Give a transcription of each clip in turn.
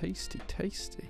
tasty, tasty.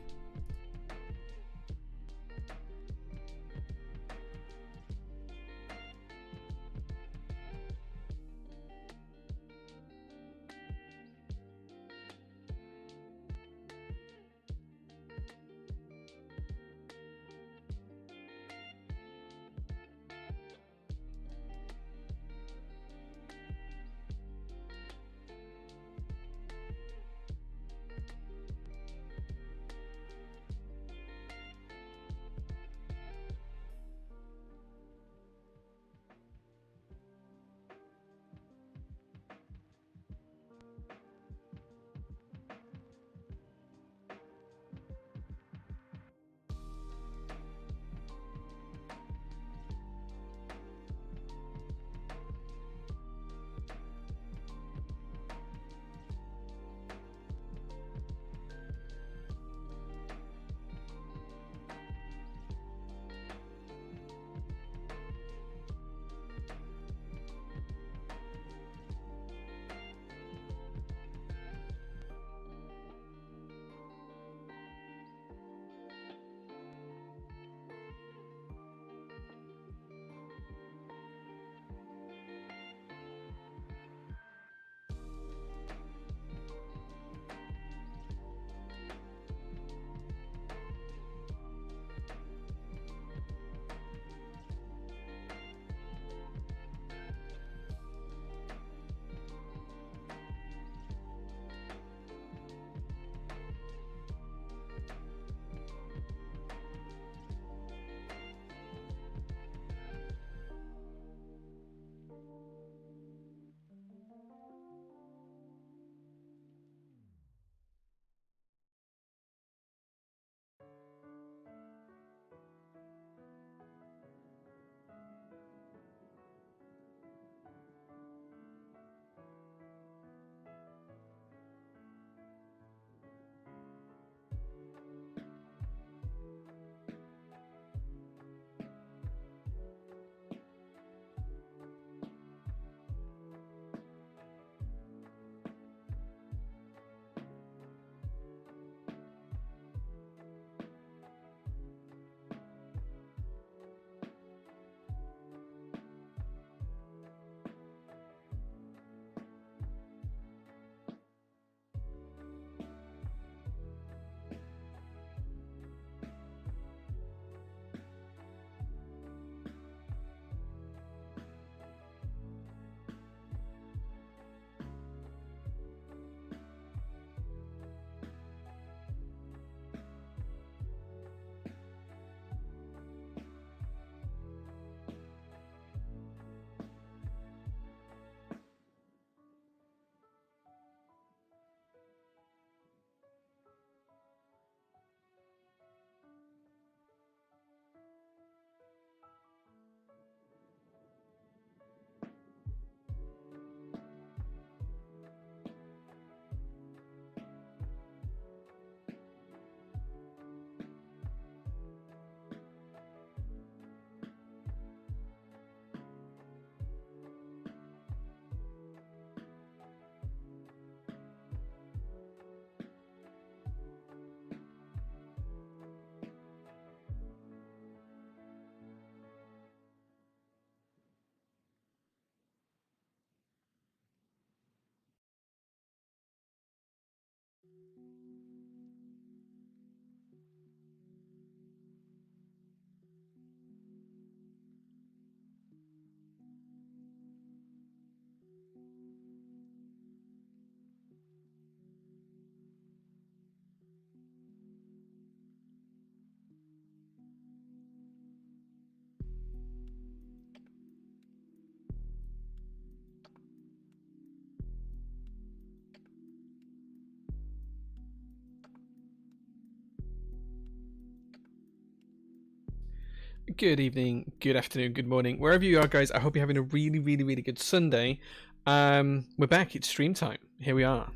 Good evening, good afternoon, good morning, wherever you are, guys. I hope you're having a really good Sunday. We're back. It's stream time. Here we are.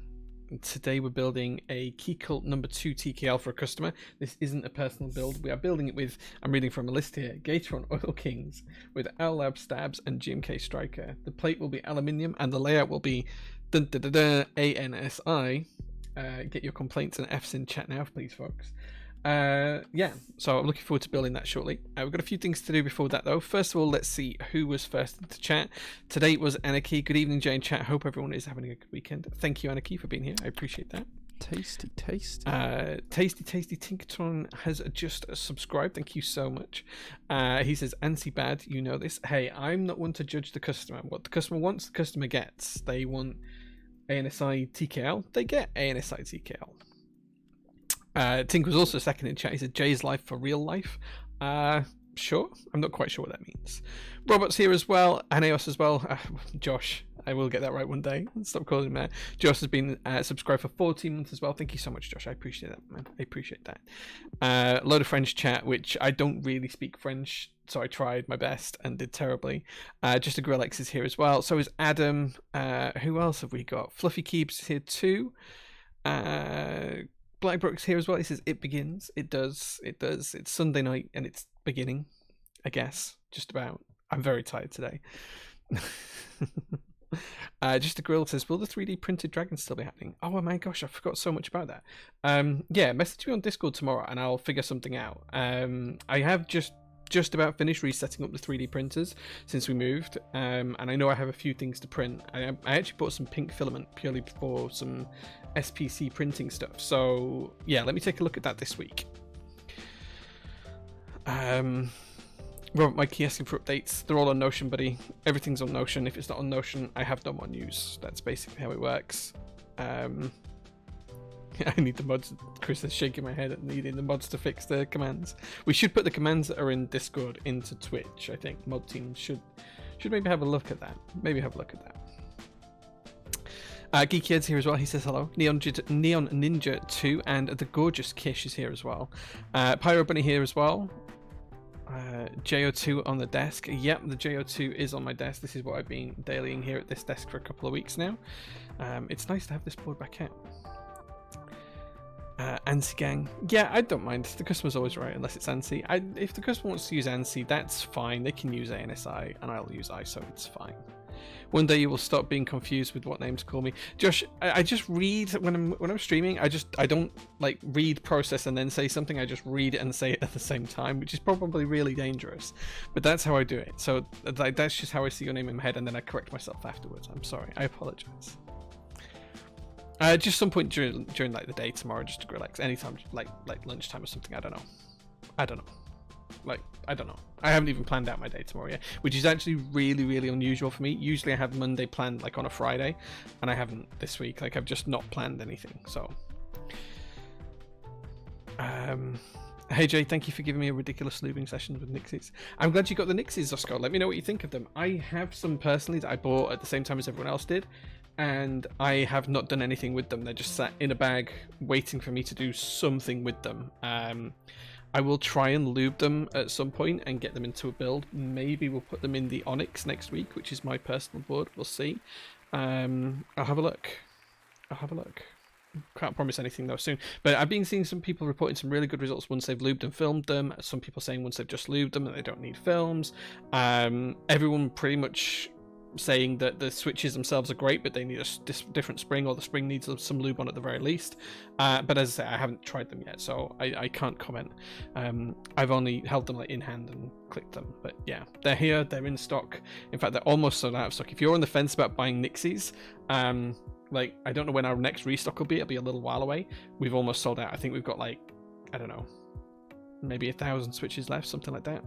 And today we're building a Keycult #2 TKL for a customer. This isn't a personal build. We are building it with, I'm reading from a list here, Gator on Oil Kings with Owl Lab Stabs and GMK Striker. The plate will be aluminium and the layout will be ANSI. Get your complaints and F's in chat now, please, folks. Yeah, so I'm looking forward to building that shortly. We've got a few things to do before that, though. First of all, let's see who was first into chat. Today it was Anarchy. Good evening, Jay and chat. Hope everyone is having a good weekend. Thank you, Anarchy, for being here. I appreciate that. Tasty. Tasty Tinkerton has just subscribed. Thank you so much. He says, "Ansi bad, you know this." Hey, I'm not one to judge the customer. What the customer wants, the customer gets. They want ANSI TKL, they get ANSI TKL. Tink was also second in chat. He said, "Jay's life for real life." Sure. I'm not quite sure what that means. Robert's here as well. Aneos as well. Josh. I will get that right one day. Stop calling him that. Josh has been subscribed for 14 months as well. Thank you so much, Josh. I appreciate that, man. I appreciate that. Load of French chat, which I don't really speak French, so I tried my best and did terribly. Just a Grillex is here as well. So is Adam. Who else have we got? Fluffy Keeps is here too. Blackbrook's here as well. He says, "It begins." It does. It's Sunday night and it's beginning, I guess. Just about. I'm very tired today. Just a Grill says, "Will the 3D printed dragon still be happening?" Oh my gosh, I forgot so much about that. Yeah, message me on Discord tomorrow and I'll figure something out. I have just about finished resetting up the 3D printers since we moved, and I know I have a few things to print. I actually bought some pink filament purely for some SPC printing stuff, so yeah, let me take a look at that this week. Robert Mikey asking for updates. They're all on Notion, buddy. Everything's on Notion. If it's not on Notion, I have no more news. That's basically how it works. I need the mods. Chris is shaking my head at needing the mods to fix the commands. We should put the commands that are in Discord into Twitch. I think mod teams should maybe have a look at that. Geeky Ed's here as well. He says hello. Neon Ninja 2 and the gorgeous Kish is here as well. Pyro Bunny here as well. JO2 on the desk. Yep, the JO2 is on my desk. This is what I've been dailying here at this desk for a couple of weeks now. It's nice to have this board back out. ANSI gang. Yeah, I don't mind. The customer's always right unless it's ANSI. If the customer wants to use ANSI, that's fine. They can use ANSI and I'll use ISO. It's fine. One day you will stop being confused with what name to call me. Josh, I just read when I'm streaming. I don't like read, process, and then say something. I just read it and say it at the same time, which is probably really dangerous. But that's how I do it. So that's just how I see your name in my head, and then I correct myself afterwards. I'm sorry. I apologize. Just some point during like the day tomorrow, just to relax. Anytime, like lunchtime or something. I don't know. I don't know. I haven't even planned out my day tomorrow yet, which is actually really, really unusual for me. Usually I have Monday planned like on a Friday, and I haven't this week. Like I've just not planned anything. So, hey Jay, thank you for giving me a ridiculous lubing session with Nixies. I'm glad you got the Nixies, Oscar. Let me know what you think of them. I have some personally that I bought at the same time as everyone else did, and I have not done anything with them. They're just sat in a bag waiting for me to do something with them. I will try and lube them at some point and get them into a build. Maybe we'll put them in the Onyx next week, which is my personal board. We'll see. I'll have a look. Can't promise anything though soon. But I've been seeing some people reporting some really good results once they've lubed and filmed them. Some people saying once they've just lubed them that they don't need films. Everyone pretty much saying that the switches themselves are great, but they need a different spring, or the spring needs some lube on at the very least. But as I say, I haven't tried them yet, so I can't comment. I've only held them like in hand and clicked them. But yeah, they're here, they're in stock. In fact, they're almost sold out of stock. If you're on the fence about buying Nixies, like I don't know when our next restock will be. It'll be a little while away. We've almost sold out. I think we've got like, I don't know, maybe 1,000 switches left, something like that.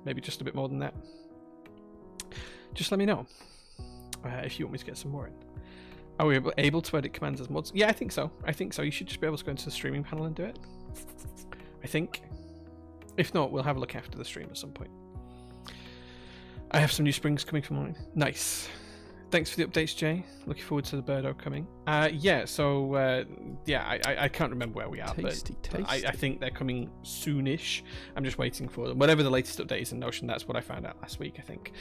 Maybe just a bit more than that. Just let me know. If you want me to get some more in. Are we able to edit commands as mods? Yeah, I think so. You should just be able to go into the streaming panel and do it. I think. If not, we'll have a look after the stream at some point. I have some new springs coming from mine. Nice. Thanks for the updates, Jay. Looking forward to the Birdo coming. Yeah, so I can't remember where we are, tasty. I think they're coming soonish. I'm just waiting for them. Whatever the latest update is in Notion, that's what I found out last week, I think.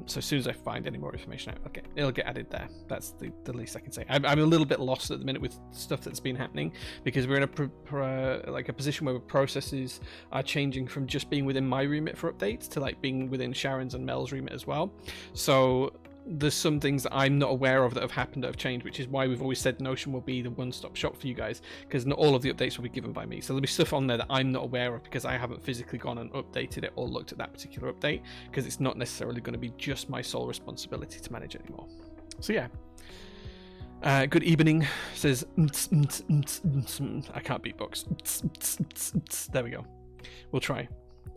So as soon as I find any more information out, it'll get added there. That's the least I can say. I'm a little bit lost at the minute with stuff that's been happening, because we're in a position where processes are changing from just being within my remit for updates to like being within Sharon's and Mel's remit as well. So there's some things that I'm not aware of that have happened that have changed, which is why we've always said Notion will be the one-stop shop for you guys, because not all of the updates will be given by me. So there'll be stuff on there that I'm not aware of because I haven't physically gone and updated it or looked at that particular update, because it's not necessarily going to be just my sole responsibility to manage it anymore. So yeah. Good evening, says I can't beatbox. There we go. We'll try.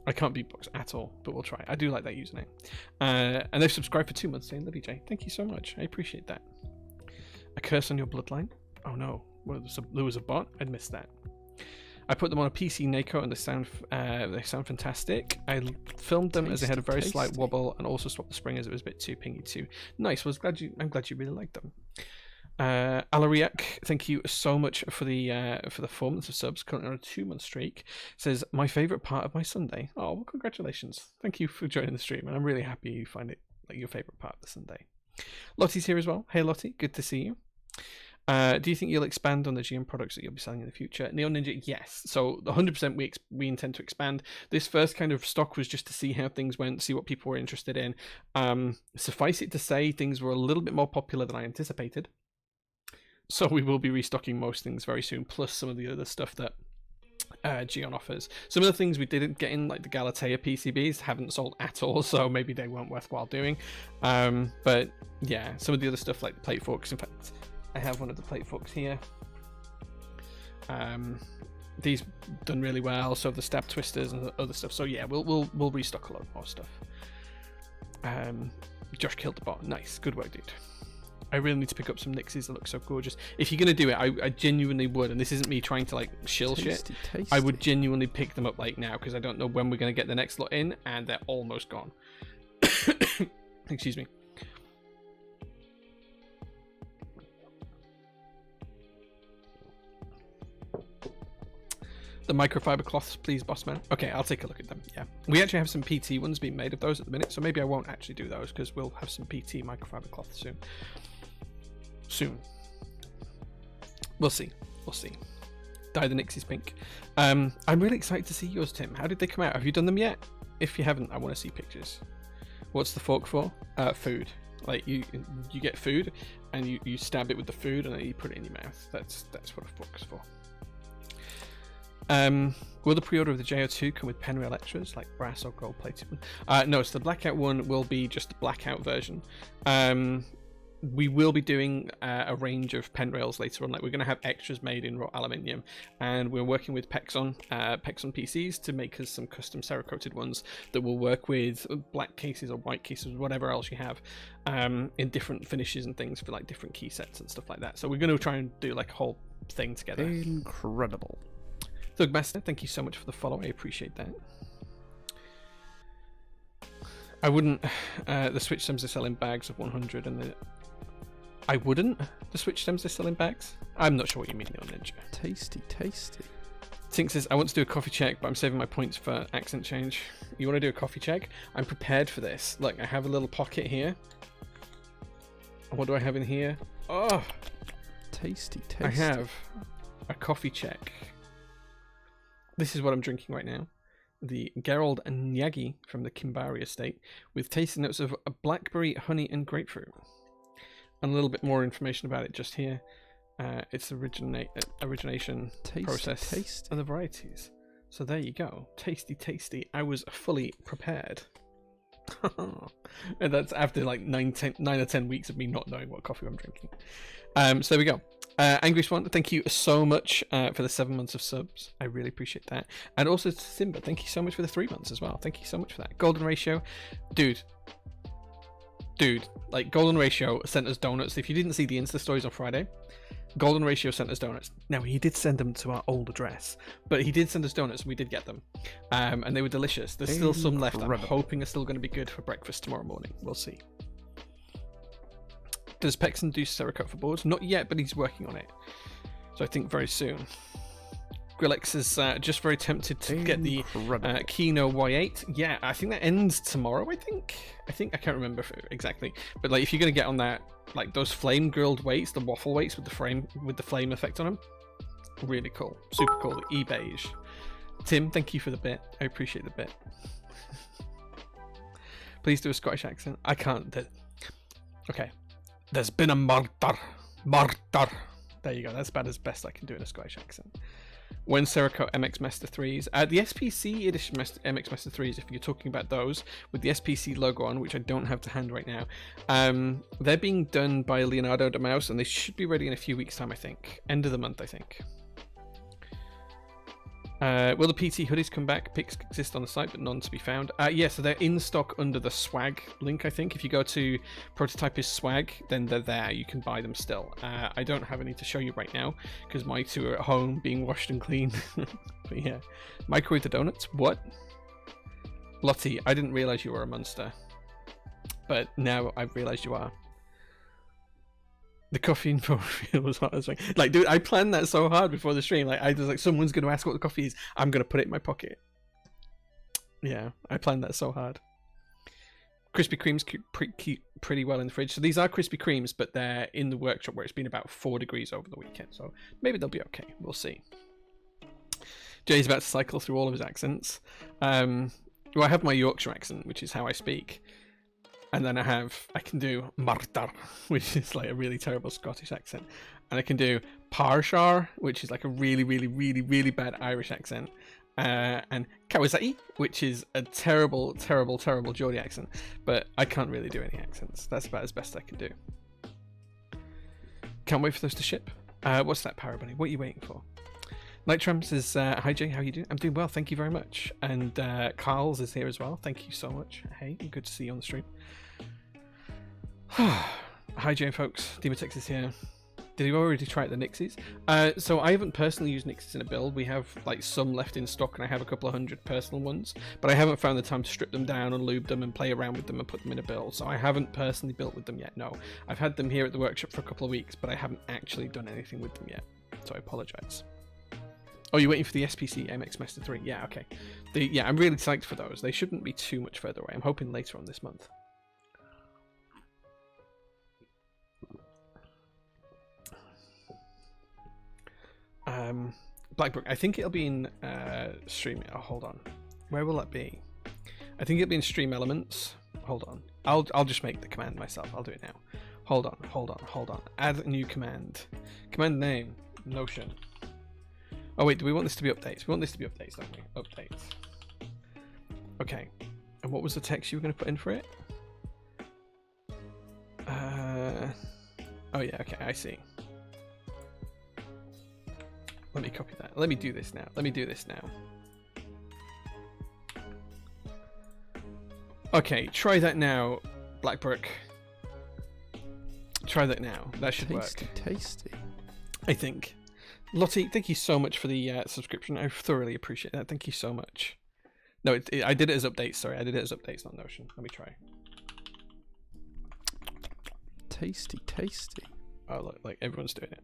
I can't beatbox at all, but we'll try. I do like that username. And they've subscribed for 2 months, saying Lily J. Thank you so much. I appreciate that. A curse on your bloodline? Oh no, there was a bot? I'd missed that. I put them on a PC NACO and they sound fantastic. I filmed them as they had a very slight wobble and also swapped the spring as it was a bit too pingy too. Nice. Well, I'm glad you really liked them. Alariak, thank you so much for the 4 months of subs, currently on a 2-month streak. Says, my favourite part of my Sunday. Oh, well, congratulations. Thank you for joining the stream, and I'm really happy you find it like your favourite part of the Sunday. Lottie's here as well. Hey Lottie, good to see you. Do you think you'll expand on the GM products that you'll be selling in the future? Neon Ninja, yes. So 100% we intend to expand. This first kind of stock was just to see how things went, see what people were interested in. Suffice it to say, things were a little bit more popular than I anticipated. So we will be restocking most things very soon, plus some of the other stuff that Geon offers. Some of the things we didn't get in, like the Galatea PCBs, haven't sold at all, so maybe they weren't worthwhile doing. But yeah, some of the other stuff like the plate forks. In fact, I have one of the plate forks here. These done really well. So the stab twisters and other stuff. So yeah, we'll restock a lot more stuff. Josh killed the bot. Nice, good work, dude. I really need to pick up some Nixies that look so gorgeous. If you're going to do it, I genuinely would, and this isn't me trying to like shill shit, I would genuinely pick them up like now, because I don't know when we're going to get the next lot in, and they're almost gone. Excuse me. The microfiber cloths, please, boss man. Okay, I'll take a look at them. Yeah, we actually have some PT ones being made of those at the minute, so maybe I won't actually do those, because we'll have some PT microfiber cloths soon. We'll see. Dye the Nixies pink. I'm really excited to see yours, Tim. How did they come out? Have you done them yet? If you haven't, I want to see pictures. What's the fork for? Food. Like you get food and you stab it with the food and then you put it in your mouth. That's what a fork's for. Will the pre-order of the JO2 come with pen rail extras like brass or gold plated one? No, so the blackout one will be just the blackout version. We will be doing a range of pen rails later on. Like we're going to have extras made in raw aluminium, and we're working with Pexon PCs to make us some custom Cerakoted ones that will work with black cases or white cases, whatever else you have, in different finishes and things for like different key sets and stuff like that. So we're going to try and do like a whole thing together. Incredible. Thugmaster, thank you so much for the follow. I appreciate that. I wouldn't. The Switch stems they sell in bags of 100, and I wouldn't. The Switch stems they sell in bags. I'm not sure what you mean, Neon Ninja. Tasty. Tink says, I want to do a coffee check, but I'm saving my points for accent change. You want to do a coffee check? I'm prepared for this. Look, I have a little pocket here. What do I have in here? Oh, tasty. I have a coffee check. This is what I'm drinking right now. The Gerald and Nyagi from the Kimbari estate, with tasting notes of blackberry, honey, and grapefruit. And a little bit more information about it just here. Its origination process and the varieties. So there you go. Tasty. I was fully prepared. And that's after like 9 or 10 weeks of me not knowing what coffee I'm drinking. So there we go. Angry Swan, thank you so much for the 7 months of subs. I really appreciate that. And also to Simba, thank you so much for the 3 months as well. Thank you so much for that. Golden Ratio, dude, like Golden Ratio sent us donuts. If you didn't see the Insta stories on Friday, Golden Ratio sent us donuts. Now he did send them to our old address, but he did send us donuts and we did get them, and they were delicious. There's still some left. I'm hoping they're still going to be good for breakfast tomorrow morning. We'll see. Does Pexon do Cerakote for boards? Not yet, but he's working on it, so I think very soon. Grillex is just very tempted to get the Kino Y8. Yeah, I think that ends tomorrow. I think I can't remember exactly, but like if you're gonna get on that, like those flame grilled weights, the waffle weights with the flame effect on them, really cool, super cool. The e-beige. Tim, thank you for the bit. I appreciate the bit. Please do a Scottish accent. I can't. Okay. There's been a murder. Murder. There you go. That's about as best I can do in a Scottish accent. When Cerakote MX Master 3s. The SPC edition MX Master 3s, if you're talking about those, with the SPC logo on, which I don't have to hand right now, they're being done by Leonardo de Mouse, and they should be ready in a few weeks' time, I think. End of the month, I think. Will the PT hoodies come back? Pics exist on the site, but none to be found. Yeah, so they're in stock under the swag link, I think. If you go to Prototypist Swag, then they're there. You can buy them still. I don't have any to show you right now, because my two are at home being washed and cleaned. But yeah. Microwave the donuts? What? Lottie, I didn't realise you were a monster. But now I've realised you are. The coffee info was hot as well. Like, dude, I planned that so hard before the stream. Like, I was like, someone's going to ask what the coffee is. I'm going to put it in my pocket. Yeah, I planned that so hard. Krispy Kremes keep pretty well in the fridge. So these are Krispy Kremes, but they're in the workshop where it's been about 4 degrees over the weekend. So maybe they'll be okay. We'll see. Jay's about to cycle through all of his accents. Well, I have my Yorkshire accent, which is how I speak. And then I can do murder, which is like a really terrible Scottish accent. And I can do parshar, which is like a really, really, really, really bad Irish accent. And Kawasaki, which is a terrible, terrible, terrible Geordie accent. But I can't really do any accents. That's about as best I can do. Can't wait for those to ship. What's that, Parabunny? What are you waiting for? Nightrams says, hi Jay, how are you doing? I'm doing well, thank you very much. And Carl's is here as well. Thank you so much. Hey, good to see you on the stream. Hi Jay, folks. Demotex is here. Did you already try out the Nixies? So I haven't personally used Nixies in a build. We have like some left in stock, and I have a couple of 100 personal ones. But I haven't found the time to strip them down and lube them and play around with them and put them in a build. So I haven't personally built with them yet. No, I've had them here at the workshop for a couple of weeks, but I haven't actually done anything with them yet. So I apologise. Oh, you're waiting for the SPC MX Master 3? Yeah, okay. Yeah, I'm really psyched for those. They shouldn't be too much further away. I'm hoping later on this month. Blackbrook, I think it'll be in Stream. Oh, hold on. Where will that be? I think it'll be in Stream Elements. Hold on. I'll just make the command myself. I'll do it now. Hold on. Add a new command. Command name, Notion. Oh wait, do we want this to be updates? We want this to be updates, don't we? Updates. Okay. And what was the text you were going to put in for it? Oh yeah, okay, I see. Let me copy that. Let me do this now. Okay, try that now, Blackbrook. Try that now. That should work. Tasty. I think. Lottie, thank you so much for the subscription. I thoroughly appreciate that. Thank you so much. No, I did it as updates. Sorry, I did it as updates, not Notion. Let me try. Tasty. Oh, look, like everyone's doing it.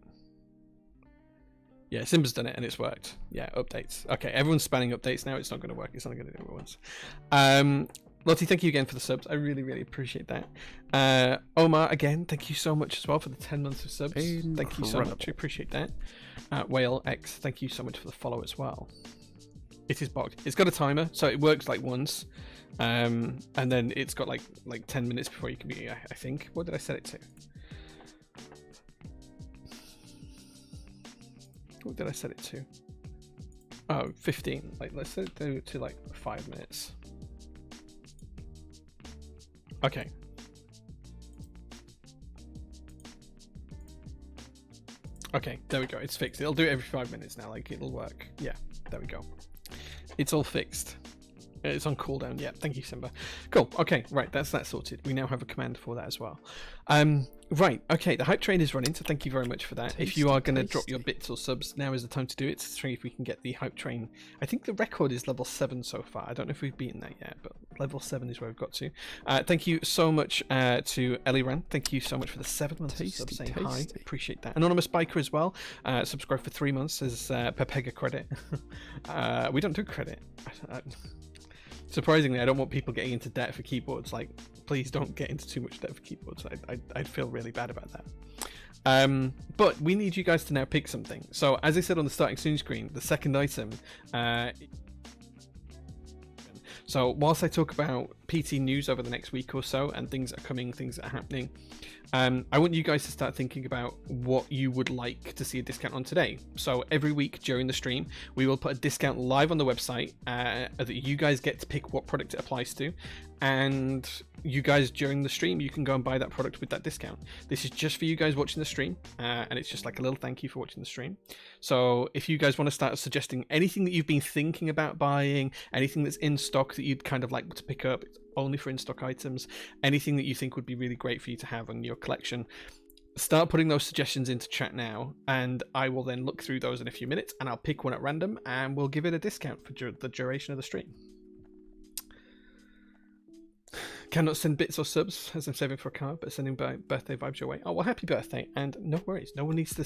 Yeah, Simba's done it and it's worked. Yeah, updates. Okay, everyone's spanning updates now. It's not going to work. It's not going to do it once. Lottie, thank you again for the subs. I really, really appreciate that. Omar, again, thank you so much as well for the 10 months of subs. Incredible. Thank you so much. I appreciate that. Whale X, thank you so much for the follow as well. It is bogged. It's got a timer, so it works like once. And then it's got like 10 minutes before you can be, I think. What did I set it to? What did I set it to? Oh, 15. Like, let's set it to like 5 minutes. Okay. Okay, there we go. It's fixed. It'll do it every 5 minutes now. Like, it'll work. Yeah, there we go. It's all fixed. It's on cooldown. Yeah, thank you, Simba. Cool. Okay, right. That's that sorted. We now have a command for that as well. Right. Okay, the hype train is running, so thank you very much for that. If you are going to drop your bits or subs, now is the time to do it. To see if we can get the hype train. I think the record is level 7 so far. I don't know if we've beaten that yet, but level 7 is where we've got to. Thank you so much to Eliran. Thank you so much for the 7 months of subs saying hi. Appreciate that. Anonymous Biker as well. Subscribe for 3 months as Pepega credit. We don't do credit. Surprisingly, I don't want people getting into debt for keyboards. Like, please don't get into too much debt for keyboards. I'd feel really bad about that. But we need you guys to now pick something. So, as I said on the starting soon screen, the second item. So whilst I talk about PT news over the next week or so and things that are coming, things that are happening, I want you guys to start thinking about what you would like to see a discount on today. So every week during the stream, we will put a discount live on the website that you guys get to pick what product it applies to. And you guys during the stream, you can go and buy that product with that discount. This is just for you guys watching the stream, and it's just like a little thank you for watching the stream. So if you guys want to start suggesting anything that you've been thinking about buying, anything that's in stock that you'd kind of like to pick up, it's only for in-stock items, anything that you think would be really great for you to have in your collection, start putting those suggestions into chat now, and I will then look through those in a few minutes, and I'll pick one at random, and we'll give it a discount for the duration of the stream. Cannot send bits or subs as I'm saving for a card, but sending birthday vibes your way. Oh, well, happy birthday, and no worries. No one needs to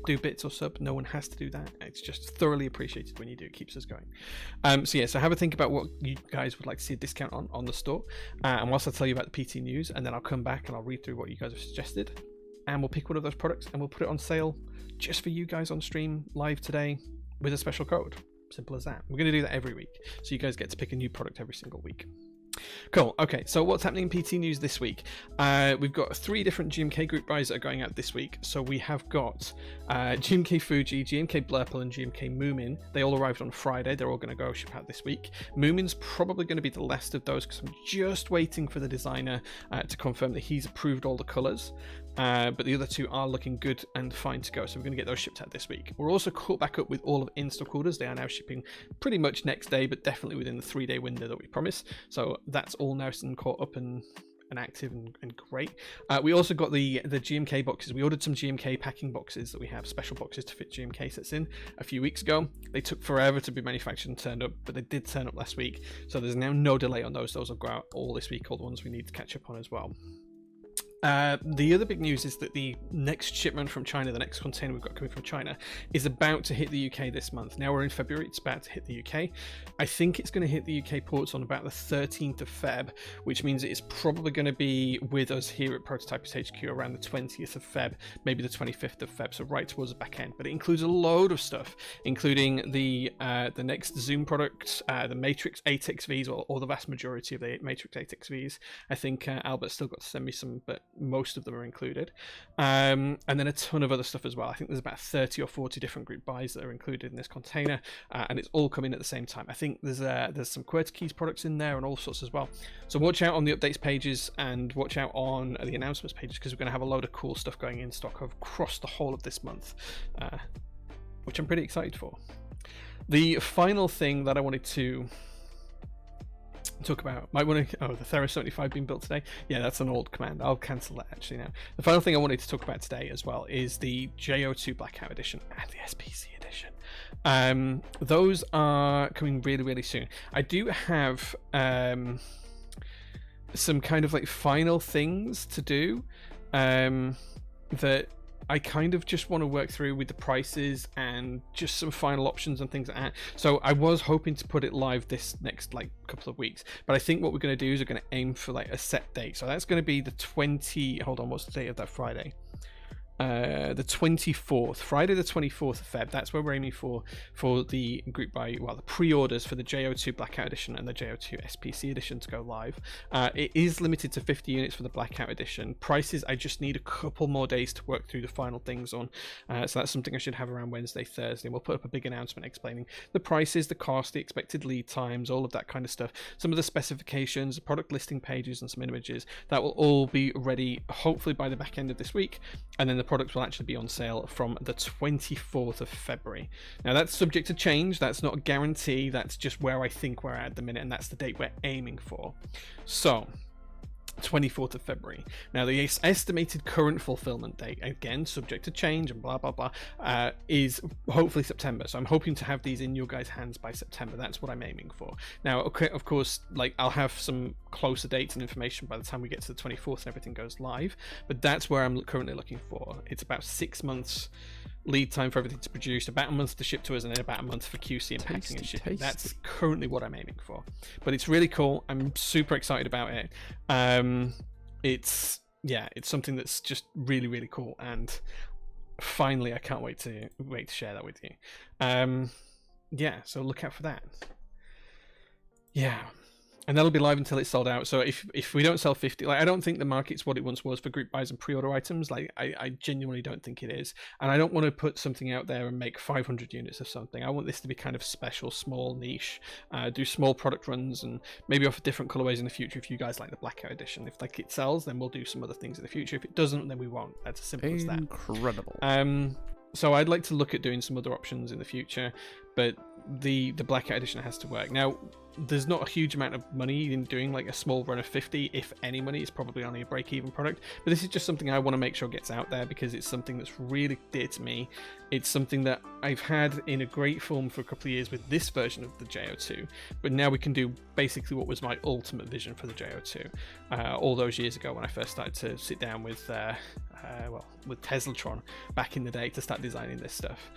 do bits or sub. No one has to do that. It's just thoroughly appreciated when you do. It keeps us going. So have a think about what you guys would like to see a discount on the store. And whilst I'll tell you about the PT news, and then I'll come back and I'll read through what you guys have suggested, and we'll pick one of those products and we'll put it on sale just for you guys on stream live today with a special code. Simple as that. We're going to do that every week, so you guys get to pick a new product every single week. Cool. Okay, so what's happening in PT news this week? We've got 3 different GMK group buys that are going out this week. So we have got GMK Fuji, GMK Blurple, and GMK Moomin. They all arrived on Friday. They're all going to go ship out this week. Moomin's probably going to be the last of those because I'm just waiting for the designer to confirm that he's approved all the colours. But the other 2 are looking good and fine to go, so we're going to get those shipped out this week. We're also caught back up with all of in-stock orders. They are now shipping pretty much next day, but definitely within the 3-day window that we promised. So that's all now caught up and active and great. We also got the GMK boxes. We ordered some GMK packing boxes that we have, special boxes to fit GMK sets in a few weeks ago. They took forever to be manufactured and turned up, but they did turn up last week. So there's now no delay on those. Those will go out all this week, all the ones we need to catch up on as well. The other big news is that the next shipment from China, the next container we've got coming from China, is about to hit the UK this month. Now we're in February, it's about to hit the UK. I think it's going to hit the UK ports on about the 13th of Feb, which means it's probably going to be with us here at Prototypers HQ around the 20th of Feb, maybe the 25th of Feb, so right towards the back end. But it includes a load of stuff, including the next Zoom product, the Matrix 8XVs, or the vast majority of the Matrix 8XVs. I think Albert's still got to send me some, but most of them are included, and then a ton of other stuff as well. I think there's about 30 or 40 different group buys that are included in this container, and it's all coming at the same time. I think there's some QWERTY keys products in there and all sorts as well, so watch out on the updates pages and watch out on the announcements pages, because we're going to have a load of cool stuff going in stock across the whole of this month, which I'm pretty excited for. The final thing that I wanted to talk about, the Theros 75 being built today. Yeah, that's an old command. I'll cancel that actually now. The final thing I wanted to talk about today as well is the JO2 Blackout Edition and the SPC Edition. Those are coming really, really soon. I do have some kind of like final things to do that I kind of just want to work through with the prices and just some final options and things like that. So I was hoping to put it live this next like couple of weeks, but I think what we're going to do is we're going to aim for like a set date. So that's going to be the 20. Hold on, what's the date of that Friday? The 24th, Friday the 24th of Feb. That's where we're aiming for the group buy, the pre-orders for the JO2 Blackout Edition and the JO2 SPC Edition to go live. It is limited to 50 units for the Blackout Edition. Prices, I just need a couple more days to work through the final things on, so that's something I should have around Wednesday, Thursday. We'll put up a big announcement explaining the prices, the cost, the expected lead times, all of that kind of stuff, some of the specifications, the product listing pages, and some images. That will all be ready hopefully by the back end of this week, and then the products will actually be on sale from the 24th of February. Now that's subject to change, that's not a guarantee, that's just where I think we're at the minute, and that's the date we're aiming for. So 24th of February. Now the estimated current fulfillment date, again subject to change and blah blah blah, is hopefully September. So I'm hoping to have these in your guys' hands by September. That's what I'm aiming for. Now, okay, of course, like I'll have some closer dates and information by the time we get to the 24th and everything goes live, but that's where I'm currently looking for. It's about 6 months lead time for everything to produce, about a month to ship to us, and then about a month for QC and packing and shipping. That's currently what I'm aiming for, but it's really cool. I'm super excited about it. It's something that's just really, really cool, and finally I can't wait to share that with you. So look out for that. And that'll be live until it's sold out. So if we don't sell 50, like I don't think the market's what it once was for group buys and pre-order items. Like I genuinely don't think it is. And I don't want to put something out there and make 500 units of something. I want this to be kind of special, small, niche, do small product runs and maybe offer different colorways in the future if you guys like the blackout edition. If like it sells, then we'll do some other things in the future. If it doesn't, then we won't. That's as simple as that. Incredible. So I'd like to look at doing some other options in the future, but the blackout edition has to work. Now, there's not a huge amount of money in doing like a small run of 50, if any money. It's probably only a break-even product, but this is just something I want to make sure gets out there because it's something that's really dear to me. It's something that I've had in a great form for a couple of years with this version of the JO2, but now we can do basically what was my ultimate vision for the JO2 all those years ago when I first started to sit down with with Teslatron back in the day to start designing this stuff.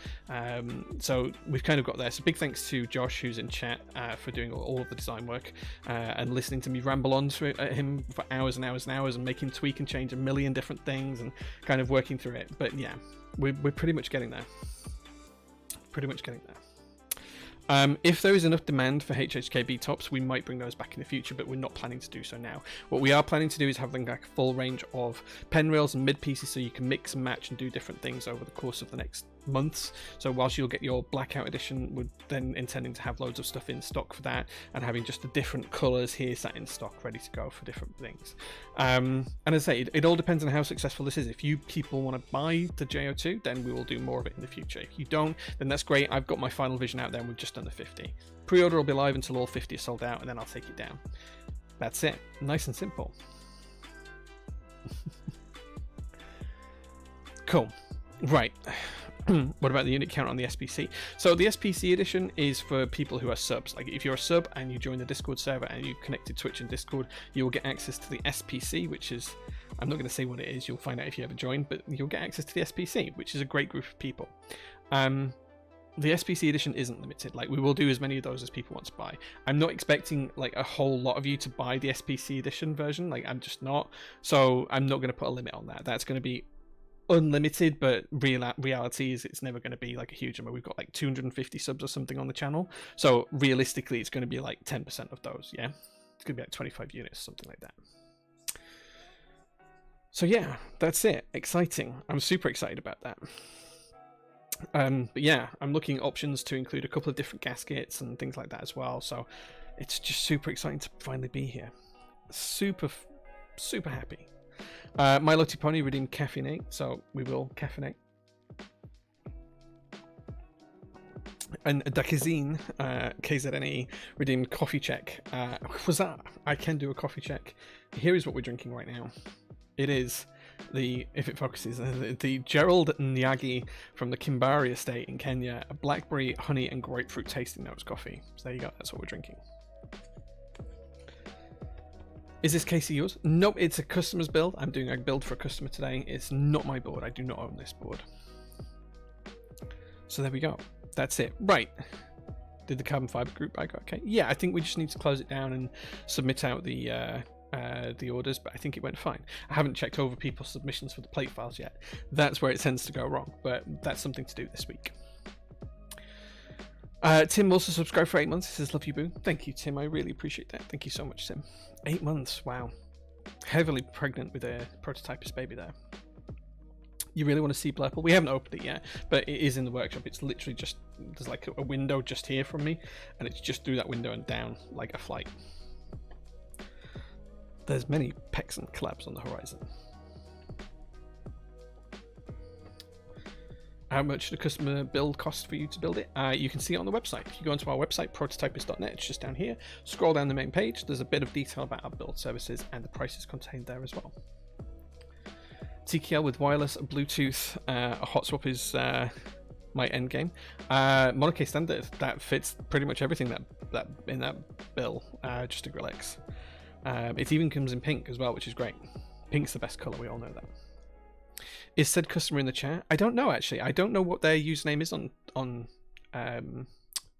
So we've kind of got there. So big thanks to Josh, who's in chat, for doing all of the design work and listening to me ramble on to him for hours and hours and hours and make him tweak and change a million different things and kind of working through it. But yeah, we're pretty much getting there. If there is enough demand for HHKB tops, we might bring those back in the future, but we're not planning to do so now. What we are planning to do is have like a full range of pen rails and mid pieces so you can mix and match and do different things over the course of the next months. So whilst you'll get your blackout edition, we're then intending to have loads of stuff in stock for that and having just the different colours here sat in stock ready to go for different things. And as I say, it all depends on how successful this is. If you people want to buy the JO2, then we will do more of it in the future. If you don't, then that's great. I've got my final vision out there and we've just done the 50. Pre-order will be live until all 50 are sold out and then I'll take it down. That's it. Nice and simple. Cool. Right. What about the unit count on the SPC? So the SPC edition is for people who are subs. Like if you're a sub and you join the Discord server and you connected Twitch and Discord, you will get access to the SPC, which is, I'm not going to say what it is, you'll find out if you ever join, but you'll get access to the SPC, which is a great group of people. The SPC edition isn't limited. Like we will do as many of those as people want to buy. I'm not expecting like a whole lot of you to buy the SPC edition version. Like I'm just not. So I'm not going to put a limit on that. That's going to be unlimited, but reality is it's never going to be like a huge number. We've got like 250 subs or something on the channel, so realistically it's going to be like 10% of those. Yeah, it's going to be like 25 units, something like that. So yeah, that's it. Exciting. I'm super excited about that. But yeah, I'm looking at options to include a couple of different gaskets and things like that as well, so it's just super exciting to finally be here. Super happy. My Lottie Pony redeemed caffeinate, so we will caffeinate. And Dakazine, KZNE, redeemed coffee check. Was that? I can do a coffee check. Here is what we're drinking right now. It is the, if it focuses, the Gerald Nyagi from the Kimbari estate in Kenya, a blackberry, honey, and grapefruit tasting notes coffee. So there you go, that's what we're drinking. Is this Casey yours? Nope, it's a customer's build. I'm doing a build for a customer today. It's not my board. I do not own this board. So there we go. That's it. Right. Did the carbon fiber group buy go okay? Yeah, I think we just need to close it down and submit out the orders, but I think it went fine. I haven't checked over people's submissions for the plate files yet. That's where it tends to go wrong, but that's something to do this week. Tim also subscribed for 8 months. He says, love you, boo. Thank you, Tim. I really appreciate that. Thank you so much, Tim. 8 months. Wow. Heavily pregnant with a prototypist baby there. You really want to see Blurple? We haven't opened it yet, but it is in the workshop. It's literally just, there's like a window just here from me, and it's just through that window and down like a flight. There's many pecs and collabs on the horizon. How much the customer build cost for you to build it? You can see it on the website. If you go onto our website, prototypist.net, it's just down here. Scroll down the main page. There's a bit of detail about our build services and the prices contained there as well. TKL with wireless Bluetooth. A hot swap is my end game. Monoke standard, that fits pretty much everything that in that bill. Just a Grillex. It even comes in pink as well, which is great. Pink's the best color. We all know that. Is said customer in the chat? I don't know, actually. I don't know what their username is on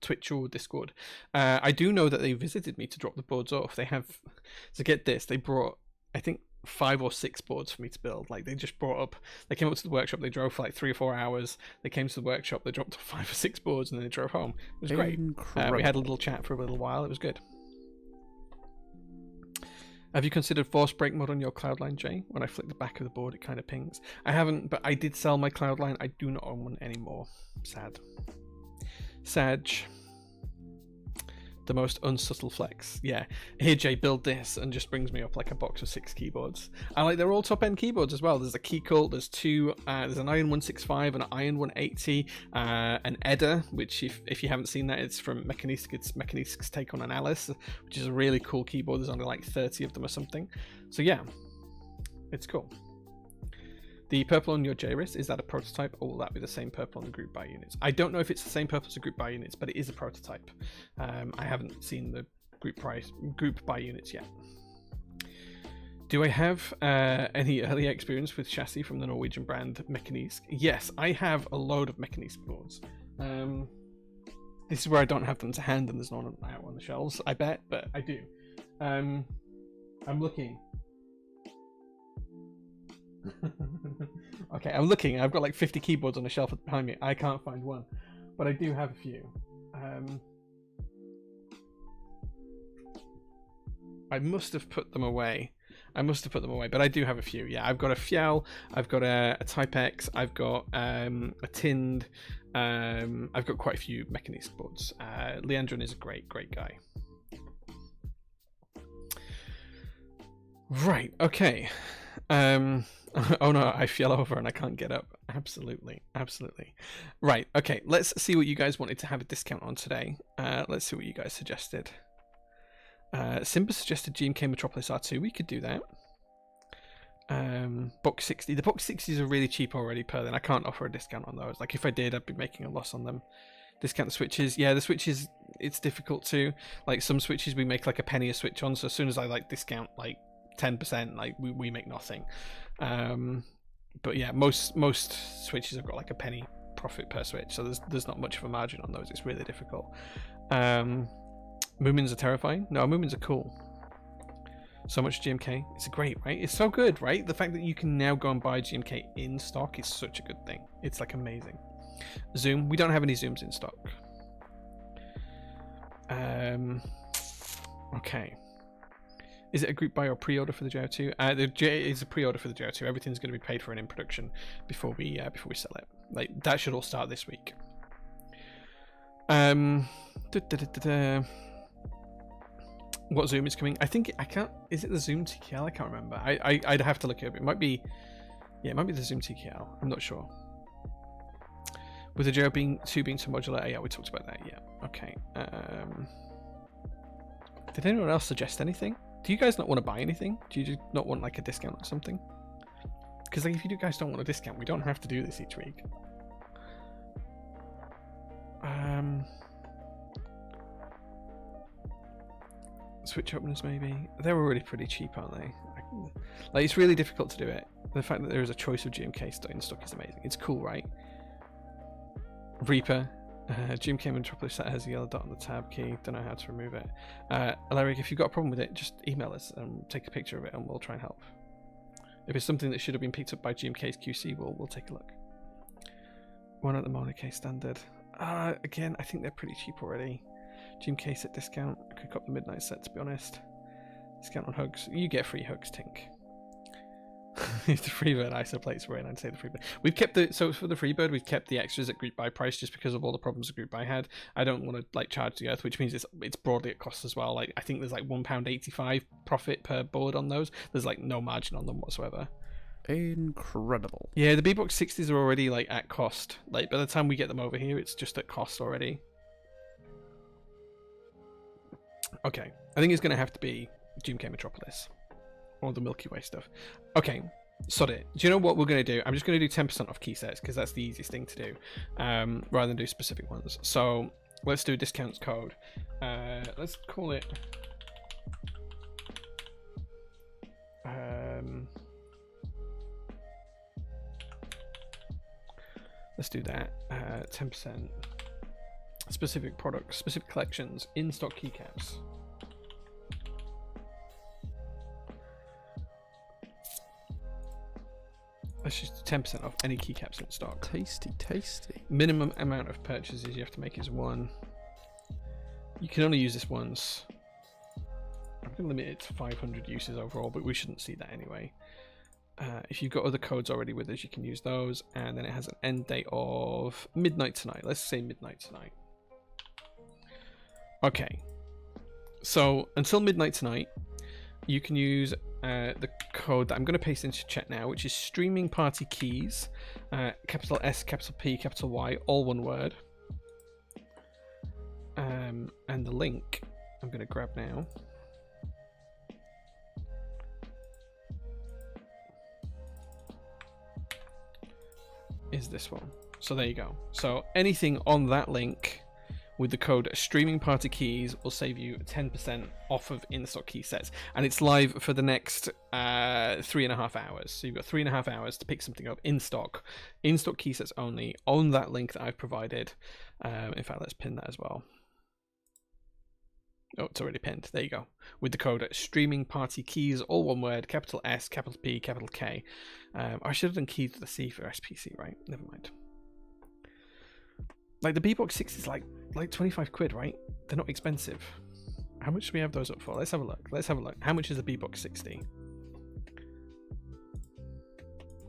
Twitch or Discord. I do know that they visited me to drop the boards off. They have, to get this, they brought, I think, 5 or 6 boards for me to build. Like, they just brought up, they came up to the workshop, they drove for like 3 or 4 hours, they came to the workshop, they dropped 5 or 6 boards, and then they drove home. It was great. We had a little chat for a little while. It was good. Have you considered force break mode on your Cloudline, Jay? When I flick the back of the board, it kind of pings. I haven't, but I did sell my Cloudline. I do not own one anymore. Sad. Sag. The most unsubtle flex. Yeah. Here, Jay, build this, and just brings me up like a box of 6 keyboards. I like they're all top-end keyboards as well. There's a Keycult, there's two, there's an Iron 165, an Iron 180, an Edda, which if you haven't seen that, it's from Mechanisk. It's Mechanisk's take on an Alice, which is a really cool keyboard. There's only like 30 of them or something. So yeah, it's cool. The purple on your JRIS, is that a prototype, or will that be the same purple on the group buy units? I don't know if it's the same purple as the group buy units, but it is a prototype. I haven't seen the group buy units yet. Do I have any early experience with chassis from the Norwegian brand Mechanisk? Yes, I have a load of Mechanisk boards. This is where I don't have them to hand, and there's none out on the shelves, I bet, but I do. I'm looking. Okay, I'm looking. I've got like 50 keyboards on the shelf behind me. I can't find one, but I do have a few. I must have put them away. But I do have a few. Yeah, I've got a Fjell, I've got a Type X, I've got a Tind, I've got quite a few Mechanisk boards. Leandrin is a great guy. Right, okay. Oh no, I fell over and I can't get up. Absolutely. Right, okay, let's see what you guys wanted to have a discount on today. Let's see what you guys suggested. Simba suggested GMK Metropolis R2. We could do that. Box 60. The box 60s are really cheap already per then. I can't offer a discount on those. Like if I did, I'd be making a loss on them. Discount the switches. Yeah, the switches, it's difficult to. Like some switches we make like a penny a switch on, so as soon as I like discount like 10%, like we make nothing. But yeah, most switches have got like a penny profit per switch, so there's not much of a margin on those. It's really difficult. Moomins are terrifying. No, Moomins are cool. So much GMK. It's great, right? It's so good, right? The fact that you can now go and buy GMK in stock is such a good thing. It's like amazing. Zoom. We don't have any Zooms in stock. Okay. Is it a group buy or pre-order for the JO2? It's a pre-order for the JO2. Everything's going to be paid for and in production before we sell it. Like that should all start this week. What Zoom is coming? I think I can't. Is it the Zoom TKL? I can't remember. I'd have to look it up. It might be. Yeah, it might be the Zoom TKL. I'm not sure. With the JO2 being so modular. Yeah, we talked about that. Yeah. Okay. Did anyone else suggest anything? Do you guys not want to buy anything? Do you just not want like a discount or something? Because like if you guys don't want a discount, we don't have to do this each week. Switch openers maybe. They're already pretty cheap, aren't they? Like it's really difficult to do it. The fact that there is a choice of GMK in stock is amazing. It's cool, right? Reaper. GMK Metropolis set has a yellow dot on the tab key. Don't know how to remove it. Alaric, if you've got a problem with it, just email us and take a picture of it and we'll try and help. If it's something that should have been picked up by GMK's QC, we'll take a look. One at the Monaco standard. Again, I think they're pretty cheap already. GMK set discount. I could cop the midnight set, to be honest. Discount on hugs. You get free hugs, Tink. If the Freebird ISO plates were in, I'd say the Freebird. We've kept so for the Freebird, we've kept the extras at group buy price just because of all the problems the group buy had. I don't want to like charge the earth, which means it's broadly at cost as well. Like I think there's like £1.85 profit per board on those. There's like no margin on them whatsoever. Incredible. Yeah, the B-Box 60s are already like at cost. Like by the time we get them over here, it's just at cost already. Okay, I think it's going to have to be GMK Metropolis. Or the Milky Way stuff. Okay, sod it. Do you know what we're going to do? I'm just going to do 10% off key sets because that's the easiest thing to do rather than do specific ones. So let's do a discounts code. Let's call it... let's do that. 10%. Specific products, specific collections, in-stock keycaps. Let's just 10% off any keycaps in stock. Tasty. Minimum amount of purchases you have to make is 1. You can only use this once. I'm going to limit it to 500 uses overall, but we shouldn't see that anyway. If you've got other codes already with us, you can use those. And then it has an end date of midnight tonight. Let's say midnight tonight. Okay. So until midnight tonight, you can use the code that I'm going to paste into chat now, which is streaming party keys, capital S, capital P, capital Y, all one word. And the link I'm going to grab now. Is this one. So there you go. So anything on that link with the code streaming party keys will save you 10% off of in-stock key sets, and it's live for the next 3.5 hours. So you've got 3.5 hours to pick something up in stock key sets only on that link that I've provided. In fact, let's pin that as well. Oh, it's already pinned. There you go. With the code streaming party keys, all one word, capital S, capital P, capital K. I should have done keys with the C for SPC, right? Never mind. Like the B-Box 6 is like 25 quid, right? They're not expensive. How much do we have those up for? Let's have a look. Let's have a look. How much is a B-Box 60?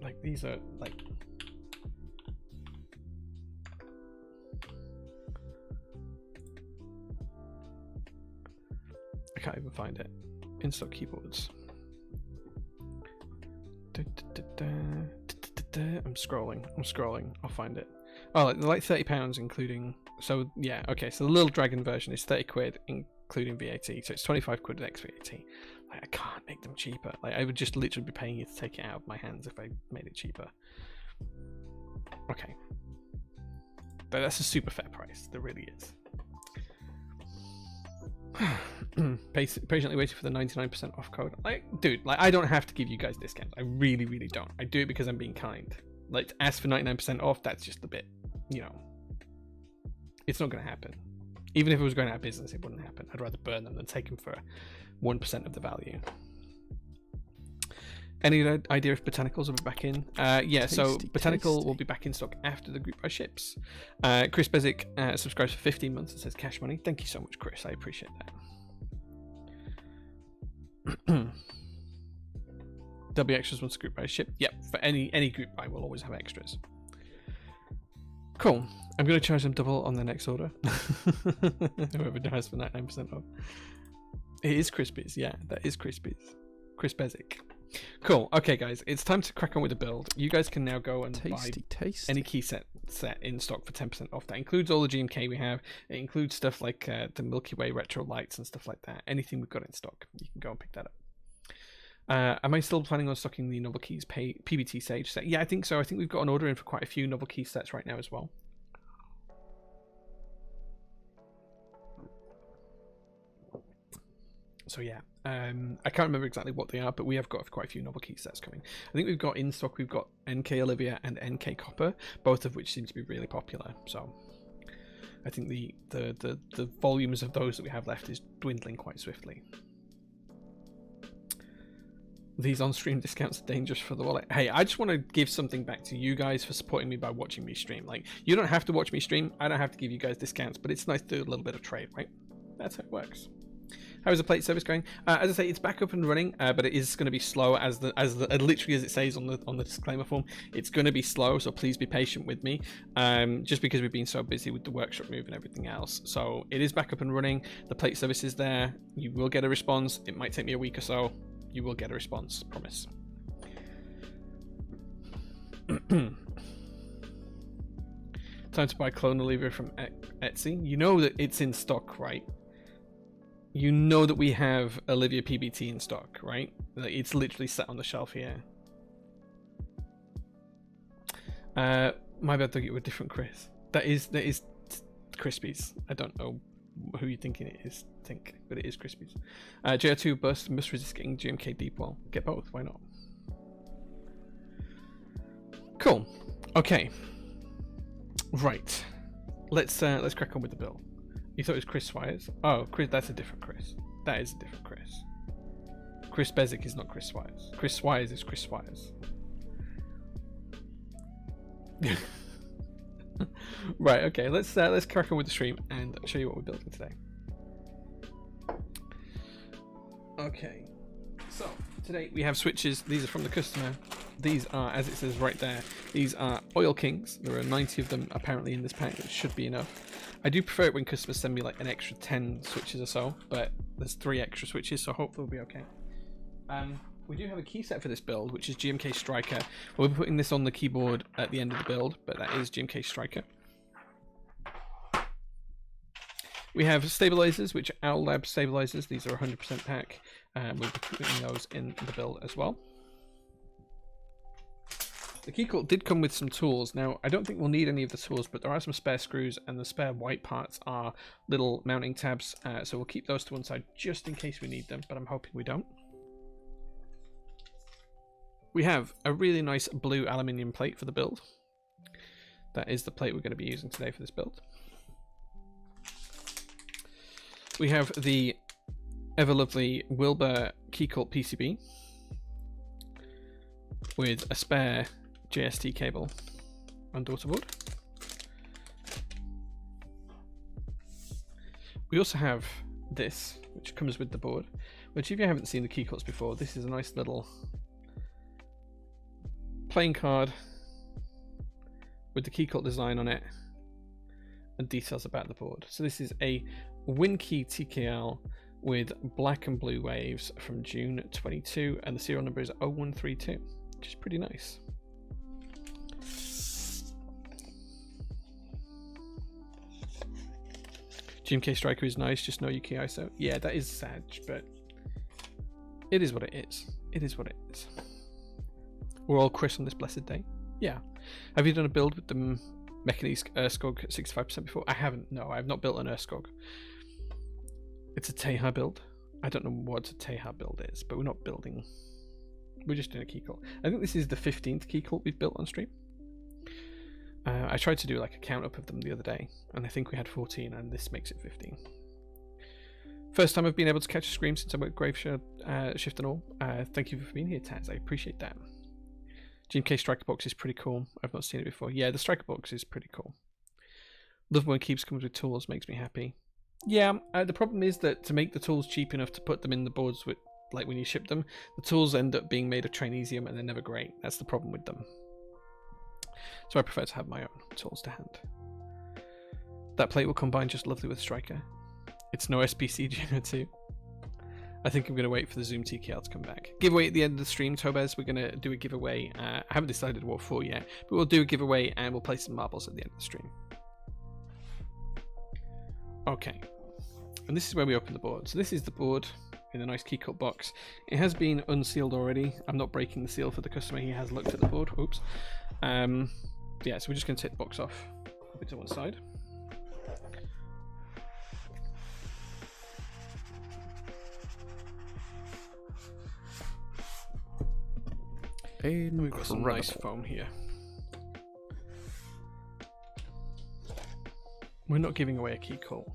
Like these are like... I can't even find it. In-stock keyboards. I'm scrolling. I'll find it. Oh, like £30 including. So yeah, okay. So the little dragon version is 30 quid including VAT. So it's 25 quid ex VAT. Like, I can't make them cheaper. Like I would just literally be paying you to take it out of my hands if I made it cheaper. Okay, but that's a super fair price. There really is. Patiently waiting for the 99% off code. Like, dude, like I don't have to give you guys discounts. I really, really don't. I do it because I'm being kind. Like, to ask for 99% off, that's just a bit, you know, it's not going to happen. Even if it was going out of business, it wouldn't happen. I'd rather burn them than take them for 1% of the value. Any idea if Botanicals will be back in? Yeah, so Botanical will be back in stock after the group buy ships. Chris Bezic subscribes for 15 months and says cash money. Thank you so much, Chris. I appreciate that. There'll be extras once the group buy ship. Yep, for any group buy, we'll always have extras. Cool. I'm going to charge them double on the next order. Whoever does for 99% off. It is Crispies. Yeah, that is Crispies. Chris Bezic. Cool. Okay, guys, it's time to crack on with the build. You guys can now go and buy any key set in stock for 10% off. That includes all the GMK we have. It includes stuff like the Milky Way retro lights and stuff like that. Anything we've got in stock, you can go and pick that up. Am I still planning on stocking the Novel Keys PBT Sage set? Yeah, I think so. I think we've got an order in for quite a few Novel Keys sets right now as well. So yeah, I can't remember exactly what they are, but we have got quite a few Novel Key sets coming. I think we've got in stock, we've got NK Olivia and NK Copper, both of which seem to be really popular. So I think the volumes of those that we have left is dwindling quite swiftly. These on-stream discounts are dangerous for the wallet. Hey, I just want to give something back to you guys for supporting me by watching me stream. Like, you don't have to watch me stream. I don't have to give you guys discounts, but it's nice to do a little bit of trade, right? That's how it works. How is the plate service going? As I say, it's back up and running, but it is going to be slow as literally as it says on the disclaimer form. It's going to be slow, so please be patient with me. Just because we've been so busy with the workshop move and everything else. So it is back up and running. The plate service is there. You will get a response. It might take me a week or so. You will get a response, promise. Time to buy Clone Olivia from Etsy. You know that it's in stock, right? You know that we have Olivia PBT in stock, right? Like, it's literally sat on the shelf here. My bad, I thought you were different, Chris. That is Crispies. I don't know who you're thinking it is. But it is Crispies. JR2 burst must resist getting GMK deep wall. Get both, why not? Cool. Okay. Right. Let's crack on with the build. You thought it was Chris Swires? Oh, Chris, that's a different Chris. That is a different Chris. Chris Bezic is not Chris Swires. Chris Swires is Chris Swires. Right, okay, let's crack on with the stream and show you what we're building today. Okay, so today we have switches. These are from the customer. These are, as it says right there, these are Oil Kings. There are 90 of them apparently in this pack, which should be enough. I do prefer it when customers send me like an extra 10 switches or so, but there's 3 extra switches, so hopefully we'll be okay. We do have a key set for this build, which is GMK Striker. We'll be putting this on the keyboard at the end of the build, but that is GMK Striker. We have stabilizers, which are Owl Lab stabilizers. These are 100% pack. We'll be putting those in the build as well. The Keycult did come with some tools. Now, I don't think we'll need any of the tools, but there are some spare screws, and the spare white parts are little mounting tabs, so we'll keep those to one side just in case we need them, but I'm hoping we don't. We have a really nice blue aluminium plate for the build. That is the plate we're going to be using today for this build. We have the ever lovely Wilbur Keycult PCB with a spare JST cable and daughter board. We also have this, which comes with the board, which if you haven't seen the Keycults before, this is a nice little playing card with the Keycult design on it and details about the board. So this is a WinKey TKL with black and blue waves from June 22, and the serial number is 0132, which is pretty nice. GMK Striker is nice, just no UK ISO. Yeah, that is sad, but it is what it is. It is what it is. We're all Chris on this blessed day. Yeah. Have you done a build with the Mechanese Urskog 65% before? I haven't. No, I have not built an Urskog. It's a Teha build. I don't know what a Teha build is, but we're not building. We're just doing a Keycult. I think this is the 15th Keycult we've built on stream. I tried to do like a count up of them the other day, and I think we had 14, and this makes it 15. First time I've been able to catch a scream since I went Grave Shift and all. Thank you for being here, Taz. I appreciate that. GMK Striker Box is pretty cool. I've not seen it before. Yeah, the Striker Box is pretty cool. Love when Keeps comes with tools, makes me happy. Yeah, the problem is that to make the tools cheap enough to put them in the boards with, like when you ship them, the tools end up being made of Trainesium and they're never great. That's the problem with them. So I prefer to have my own tools to hand. That plate will combine just lovely with Striker. It's no SPC No2. I think I'm going to wait for the Zoom TKL to come back. Giveaway at the end of the stream, Tobez. We're going to do a giveaway. I haven't decided what for yet, but we'll do a giveaway and we'll play some marbles at the end of the stream. Okay, and this is where we open the board. So this is the board in a nice Keycult box. It has been unsealed already. I'm not breaking the seal for the customer. He has looked at the board. Oops. Yeah, so we're just going to take the box off, put it to one side. We've got some nice foam here. We're not giving away a Keycult.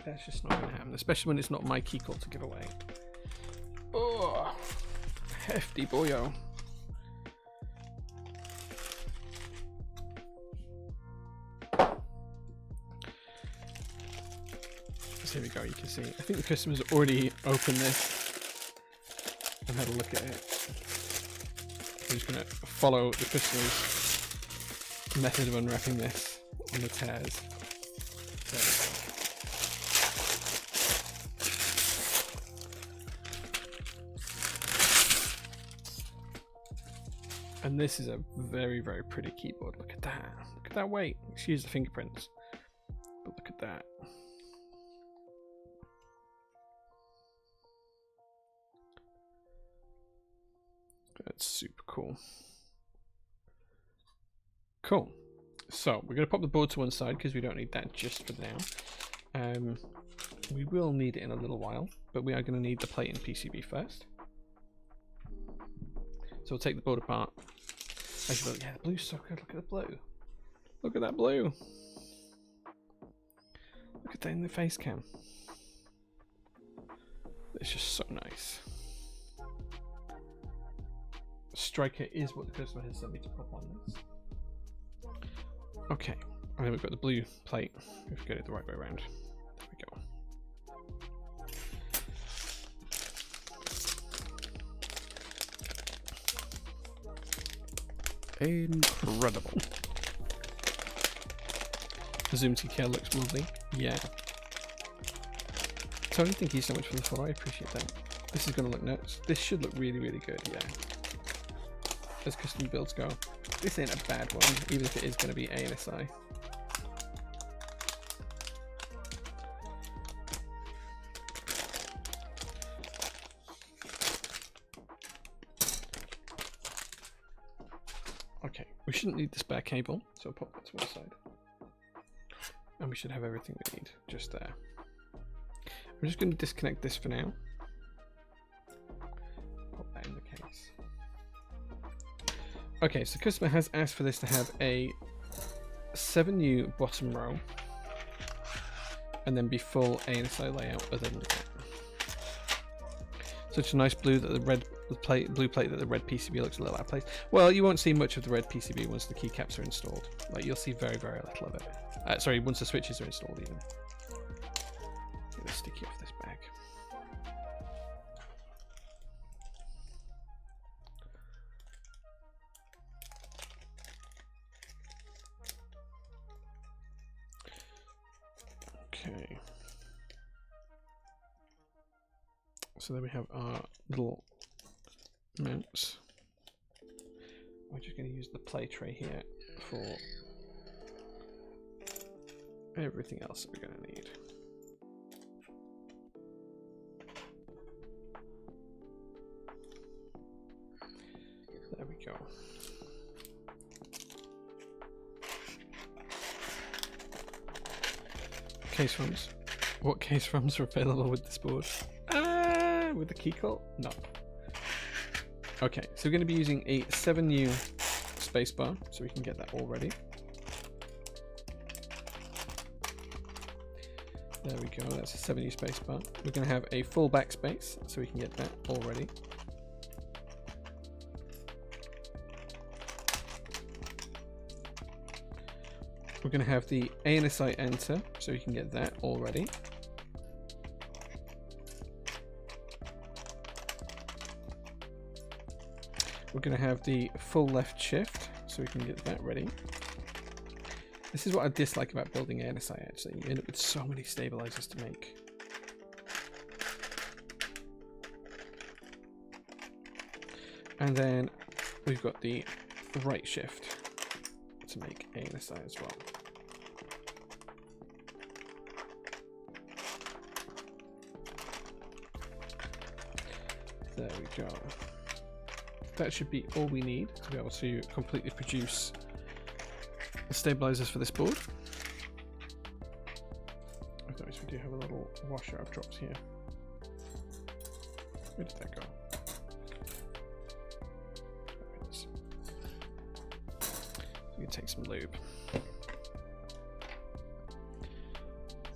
That's just not going to happen, especially when it's not my Keycult to give away. Oh, hefty boyo. So here we go, you can see. I think the customer's already opened this and had a look at it. I'm just going to follow the customer's method of unwrapping this on the tears. And this is a very, very pretty keyboard. Look at that. Look at that weight. Excuse the fingerprints. But look at that. That's super cool. Cool. So we're going to pop the board to one side because we don't need that just for now. We will need it in a little while, but we are going to need the plate and PCB first. So we'll take the board apart. Actually, yeah, the blue's so good. Look at the blue. Look at that blue. Look at that in the face cam. It's just so nice. Striker is what the customer has sent me to pop on this. Okay, and then we've got the blue plate. If we get it the right way around. There we go. Incredible. Zoom TKL looks lovely. Yeah. Tony, thank you so much for the follow. I appreciate that. This is going to look nuts. This should look really, really good, yeah. As custom builds go. This ain't a bad one, even if it is going to be ANSI. Okay, we shouldn't need the spare cable, so I'll pop that to one side. And we should have everything we need just there. I'm just going to disconnect this for now. Pop that in the case. Okay, so the customer has asked for this to have a 7U bottom row and then be full ANSI layout other than that. Such a nice blue that the blue plate that the red PCB looks a little out of place. Well, you won't see much of the red PCB once the keycaps are installed. Like, you'll see very, very little of it. Sorry, once the switches are installed even. Get the sticky off this bag. Okay. So there we have our little mounts. I'm just going to use the play tray here for everything else that we're going to need. There we go. Case ROMs. What case ROMs are available with this board? With the Keycult? No. Okay, so we're going to be using a 7U spacebar, so we can get that all ready. There we go, that's a 7U spacebar. We're going to have a full backspace, so we can get that all ready. We're going to have the ANSI enter, so we can get that all ready. We're going to have the full left shift, so we can get that ready. This is what I dislike about building ANSI, actually. You end up with so many stabilizers to make. And then we've got the right shift to make ANSI as well. There we go. That should be all we need to be able to completely produce the stabilizers for this board. I've noticed we do have a little washer I've dropped here. Where did that go? There it is. We can take some lube.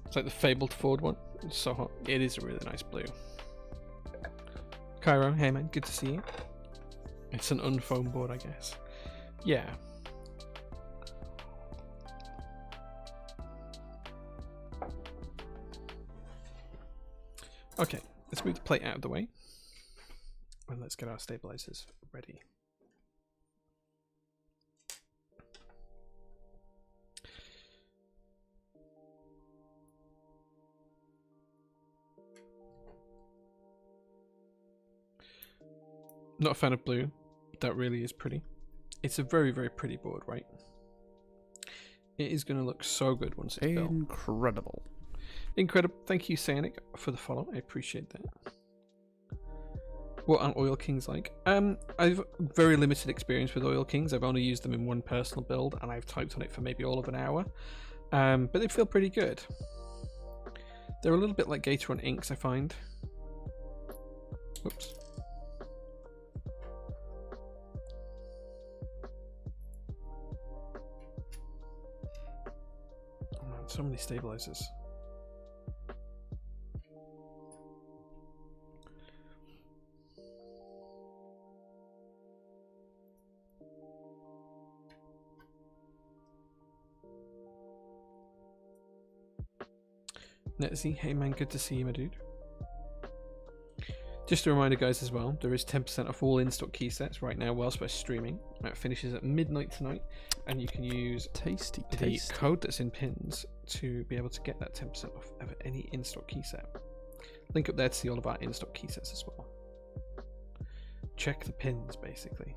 It's like the fabled Ford one. It's so hot. It is a really nice blue. Cairo, hey man, good to see you. It's an unfoam board, I guess. Yeah. Okay, let's move the plate out of the way. And let's get our stabilizers ready. Not a fan of blue. That really is pretty. It's a very, very pretty board, right? It is going to look so good once it's built. Incredible. Incredible. Thank you, Sanic, for the follow. I appreciate that. What are Oil Kings like? I've very limited experience with Oil Kings. I've only used them in one personal build, and I've typed on it for maybe all of an hour. But they feel pretty good. They're a little bit like Gator on Inks, I find. Whoops. So many stabilizers. Netzy, hey man, good to see you, my dude. Just a reminder, guys, as well, there is 10% off all in-stock key sets right now whilst we're streaming. It finishes at midnight tonight, and you can use the code that's in pins to be able to get that 10% off of any in-stock key set. Link up there to see all of our in-stock key sets as well. Check the pins, basically.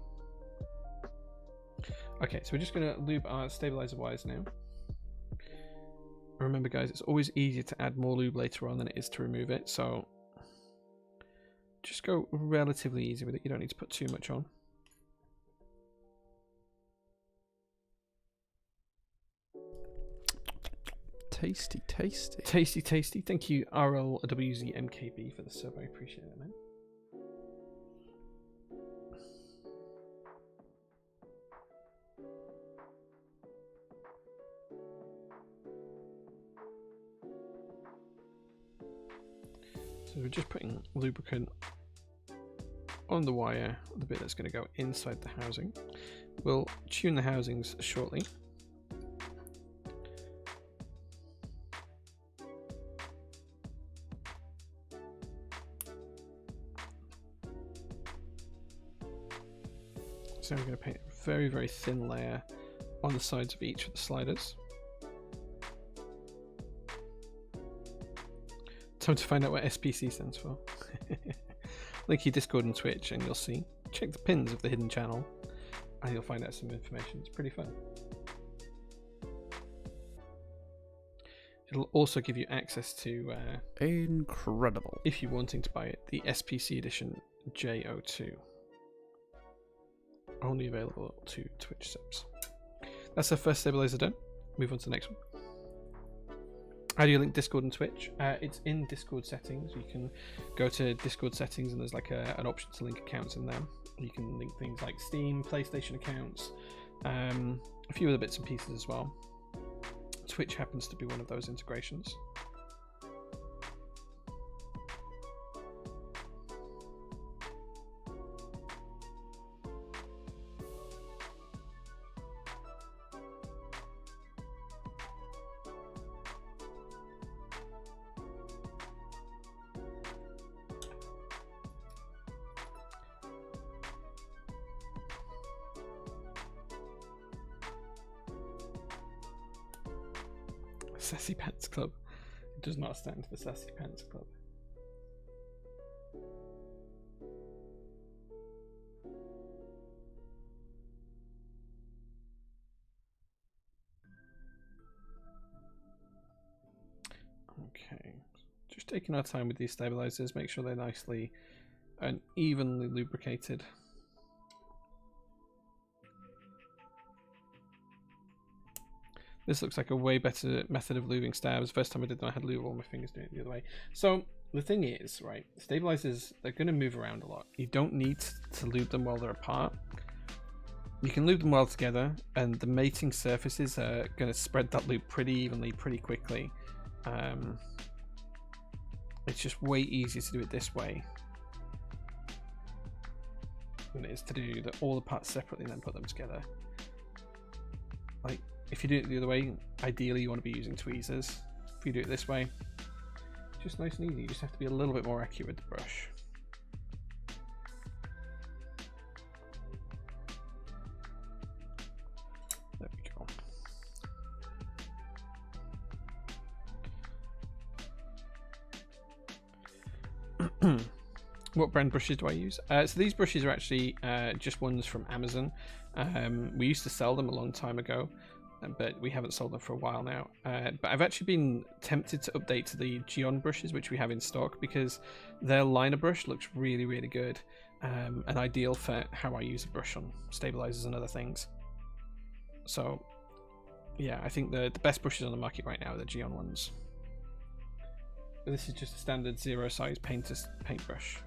Okay, so we're just going to lube our stabilizer wires now. Remember, guys, it's always easier to add more lube later on than it is to remove it, so just go relatively easy with it. You don't need to put too much on. Tasty, tasty. Tasty, tasty. Thank you, RLWZMKB, for the sub. I appreciate it, man. So we're just putting lubricant on the wire, the bit that's going to go inside the housing. We'll tune the housings shortly. So we're going to paint a very, very thin layer on the sides of each of the sliders. Time to find out what SPC stands for. Link your Discord and Twitch and you'll see. Check the pins of the hidden channel and you'll find out some information. It's pretty fun. It'll also give you access to incredible, if you're wanting to buy it, the SPC edition J02. Only available to Twitch subs. That's our first stabilizer done. Move on to the next one. How do you link Discord and Twitch? It's in Discord settings. You can go to Discord settings and there's like an option to link accounts in there. You can link things like Steam, PlayStation accounts, a few other bits and pieces as well. Twitch happens to be one of those integrations. Sassy Pants Club. It does not stand for Sassy Pants Club. Okay, just taking our time with these stabilizers, make sure they're nicely and evenly lubricated. This looks like a way better method of lubing stabs. First time I did that, I had lube all my fingers doing it the other way. So the thing is, right, stabilizers, they're going to move around a lot. You don't need to lube them while they're apart. You can lube them while together, and the mating surfaces are going to spread that lube pretty evenly, pretty quickly. It's just way easier to do it this way than it is to do all the parts separately and then put them together. Like, if you do it the other way, ideally you want to be using tweezers. If you do it this way, just nice and easy. You just have to be a little bit more accurate with the brush. There we go. What brand brushes do I use? So these brushes are actually just ones from Amazon. We used to sell them a long time ago, but we haven't sold them for a while now. But I've actually been tempted to update to the Geon brushes, which we have in stock, because their liner brush looks really, really good and ideal for how I use a brush on stabilizers and other things. So yeah, I think the best brushes on the market right now are the Geon ones. This is just a standard 0 size paintbrush.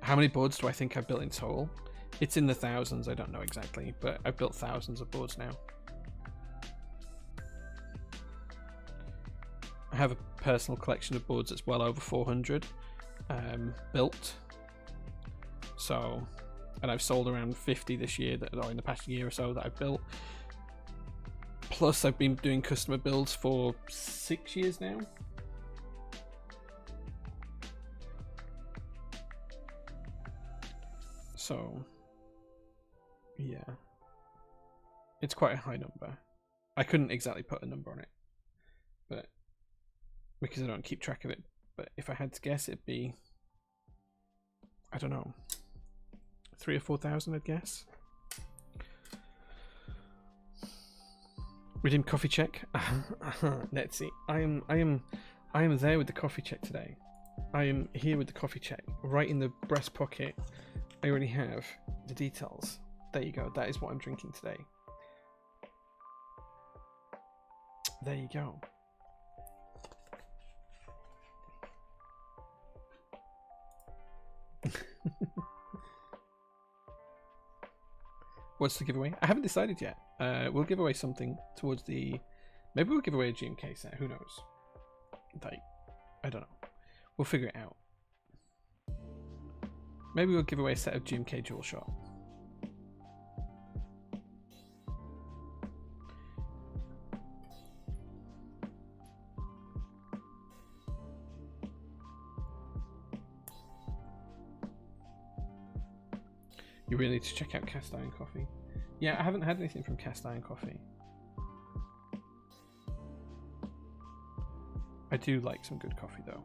How many boards do I think I've built in total? It's in the thousands, I don't know exactly, but I've built thousands of boards now. I have a personal collection of boards that's well over 400 built, So, and I've sold around 50 this year, or in the past year or so that I've built. Plus, I've been doing customer builds for 6 years now. So, yeah. It's quite a high number. I couldn't exactly put a number on it, but because I don't keep track of it. But if I had to guess, it'd be, I don't know, 3,000 or 4,000, I'd guess. Redeem coffee check. Let's see. I am there with the coffee check today. I am here with the coffee check, right in the breast pocket. I already have the details. There you go. That is what I'm drinking today. There you go. What's the giveaway? I haven't decided yet. We'll give away something towards the... Maybe we'll give away a GMK set. Who knows? Like, I don't know. We'll figure it out. Maybe we'll give away a set of GMK Dual Shot. You really need to check out Cast Iron Coffee. Yeah, I haven't had anything from Cast Iron Coffee. I do like some good coffee though.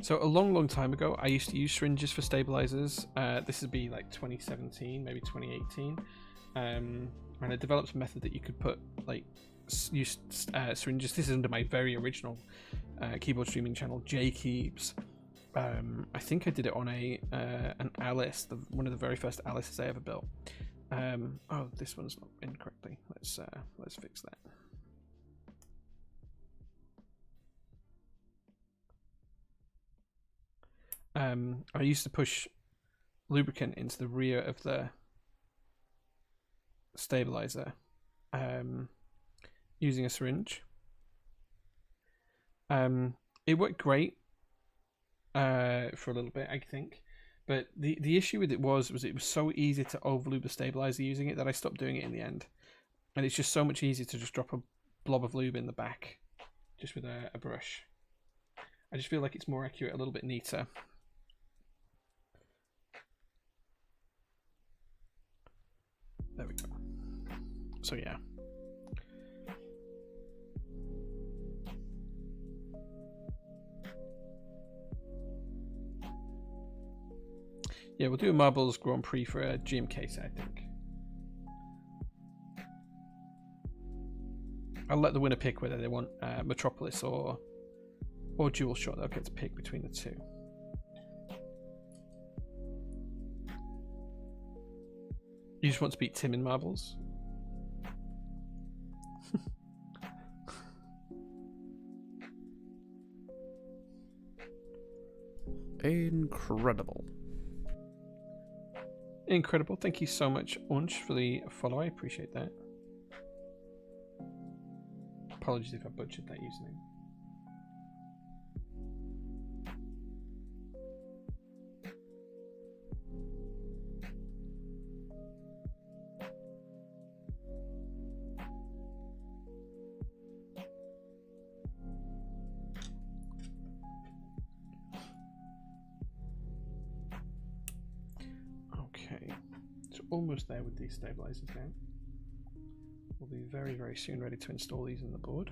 So a long time ago, I used to use syringes for stabilizers. This would be like 2017, maybe 2018. And I developed a method that you could put, like, use syringes. This is under my very original keyboard streaming channel, Jkeebs. I think I did it on an Alice, one of the very first Alices I ever built. Oh, this one's not in correctly. Let's fix that. I used to push lubricant into the rear of the stabilizer using a syringe. It worked great for a little bit, I think, but the issue with it was it was so easy to overlube the stabilizer using it that I stopped doing it in the end. And it's just so much easier to just drop a blob of lube in the back just with a brush. I just feel like it's more accurate, a little bit neater. There we go. So yeah. Yeah, we'll do a Marbles Grand Prix for a GMK set, I think. I'll let the winner pick whether they want Metropolis or Dual Shot. They'll get to pick between the two. You just want to beat Tim in Marbles? Incredible. Incredible. Thank you so much, Unch, for the follow. I appreciate that. Apologies if I butchered that username. Almost there with these stabilizers now. We'll be very soon ready to install these in the board.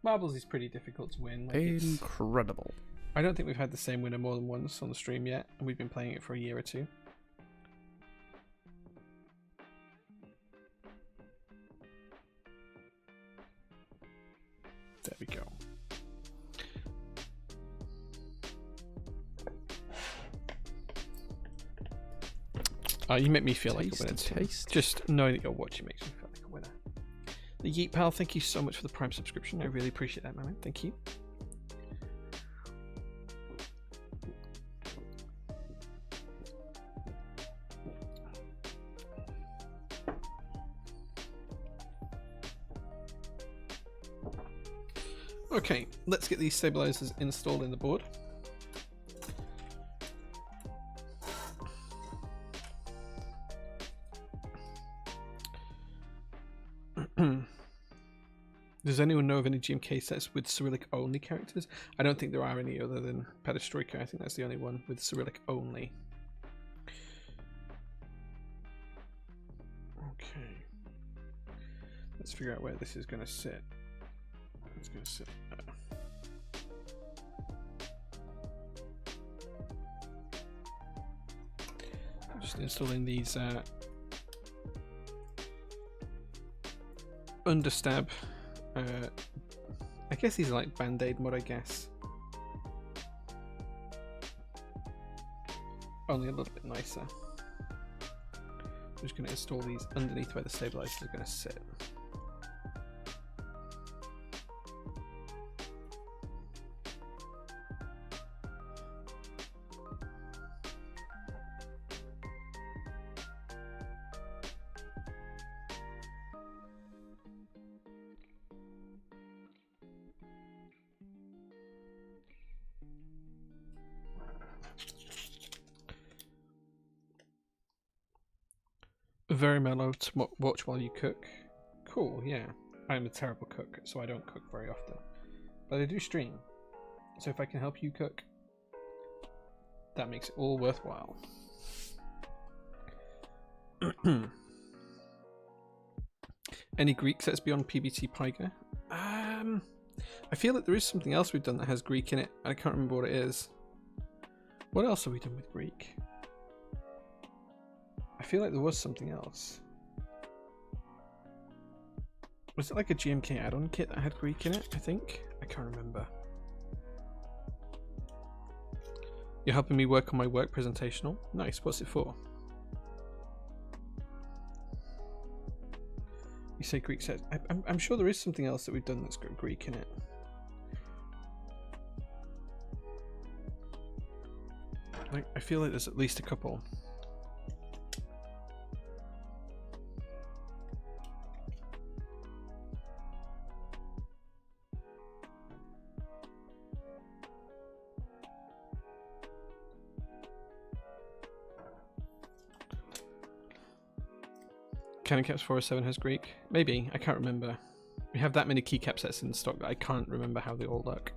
Marbles is pretty difficult to win. Like, incredible. I don't think we've had the same winner more than once on the stream yet, and we've been playing it for a year or two. There we go. You make me feel like a winner too. Just knowing that you're watching makes me feel like a winner. The Yeet Pal, thank you so much for the Prime subscription. I really appreciate that, man. Thank you. Okay, let's get these stabilizers installed in the board. Does anyone know of any GMK sets with Cyrillic only characters? I don't think there are any other than Perestroika. I think that's the only one with Cyrillic only. Okay. Let's figure out where this is going to sit. It's going to sit there. I'm just installing these understab. I guess these are like band-aid mod, I guess. Only a little bit nicer. I'm just going to install these underneath where the stabilizers are going to sit. Very mellow to watch while you cook. Cool, yeah. I'm a terrible cook, so I don't cook very often. But I do stream. So if I can help you cook, that makes it all worthwhile. Any Greek sets beyond PBT Pyga? I feel like there is something else we've done that has Greek in it. I can't remember what it is. What else have we done with Greek? I feel like there was something else. Was it like a GMK add-on kit that had Greek in it, I think? I can't remember. You're helping me work on my work presentational? Nice, what's it for? You say Greek sets. I'm sure there is something else that we've done that's got Greek in it. Like, I feel like there's at least a couple. Cannon Caps 407 has Greek? Maybe, I can't remember. We have that many keycap sets in stock that I can't remember how they all look.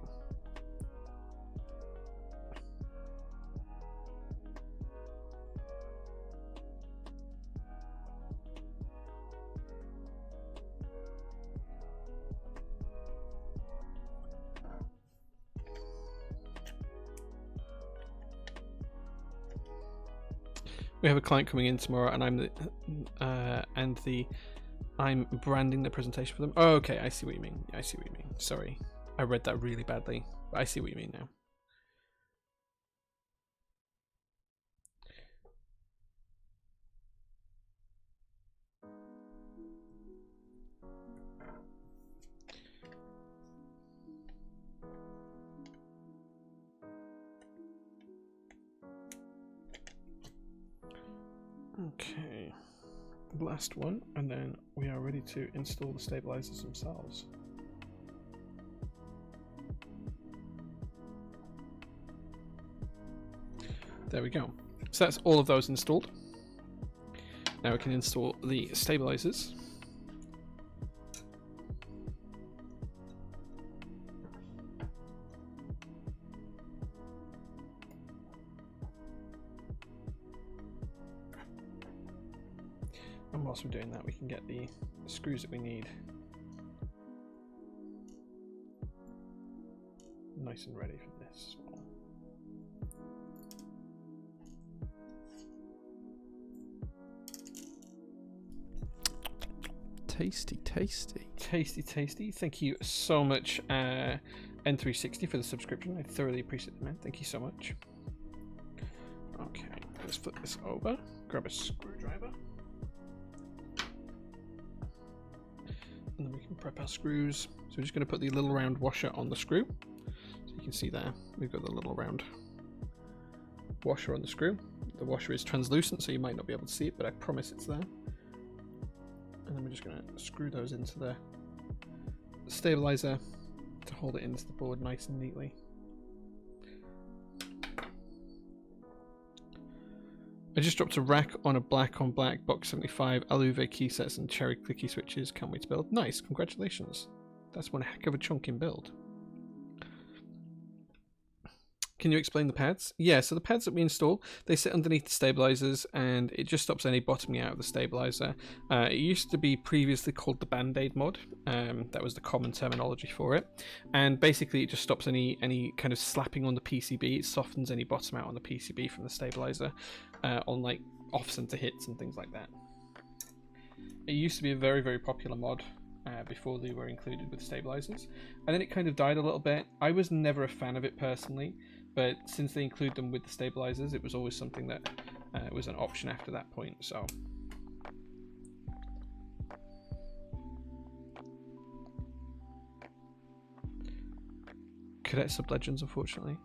We have a client coming in tomorrow, and I'm branding the presentation for them. Oh, okay, I see what you mean. I see what you mean. Sorry, I read that really badly, but I see what you mean now. Okay, last one, and then we are ready to install the stabilizers themselves. There we go. So that's all of those installed. Now we can install the stabilizers. And whilst we're doing that, we can get the screws that we need nice and ready for this as well. Tasty, tasty. Tasty, tasty. Thank you so much, N360, for the subscription. I thoroughly appreciate it, man. Thank you so much. Okay, let's flip this over. Grab a screwdriver. And then we can prep our screws. So we're just going to put the little round washer on the screw. So you can see there, we've got the little round washer on the screw. The washer is translucent, so you might not be able to see it, but I promise it's there. And then we're just going to screw those into the stabilizer to hold it into the board nice and neatly. I just dropped a rack on a black on black box 75 Aluve key sets and cherry clicky switches. Can't wait to build. Nice, congratulations. That's one heck of a chunking build. Can you explain the pads? Yeah, so the pads that we install, they sit underneath the stabilizers and it just stops any bottoming out of the stabilizer. It used to be previously called the Band-Aid mod. That was the common terminology for it. And basically it just stops any kind of slapping on the PCB. It softens any bottom out on the PCB from the stabilizer on like off-center hits and things like that. It used to be a very, very popular mod before they were included with stabilizers. And then it kind of died a little bit. I was never a fan of it personally. But since they include them with the stabilizers, it was always something that was an option after that point. So, Cadet Sub-Legends, unfortunately.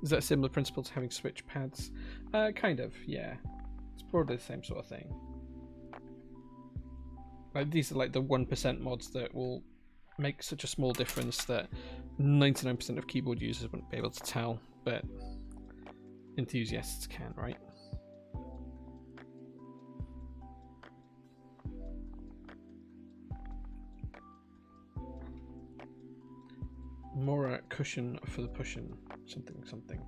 Is that a similar principle to having switch pads? Kind of, yeah. It's probably the same sort of thing. Like, these are like the 1% mods that will make such a small difference that 99% of keyboard users wouldn't be able to tell, but enthusiasts can, right? More cushion for the pushing, something.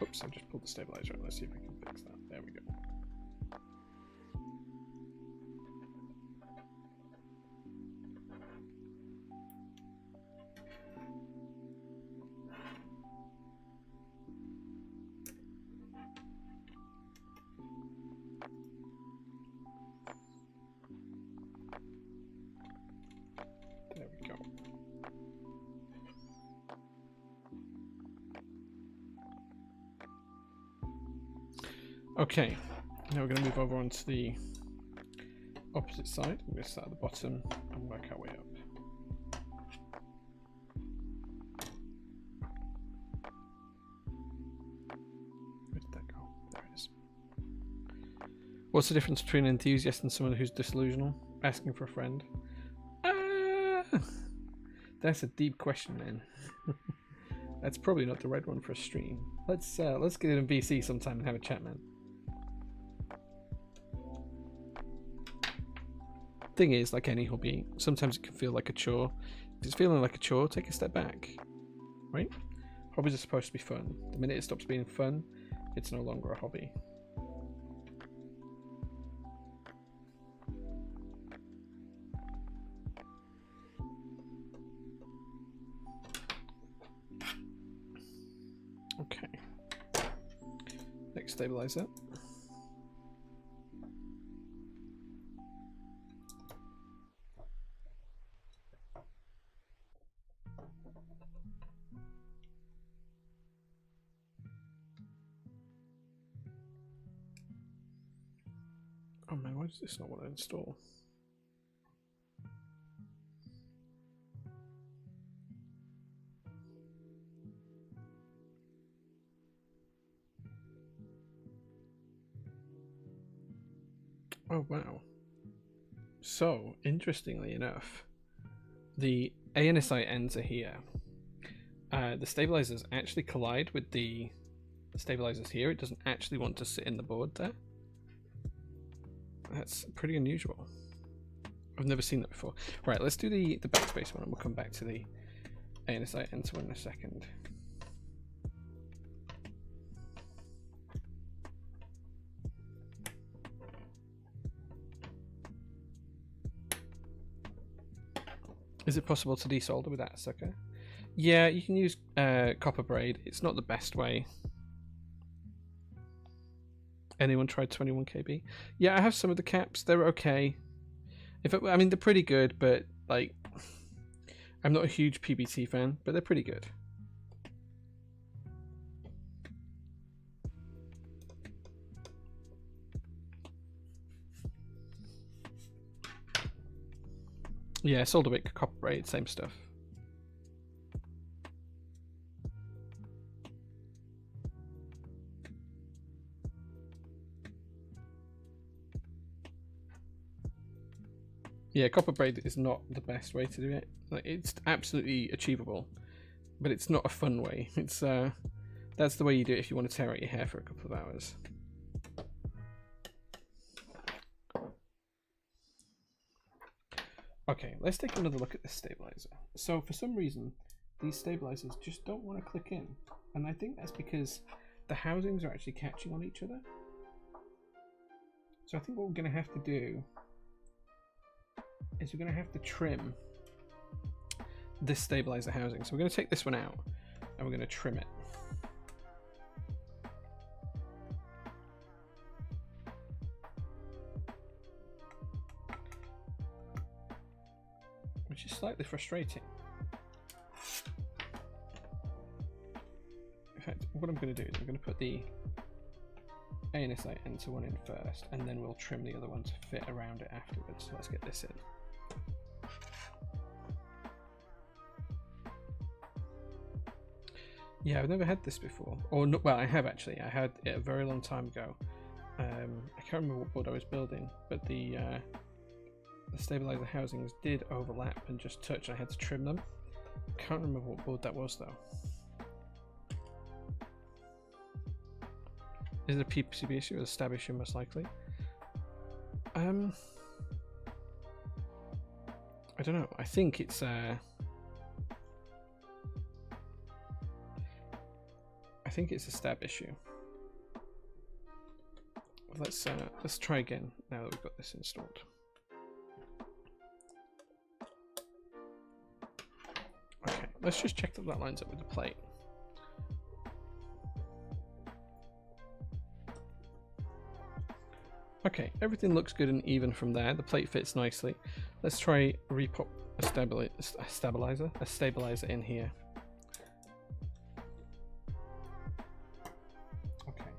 Oops, I just pulled the stabilizer out. Let's see if we can fix that. There we go. Okay, now we're going to move over onto the opposite side. I'm going to start at the bottom and work our way up. Where did that go? There it is. What's the difference between an enthusiast and someone who's disillusional? Asking for a friend. That's a deep question, man. That's probably not the right one for a stream. Let's get in VC sometime and have a chat, man. Thing is, like any hobby, sometimes it can feel like a chore. If it's feeling like a chore, take a step back, right? Hobbies are supposed to be fun. The minute it stops being fun, it's no longer a hobby. Okay. Next stabilizer. Oh man, why does this not want to install? Oh wow. So, interestingly enough, the ANSI ends are here. The stabilizers actually collide with the stabilizers here. It doesn't actually want to sit in the board there. That's pretty unusual. I've never seen that before. Right, let's do the backspace one and we'll come back to the ANSI ends one in a second. Is it possible to desolder with that sucker? Yeah, you can use copper braid. It's not the best way. Anyone tried 21 kb? Yeah, I have some of the caps. They're okay. I mean, they're pretty good, but like, I'm not a huge PBT fan, but they're pretty good. Yeah, solder wick, copper braid, same stuff. Yeah, copper braid is not the best way to do it. Like, it's absolutely achievable, but it's not a fun way. It's that's the way you do it if you want to tear out your hair for a couple of hours. Okay, let's take another look at this stabilizer. So for some reason, these stabilizers just don't want to click in, and I think that's because the housings are actually catching on each other. So I think what we're going to have to do is we're going to have to trim this stabilizer housing. So we're going to take this one out and we're going to trim it. Which is slightly frustrating. In fact, what I'm going to do is I'm going to put the ANSI enter one in first, and then we'll trim the other one to fit around it afterwards. So let's get this in. Yeah, I've never had this before. Or no, well, I have actually. I had it a very long time ago. I can't remember what board I was building, but the stabilizer housings did overlap and just touch. I had to trim them. Can't remember what board that was though. Is it a PCB issue or a stab issue? Most likely. I don't know. I think it's I think it's a stab issue. Let's try again now that we've got this installed. Okay, let's just check that that lines up with the plate. Okay, everything looks good and even from there. The plate fits nicely. Let's try repop a stabilizer in here. Okay,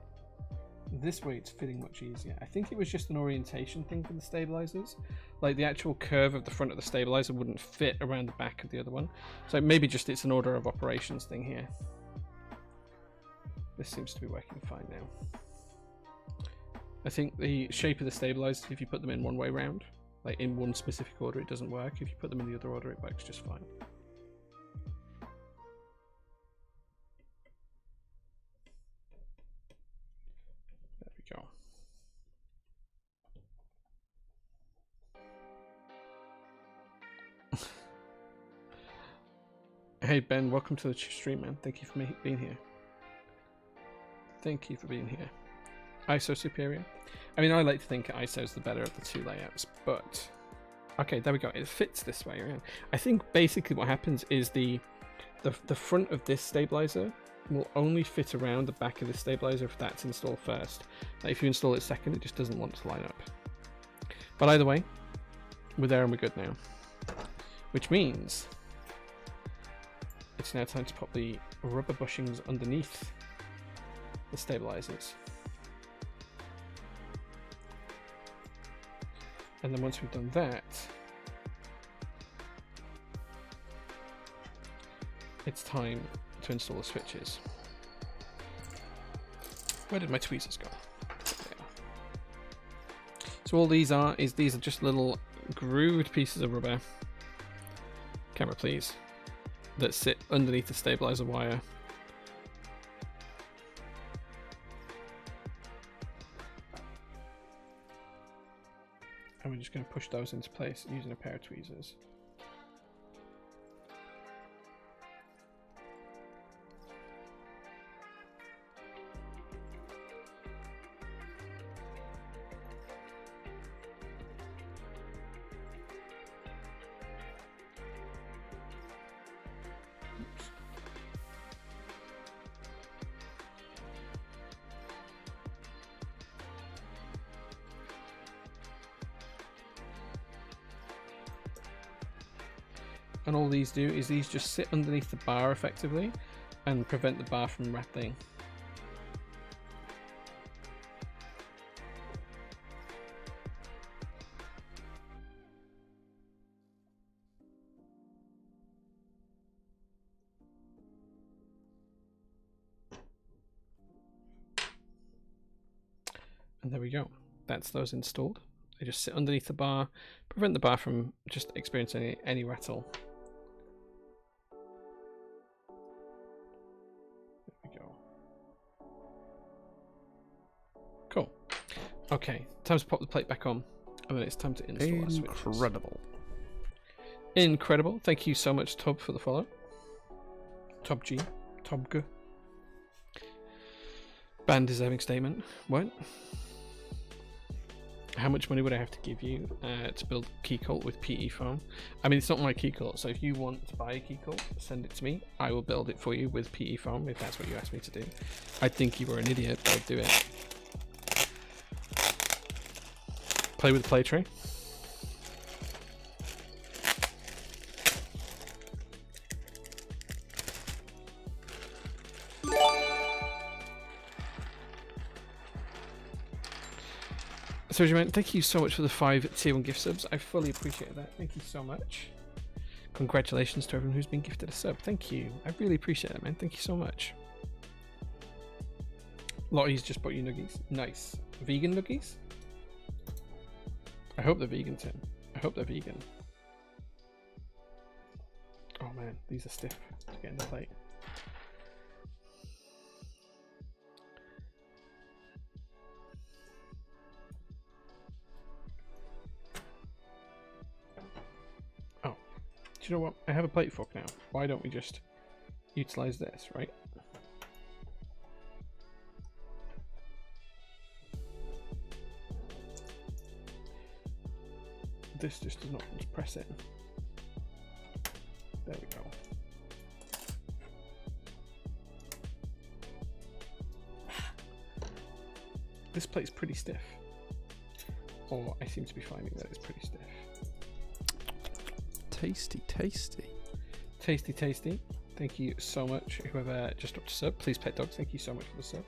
this way it's fitting much easier. I think it was just an orientation thing for the stabilizers. Like the actual curve of the front of the stabilizer wouldn't fit around the back of the other one. So maybe just it's an order of operations thing here. This seems to be working fine now. I think the shape of the stabilizers, if you put them in one way round, like in one specific order, it doesn't work. If you put them in the other order, it works just fine. There we go. Hey Ben, welcome to the stream, man. Thank you for being here. Thank you for being here. ISO superior. I mean, I like to think ISO is the better of the two layouts, but okay, there we go. It fits this way around. I think basically what happens is the front of this stabilizer will only fit around the back of the stabilizer if that's installed first. Like if you install it second, it just doesn't want to line up. But either way, we're there and we're good now, which means it's now time to pop the rubber bushings underneath the stabilizers. And then once we've done that, it's time to install the switches. Where did my tweezers go? There. So all these are just little grooved pieces of rubber, camera please, that sit underneath the stabilizer wire. And we're just going to push those into place using a pair of tweezers. Oops. And all these do is these just sit underneath the bar effectively and prevent the bar from rattling. And there we go. That's those installed. They just sit underneath the bar, prevent the bar from just experiencing any rattle. There we go. Cool. Okay, time to pop the plate back on, and then it's time to install our switches. Incredible. Incredible. Thank you so much, Tob, for the follow. Tob G. Tob G. Band deserving statement. What? How much money would I have to give you to build Keycult with PE foam? I mean, it's not my Keycult, so if you want to buy a Keycult, send it to me. I will build it for you with PE foam, if that's what you asked me to do. I think you were an idiot, but I'd do it. Play with the play tray. So, Jermaine, thank you so much for the 5 tier 1 gift subs. I fully appreciate that. Thank you so much. Congratulations to everyone who's been gifted a sub. Thank you. I really appreciate it, man. Thank you so much. Lottie's just bought you nuggies. Nice. Vegan nuggies? I hope they're vegan, Tim. I hope they're vegan. Oh man, these are stiff to get in the plate. Oh, do you know what? I have a plate fork now. Why don't we just utilize this, right? This just does not just press it. There we go. This plate's pretty stiff. Or I seem to be finding that it's pretty stiff. Tasty, tasty. Tasty, tasty. Thank you so much. Whoever just dropped a sub, please pet dogs. Thank you so much for the sub.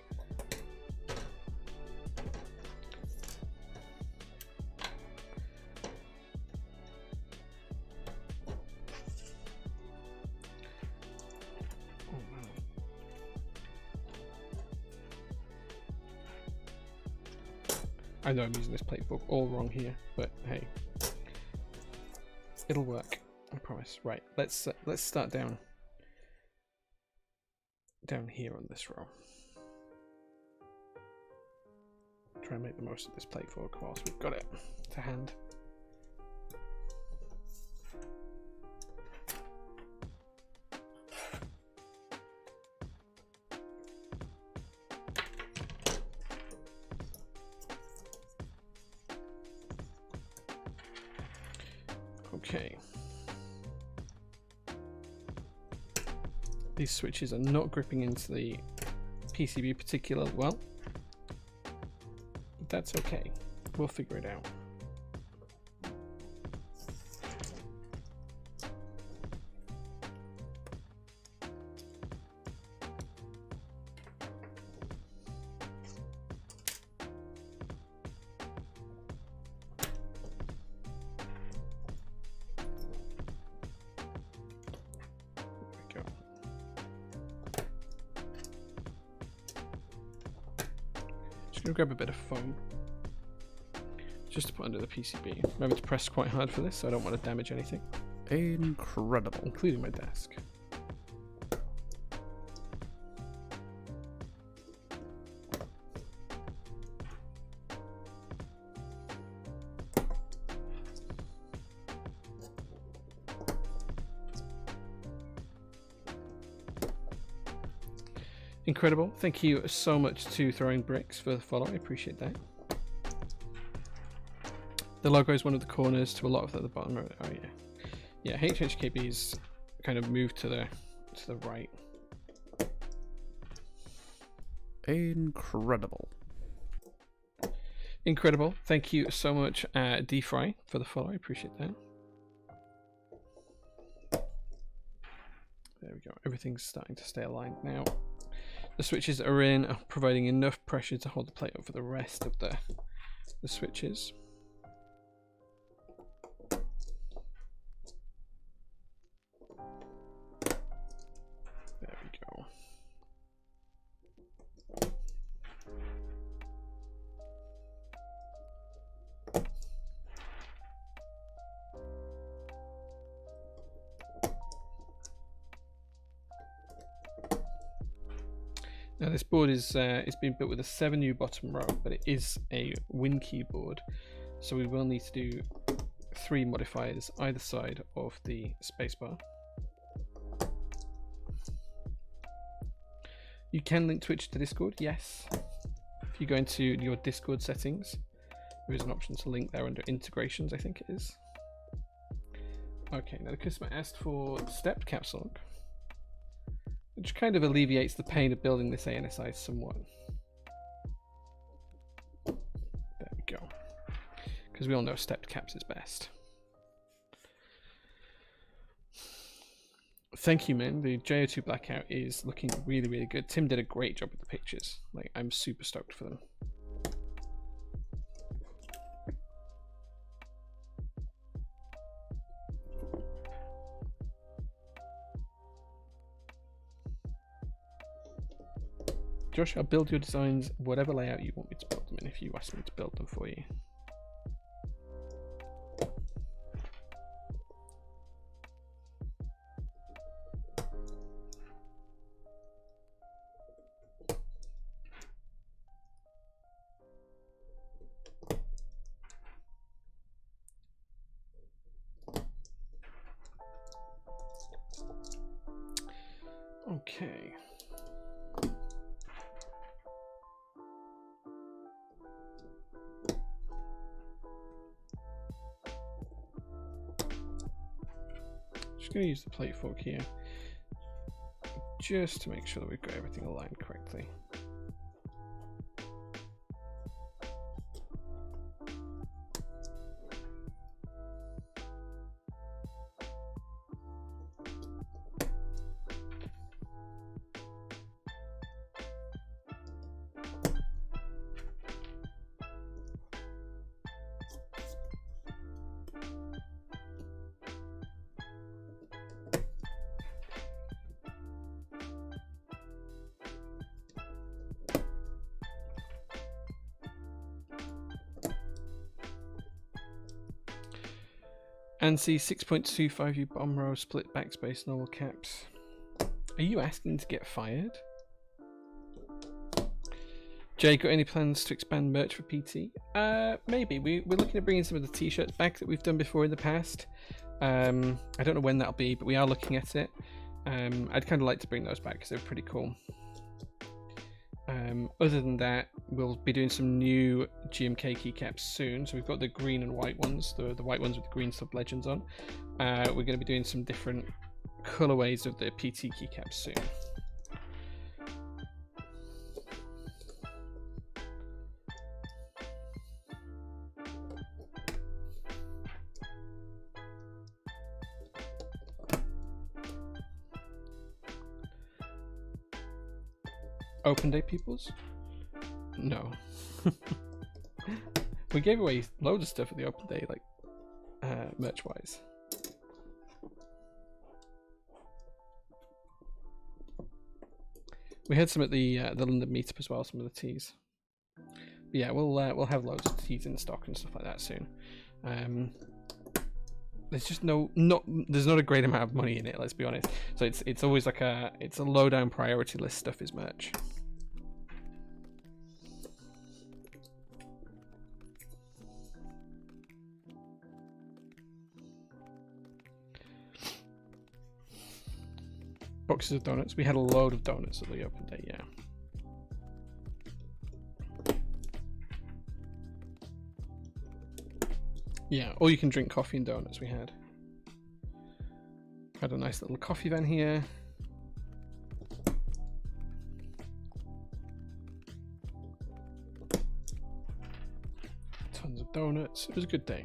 I know I'm using this plate fork all wrong here, but hey, it'll work. I promise. Right, let's start down here on this row. Try and make the most of this plate fork whilst we've got it to hand. Okay. These switches are not gripping into the PCB particularly well. That's okay. We'll figure it out. Grab a bit of foam just to put under the PCB. Remember to press quite hard for this, so I don't want to damage anything. Incredible. Including my desk. Incredible. Thank you so much to Throwing Bricks for the follow. I appreciate that. The logo is one of the corners to a lot of the bottom. Oh yeah, yeah. HHKB's kind of moved to the right. Incredible. Incredible. Thank you so much, D-Fry, for the follow. I appreciate that. There we go. Everything's starting to stay aligned now. The switches are in, providing enough pressure to hold the plate up for the rest of the switches. There we go. Now this board is it's been built with a 7U bottom row, but it is a Win keyboard, so we will need to do 3 modifiers either side of the spacebar. You can link Twitch to Discord, yes. If you go into your Discord settings, there is an option to link there under integrations, I think it is. Okay, now the customer asked for stepped caps lock, which kind of alleviates the pain of building this ANSI somewhat. There we go. Because we all know stepped caps is best. Thank you, man. The JO2 Blackout is looking really, really good. Tim did a great job with the pictures. Like, I'm super stoked for them. Josh, I'll build your designs whatever layout you want me to build them in if you ask me to build them for you. Okay. Just going to use the plate fork here just to make sure that we've got everything aligned correctly. ANSI 6.25U bomb row, split backspace, normal caps. Are you asking to get fired? Jay, got any plans to expand merch for PT? Maybe. We're looking at bringing some of the t-shirts back that we've done before in the past. I don't know when that'll be, but we are looking at it. I'd kind of like to bring those back because they're pretty cool. Other than that, we'll be doing some new GMK keycaps soon. So we've got the green and white ones, the white ones with the green sub legends on. We're going to be doing some different colorways of the PT keycaps soon. Open day peoples? No. We gave away loads of stuff at the open day, like merch wise. We had some at the London meetup as well, some of the teas. But yeah, we'll have loads of teas in stock and stuff like that soon. There's just there's not a great amount of money in it, let's be honest. So it's always like it's a low down priority list stuff is merch. Boxes of donuts. We had a load of donuts at the open day, yeah. Yeah, or you can drink coffee and donuts we had. Had a nice little coffee van here. Tons of donuts. It was a good day.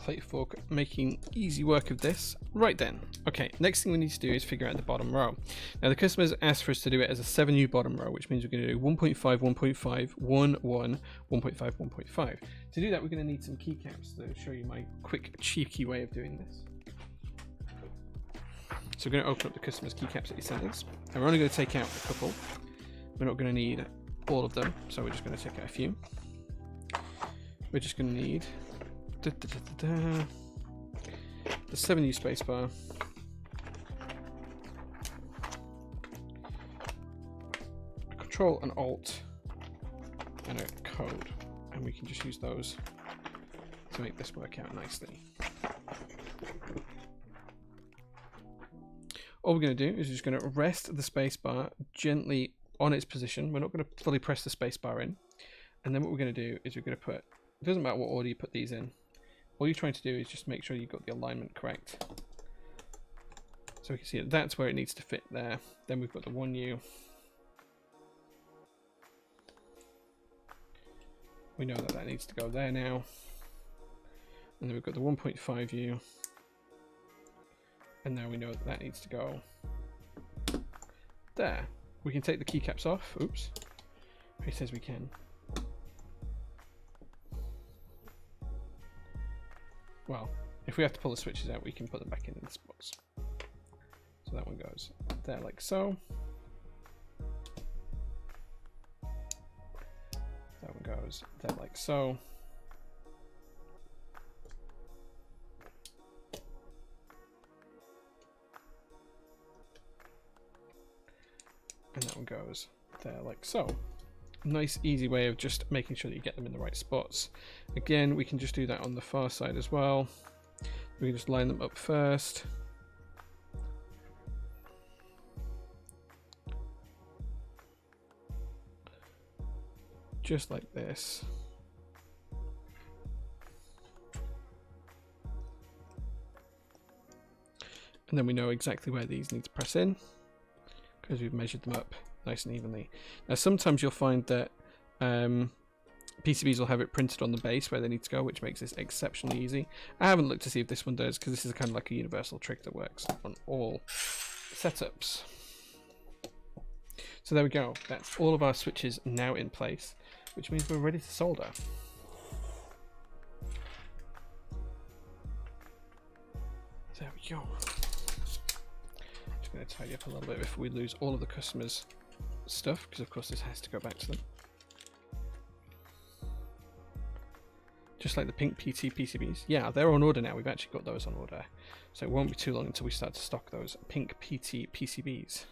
plate fork, making easy work of this. Right then, okay, next thing we need to do is figure out the bottom row. Now the customers asked for us to do it as a 7U bottom row, which means we're going to do 1.5, 1.5, 1, 1, 1.5, 1.5. To do that, we're going to need some keycaps to show you my quick, cheeky way of doing this. So we're going to open up the customers keycaps that he sent us, and we're only going to take out a couple. We're not going to need all of them, so we're just going to take out a few. We're just going to need the 7U spacebar, Control and Alt, and a code, and we can just use those to make this work out nicely. All we're going to do is just going to rest the spacebar gently on its position. We're not going to fully press the spacebar in, and then what we're going to do is we're going to put, it doesn't matter what order you put these in, all you're trying to do is just make sure you've got the alignment correct. So we can see that's where it needs to fit there. Then we've got the 1U. We know that that needs to go there now. And then we've got the 1.5U. And now we know that that needs to go there. We can take the keycaps off. Oops. He says we can. Well, if we have to pull the switches out, we can put them back in the spots. So that one goes there like so. That one goes there like so. And that one goes there like so. Nice easy way of just making sure that you get them in the right spots. Again, we can just do that on the far side as well. We can just line them up first. Just like this. And then we know exactly where these need to press in, because we've measured them up nice and evenly. Now sometimes you'll find that PCBs will have it printed on the base where they need to go, which makes this exceptionally easy. I haven't looked to see if this one does, because this is kind of like a universal trick that works on all setups. So there we go, that's all of our switches now in place, which means we're ready to solder. There we go. Just going to tidy up a little bit before we lose all of the customers' stuff, because of course this has to go back to them. Just like the pink PT PCBs. Yeah, they're on order now. We've actually got those on order. So it won't be too long until we start to stock those pink PT PCBs.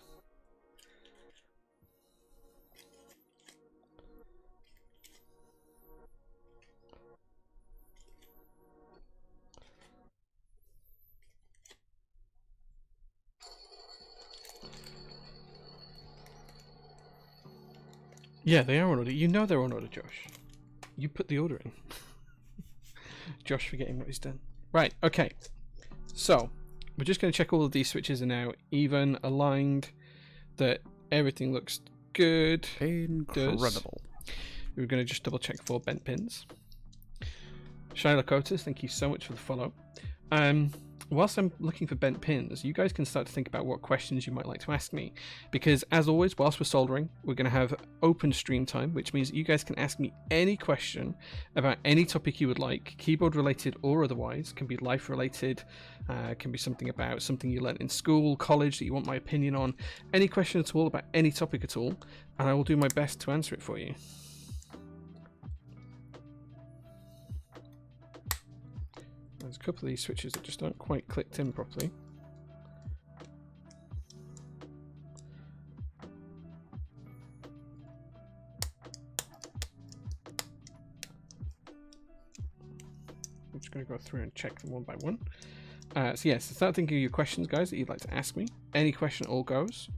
Yeah, they are on order. You know they're on order, Josh. You put the order in. Josh forgetting what he's done. Right, okay. So, we're just going to check all of these switches are now even, aligned, that everything looks good. Incredible. We're going to just double check for bent pins. Shylock Otis, thank you so much for the follow. Whilst I'm looking for bent pins, you guys can start to think about what questions you might like to ask me, because as always, whilst we're soldering, we're going to have open stream time, which means you guys can ask me any question about any topic you would like, keyboard related or otherwise. Can be life related, can be something about something you learned in school, college that you want my opinion on, any question at all about any topic at all, and I will do my best to answer it for you. There's a couple of these switches that just aren't quite clicked in properly. I'm just going to go through and check them one by one. So yes, start thinking of your questions, guys, that you'd like to ask me. Any question all goes.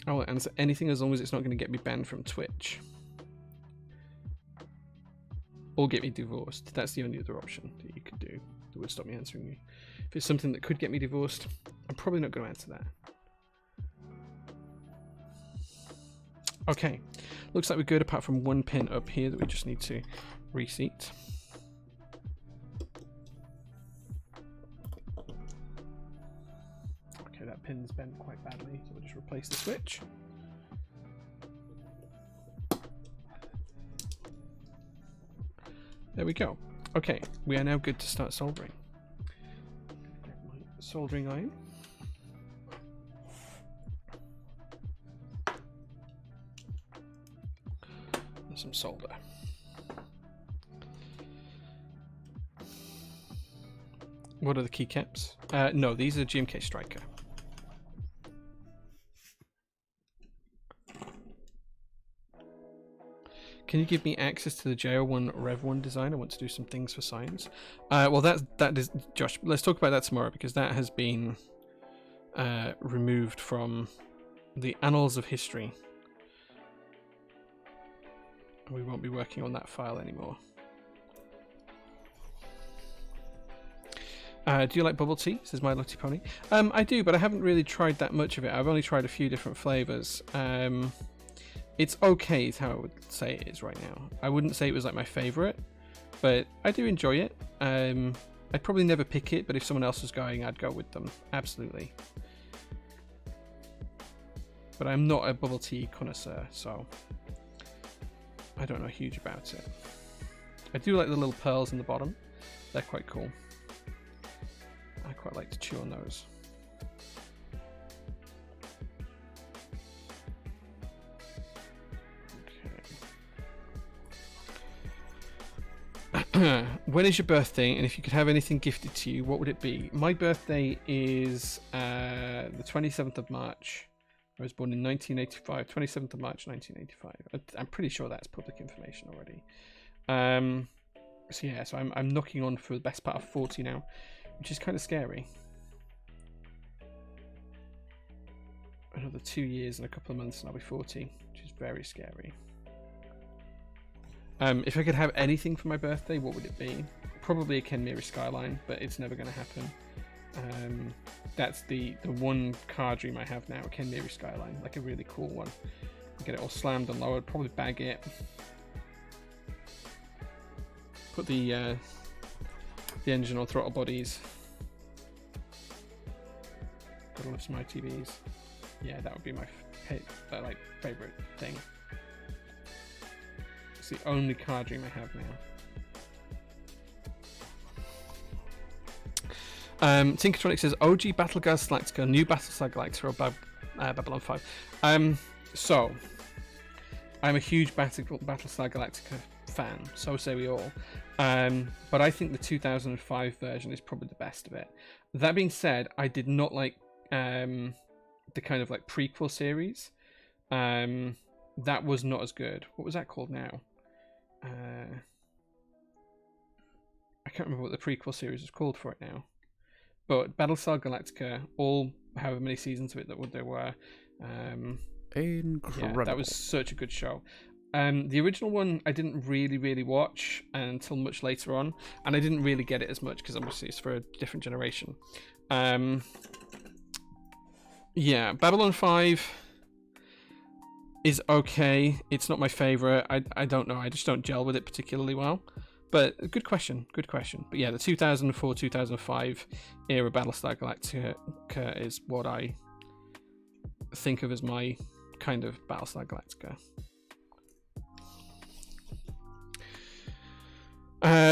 I will answer anything as long as it's not going to get me banned from Twitch. Or get me divorced. That's the only other option that you could do that would stop me answering you. If it's something that could get me divorced, I'm probably not going to answer that. Okay, looks like we're good apart from one pin up here that we just need to reseat. Okay, that pin's bent quite badly, so we'll just replace the switch. There we go. Okay, we are now good to start soldering. Get my soldering iron. And some solder. What are the keycaps? No, these are GMK Striker. Can you give me access to the JO1 Rev1 design? I want to do some things for science. Well, that is Josh. Let's talk about that tomorrow because that has been removed from the annals of history. We won't be working on that file anymore. Do you like bubble tea? Says My Lottie Pony. I do, but I haven't really tried that much of it. I've only tried a few different flavors. It's okay is how I would say it is right now. I wouldn't say it was like my favorite, but I do enjoy it. I'd probably never pick it, but if someone else was going, I'd go with them. Absolutely. But I'm not a bubble tea connoisseur, so I don't know huge about it. I do like the little pearls in the bottom. They're quite cool. I quite like to chew on those. Okay. When is your birthday? And if you could have anything gifted to you, what would it be? My birthday is the 27th of March. I was born in 1985, 27th of March 1985. I'm pretty sure that's public information already. So yeah, so I'm knocking on for the best part of 40 now, which is kind of scary. Another 2 years and a couple of months and I'll be 40, which is very scary. If I could have anything for my birthday, what would it be? Probably a Kenmiri Skyline, but it's never going to happen. That's the one card dream I have now, a Kenmiri Skyline, like a really cool one. Get it all slammed and lowered, probably bag it. Put the engine on throttle bodies. Gotta love some ITVs. Yeah, that would be my favorite thing. It's the only card dream I have now. Tinkertronic says OG Battlegas Galactica, new Battlestar Galactica, or Babylon 5. So I'm a huge Battlestar Galactica fan, so say we all. But I think the 2005 version is probably the best of it. That being said, I did not like the kind of like prequel series. That was not as good. What was that called now? I can't remember what the prequel series was called for it now. But Battlestar Galactica, all however many seasons of it that there were, incredible. Yeah, that was such a good show. The original one I didn't really watch until much later on, and I didn't really get it as much because obviously it's for a different generation. Yeah, Babylon 5 is okay. It's not my favorite. I don't know. I just don't gel with it particularly well. But good question. But yeah, the 2004-2005 era Battlestar Galactica is what I think of as my kind of Battlestar Galactica.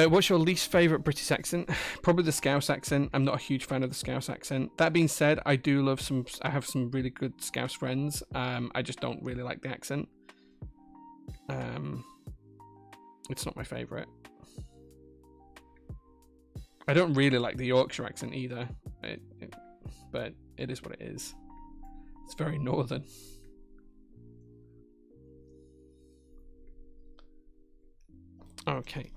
What's your least favorite British accent? Probably the Scouse accent. I'm not a huge fan of the Scouse accent. That being said, I have some really good Scouse friends. I just don't really like the accent. It's not my favorite. I don't really like the Yorkshire accent either, but it is what it is. It's very northern. Okay.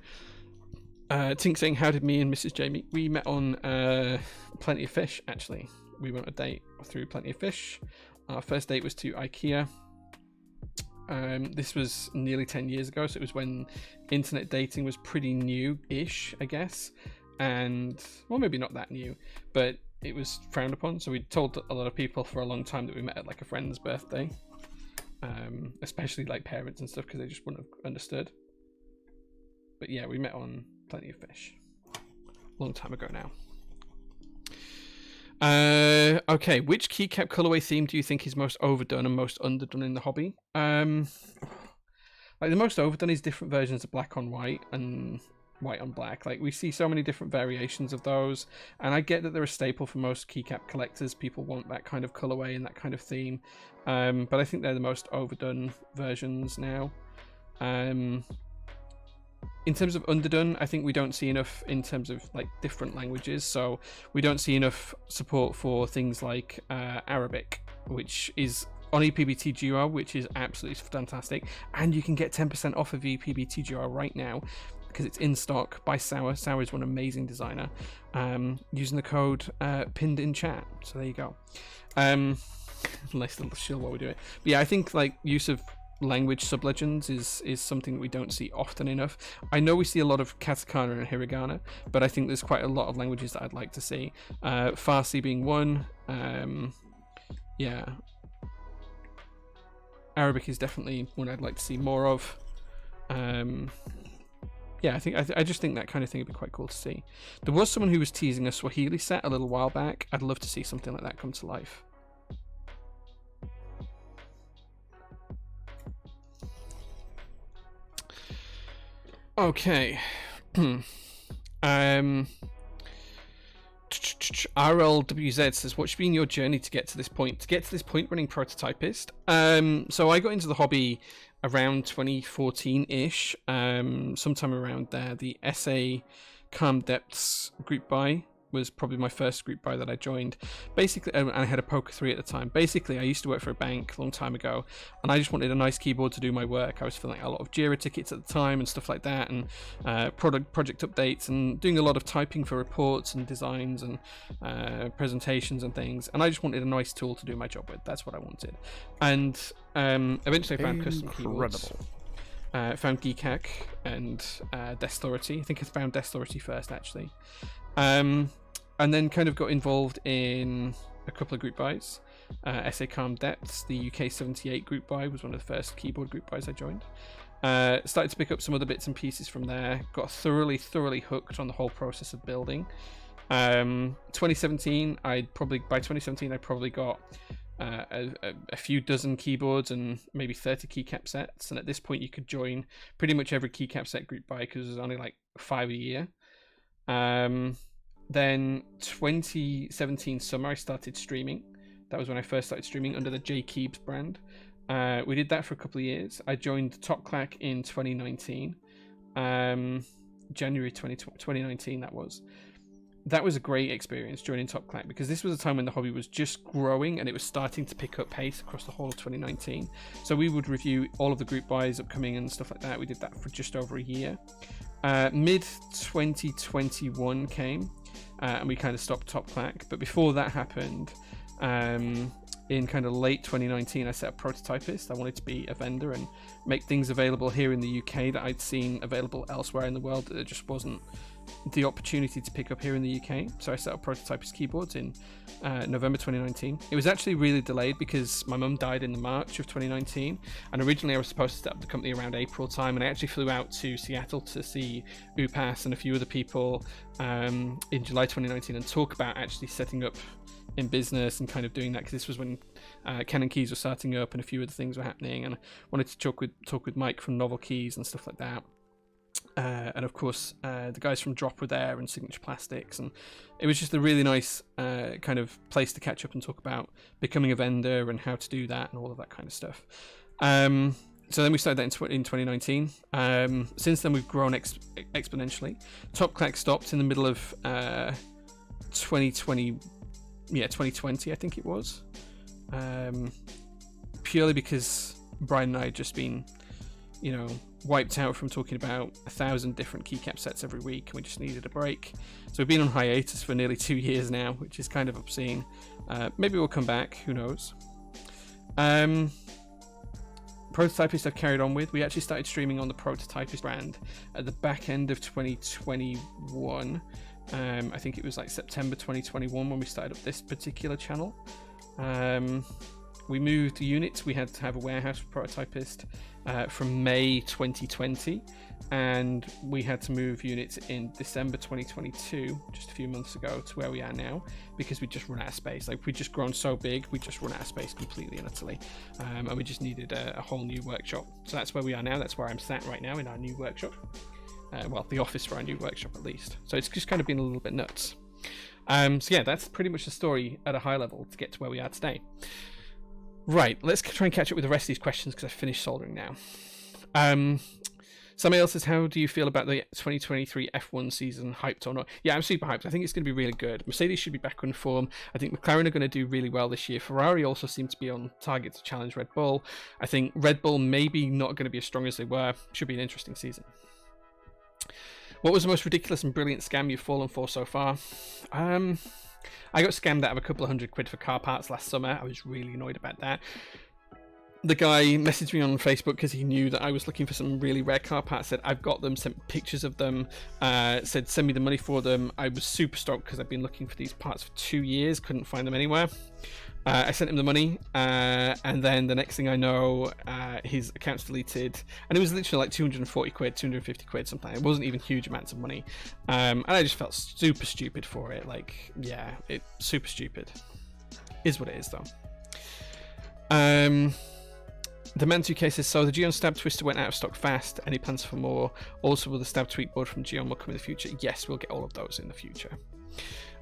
Tink saying, how did me and Mrs. Jamie? We met on Plenty of Fish, actually. We went on a date through Plenty of Fish. Our first date was to IKEA. This was nearly 10 years ago, so it was when internet dating was pretty new-ish, I guess. And, well, maybe not that new, but it was frowned upon. So we told a lot of people for a long time that we met at like a friend's birthday. Especially like parents and stuff, because they just wouldn't have understood. But yeah, we met on Plenty of Fish. A long time ago now. Okay, which keycap colorway theme do you think is most overdone and most underdone in the hobby? Like the most overdone is different versions of black on white and white on black. Like we see so many different variations of those, and I get that they're a staple for most keycap collectors. People want that kind of colorway and that kind of theme, but I think they're the most overdone versions now. In terms of underdone, I think we don't see enough in terms of like different languages. So we don't see enough support for things like Arabic, which is on EPBTGR, which is absolutely fantastic. And you can get 10% off of EPBTGR right now because it's in stock by Sour. Sour is one amazing designer. Using the code pinned in chat. So there you go. Nice little shill while we do it. But yeah, I think like use of language sublegends is something that we don't see often enough. I know we see a lot of katakana and hiragana, but I think there's quite a lot of languages that I'd like to see. Farsi being one. Yeah, Arabic is definitely one I'd like to see more of. Yeah, I just think that kind of thing would be quite cool to see. There was someone who was teasing a Swahili set a little while back. I'd love to see something like that come to life. Okay. RLWZ says, what's been your journey to get to this point? To get to this point running Prototypist. So I got into the hobby around 2014-ish, sometime around there. The SA Calm Depths group buy was probably my first group buy that I joined. Basically, and I had a Poker 3 at the time. Basically, I used to work for a bank a long time ago, and I just wanted a nice keyboard to do my work. I was filling out a lot of Jira tickets at the time and stuff like that, and project updates, and doing a lot of typing for reports and designs and presentations and things. And I just wanted a nice tool to do my job with. That's what I wanted. And eventually I found custom keyboards. Found Geekhack and Destority. I think I found Destority first, actually. And then kind of got involved in a couple of group buys. SA Calm Depths, the UK 78 group buy was one of the first keyboard group buys I joined. Started to pick up some other bits and pieces from there. Got thoroughly hooked on the whole process of building. 2017, by 2017 I probably got a few dozen keyboards and maybe 30 keycap sets. And at this point you could join pretty much every keycap set group buy because there's only like 5 a year. Then 2017 summer I started streaming. That was when I first started streaming under the J Keebs brand. We did that for a couple of years. I joined Top Clack in 2019, January 2019 that was. That was a great experience joining Top Clack because this was a time when the hobby was just growing and it was starting to pick up pace across the whole of 2019. So we would review all of the group buys upcoming and stuff like that. We did that for just over a year. Mid 2021 came and we kind of stopped Top Clack. But before that happened, in kind of late 2019, I set up Prototypist. I wanted to be a vendor and make things available here in the UK that I'd seen available elsewhere in the world that there just wasn't the opportunity to pick up here in the UK. So I set up Prototypist keyboards in November 2019. It was actually really delayed because my mum died in the March of 2019, and originally I was supposed to set up the company around April time, and I actually flew out to Seattle to see Upas and a few other people in July 2019 and talk about actually setting up in business and kind of doing that, because this was when Canon Keys were starting up and a few other things were happening, and I wanted to talk with Mike from Novel Keys and stuff like that. And of course the guys from Drop were there and Signature Plastics, and it was just a really nice kind of place to catch up and talk about becoming a vendor and how to do that and all of that kind of stuff. So then we started that in 2019. Since then we've grown exponentially. Top Clack stopped in the middle of 2020 I think it was, purely because Brian and I had just been wiped out from talking about 1,000 different keycap sets every week, and we just needed a break. So we've been on hiatus for nearly 2 years now, which is kind of obscene. Maybe we'll come back, who knows. Prototypist I've carried on with. We actually started streaming on the Prototypist brand at the back end of 2021. I think it was like September 2021 when we started up this particular channel. We moved units. We had to have a warehouse for Prototypist from May 2020, and we had to move units in December 2022, just a few months ago, to where we are now, because we just run out of space. Like, we've just grown so big, we just run out of space completely and utterly, and we just needed a whole new workshop. So that's where we are now. That's where I'm sat right now, in our new workshop. Well, the office for our new workshop, at least. So it's just kind of been a little bit nuts. So yeah, that's pretty much the story at a high level to get to where we are today. Right, let's try and catch up with the rest of these questions, because I've finished soldering now. Somebody else says, how do you feel about the 2023 F1 season? Hyped or not? Yeah, I'm super hyped. I think it's going to be really good. Mercedes should be back on form. I think McLaren are going to do really well this year. Ferrari also seem to be on target to challenge Red Bull. I think Red Bull maybe not going to be as strong as they were. Should be an interesting season. What was the most ridiculous and brilliant scam you've fallen for so far? I got scammed out of a couple of £100 for car parts last summer. I was really annoyed about that. The guy messaged me on Facebook because he knew that I was looking for some really rare car parts, said I've got them, sent pictures of them, said send me the money for them. I was super stoked because I've been looking for these parts for 2 years, couldn't find them anywhere. I sent him the money, and then the next thing I know, his account's deleted, and it was literally like £240, £250, something. It wasn't even huge amounts of money, and I just felt super stupid for it. Like, yeah, it's super stupid. Is what it is, though. The Man2K says, so the Geon Stab Twister went out of stock fast. Any plans for more? Also, will the Stab Tweet board from Geon will come in the future? Yes, we'll get all of those in the future.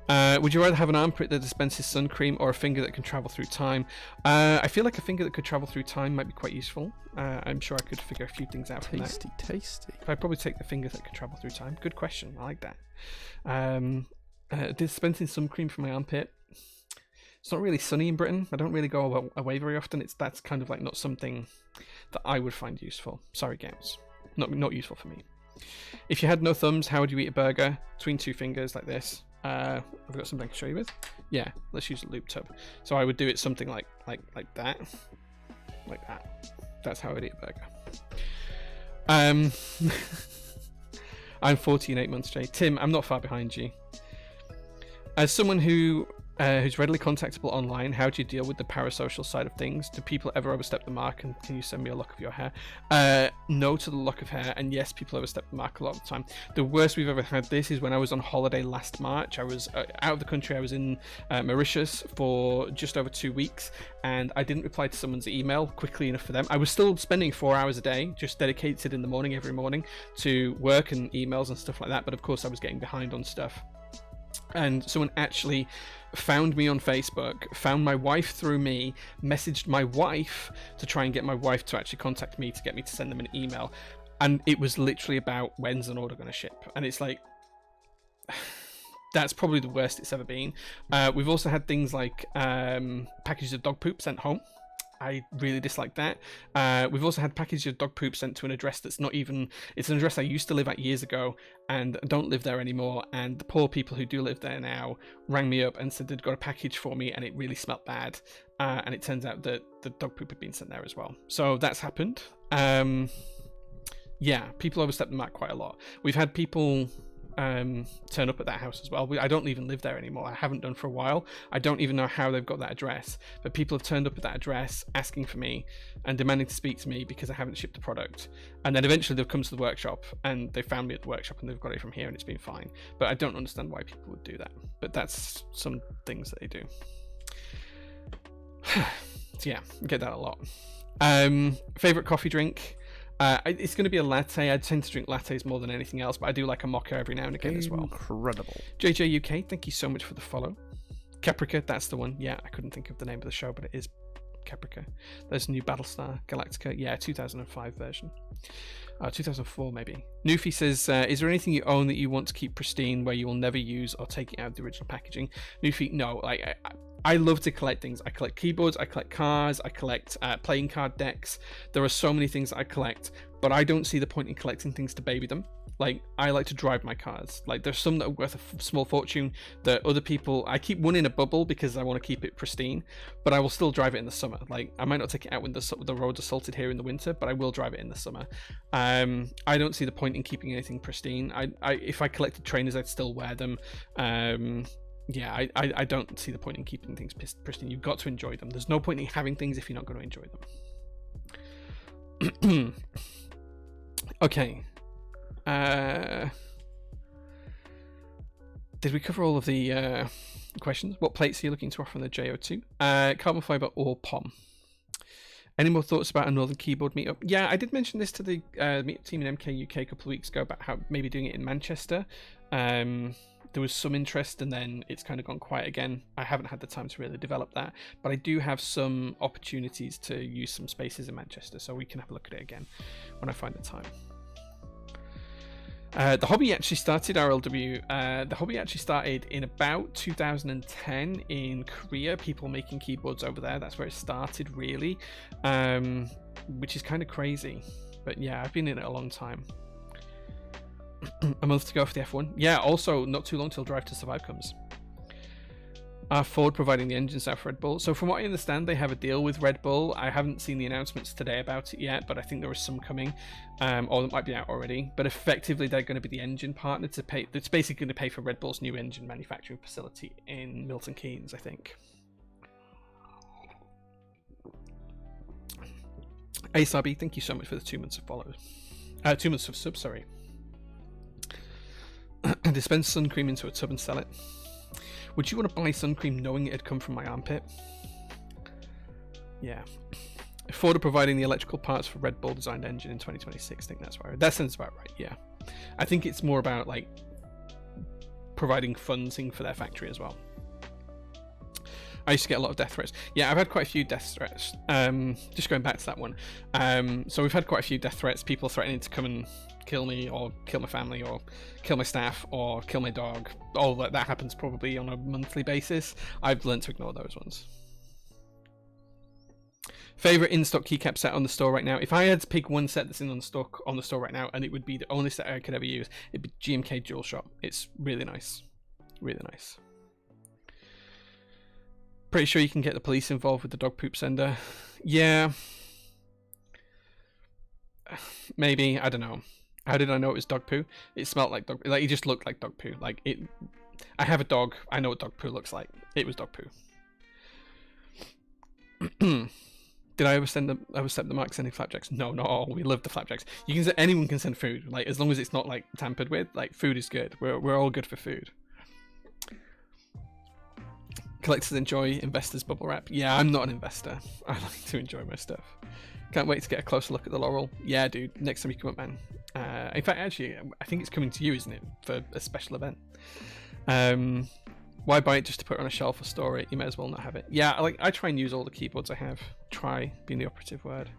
Would you rather have an armpit that dispenses sun cream or a finger that can travel through time? I feel like a finger that could travel through time might be quite useful. I'm sure I could figure a few things out from that. Tasty. I'd probably take the finger that can travel through time. Good question. I like that. Dispensing sun cream from my armpit. It's not really sunny in Britain. I don't really go away very often. That's kind of like not something that I would find useful. Sorry, games. Not useful for me. If you had no thumbs, how would you eat a burger? Between two fingers, like this. I've got something I can show you with. Yeah, let's use a loop tub. So I would do it something like that. Like that. That's how I would eat a burger. I'm 14, 8 months, Jay. Tim, I'm not far behind you. As someone who's readily contactable online, how do you deal with the parasocial side of things? Do people ever overstep the mark, and can you send me a lock of your hair? No to the lock of hair, and yes, people overstep the mark a lot of the time. The worst we've ever had this is when I was on holiday last March. I was out of the country. I was in Mauritius for just over 2 weeks, and I didn't reply to someone's email quickly enough for them. I was still spending 4 hours a day, just dedicated in the morning, every morning, to work and emails and stuff like that, but of course I was getting behind on stuff. And someone actually found me on Facebook, found my wife through me, messaged my wife to try and get my wife to actually contact me to get me to send them an email. And it was literally about, when's an order going to ship? And it's like, that's probably the worst it's ever been. We've also had things like packages of dog poop sent home. I really dislike that. We've also had packages of dog poop sent to an address that's not even... It's an address I used to live at years ago and don't live there anymore. And the poor people who do live there now rang me up and said they'd got a package for me and it really smelt bad. And it turns out that the dog poop had been sent there as well. So that's happened. Yeah, people overstep the mark quite a lot. We've had people... turn up at that house as well. I don't even live there anymore. I haven't done for a while. I don't even know how they've got that address, but people have turned up at that address asking for me and demanding to speak to me because I haven't shipped the product, and then eventually they've come to the workshop and they found me at the workshop and they've got it from here and it's been fine. But I don't understand why people would do that, but that's some things that they do. So yeah, I get that a lot. Favorite coffee drink? It's going to be a latte. I tend to drink lattes more than anything else, but I do like a mocha every now and again as well. Incredible. JJ UK, thank you so much for the follow. Caprica, that's the one. Yeah, I couldn't think of the name of the show, but it is Caprica. There's a new Battlestar Galactica. Yeah, 2005 version. 2004 maybe. Newfie says, is there anything you own that you want to keep pristine where you will never use or take it out of the original packaging? Newfie, no. I love to collect things. I collect keyboards, I collect cars, I collect playing card decks. There are so many things that I collect, but I don't see the point in collecting things to baby them. Like, I like to drive my cars. Like, there's some that are worth a small fortune that other people... I keep one in a bubble because I want to keep it pristine, but I will still drive it in the summer. Like, I might not take it out when the roads are salted here in the winter, but I will drive it in the summer. I don't see the point in keeping anything pristine. If I collected trainers, I'd still wear them. Yeah, I don't see the point in keeping things pristine. You've got to enjoy them. There's no point in having things if you're not going to enjoy them. Okay. Did we cover all of the questions? What plates are you looking to offer on the JO2? Carbon fiber or POM? Any more thoughts about a Northern Keyboard meetup? Yeah, I did mention this to the meetup team in MK UK a couple of weeks ago about how maybe doing it in Manchester. There was some interest, and then it's kind of gone quiet again. I haven't had the time to really develop that, but I do have some opportunities to use some spaces in Manchester, so we can have a look at it again when I find the time. The hobby actually started, RLW, the hobby actually started in about 2010 in Korea, people making keyboards over there. That's where it started, really, which is kind of crazy. But yeah, I've been in it a long time. A month to go for the F1. Yeah, also not too long till Drive to Survive comes. Ford providing the engines out for Red Bull. So from what I understand, they have a deal with Red Bull. I haven't seen the announcements today about it yet, but I think there is some coming, or it might be out already. But effectively, they're going to be the engine partner to pay. It's basically going to pay for Red Bull's new engine manufacturing facility in Milton Keynes, I think. ASRB, thank you so much for the 2 months of follows. 2 months of subs, sorry. Dispense sun cream into a tub and sell it. Would you want to buy sun cream knowing it had come from my armpit? Yeah. Ford are providing the electrical parts for Red Bull designed engine in 2026. I think that's right. That sounds about right, yeah. I think it's more about like providing funding for their factory as well. I used to get a lot of death threats. Yeah, I've had quite a few death threats. Just going back to that one. So we've had quite a few death threats, people threatening to come and kill me or kill my family or kill my staff or kill my dog. All that happens probably on a monthly basis. I've learned to ignore those ones. Favorite in-stock keycap set on the store right now? If I had to pick one set that's in on stock on the store right now, and it would be the only set I could ever use, it'd be GMK Dual Shot. It's really nice. Really nice. Pretty sure you can get the police involved with the dog poop sender. Yeah. Maybe. I don't know. How did I know it was dog poo? It smelled like dog. Like it just looked like dog poo. Like it. I have a dog. I know what dog poo looks like. It was dog poo. Did I overstep the mark sending flapjacks? No, not all. We love the flapjacks. You can. Anyone can send food. Like as long as it's not like tampered with. Like food is good. We're all good for food. Collectors enjoy, investors bubble wrap. Yeah, I'm not an investor. I like to enjoy my stuff. Can't wait to get a closer look at the Laurel. Yeah, dude. Next time you come up, man. In fact, actually, I think it's coming to you, isn't it, for a special event? Why buy it just to put it on a shelf or store it? You may as well not have it. Yeah, I try and use all the keyboards I have. Try being the operative word.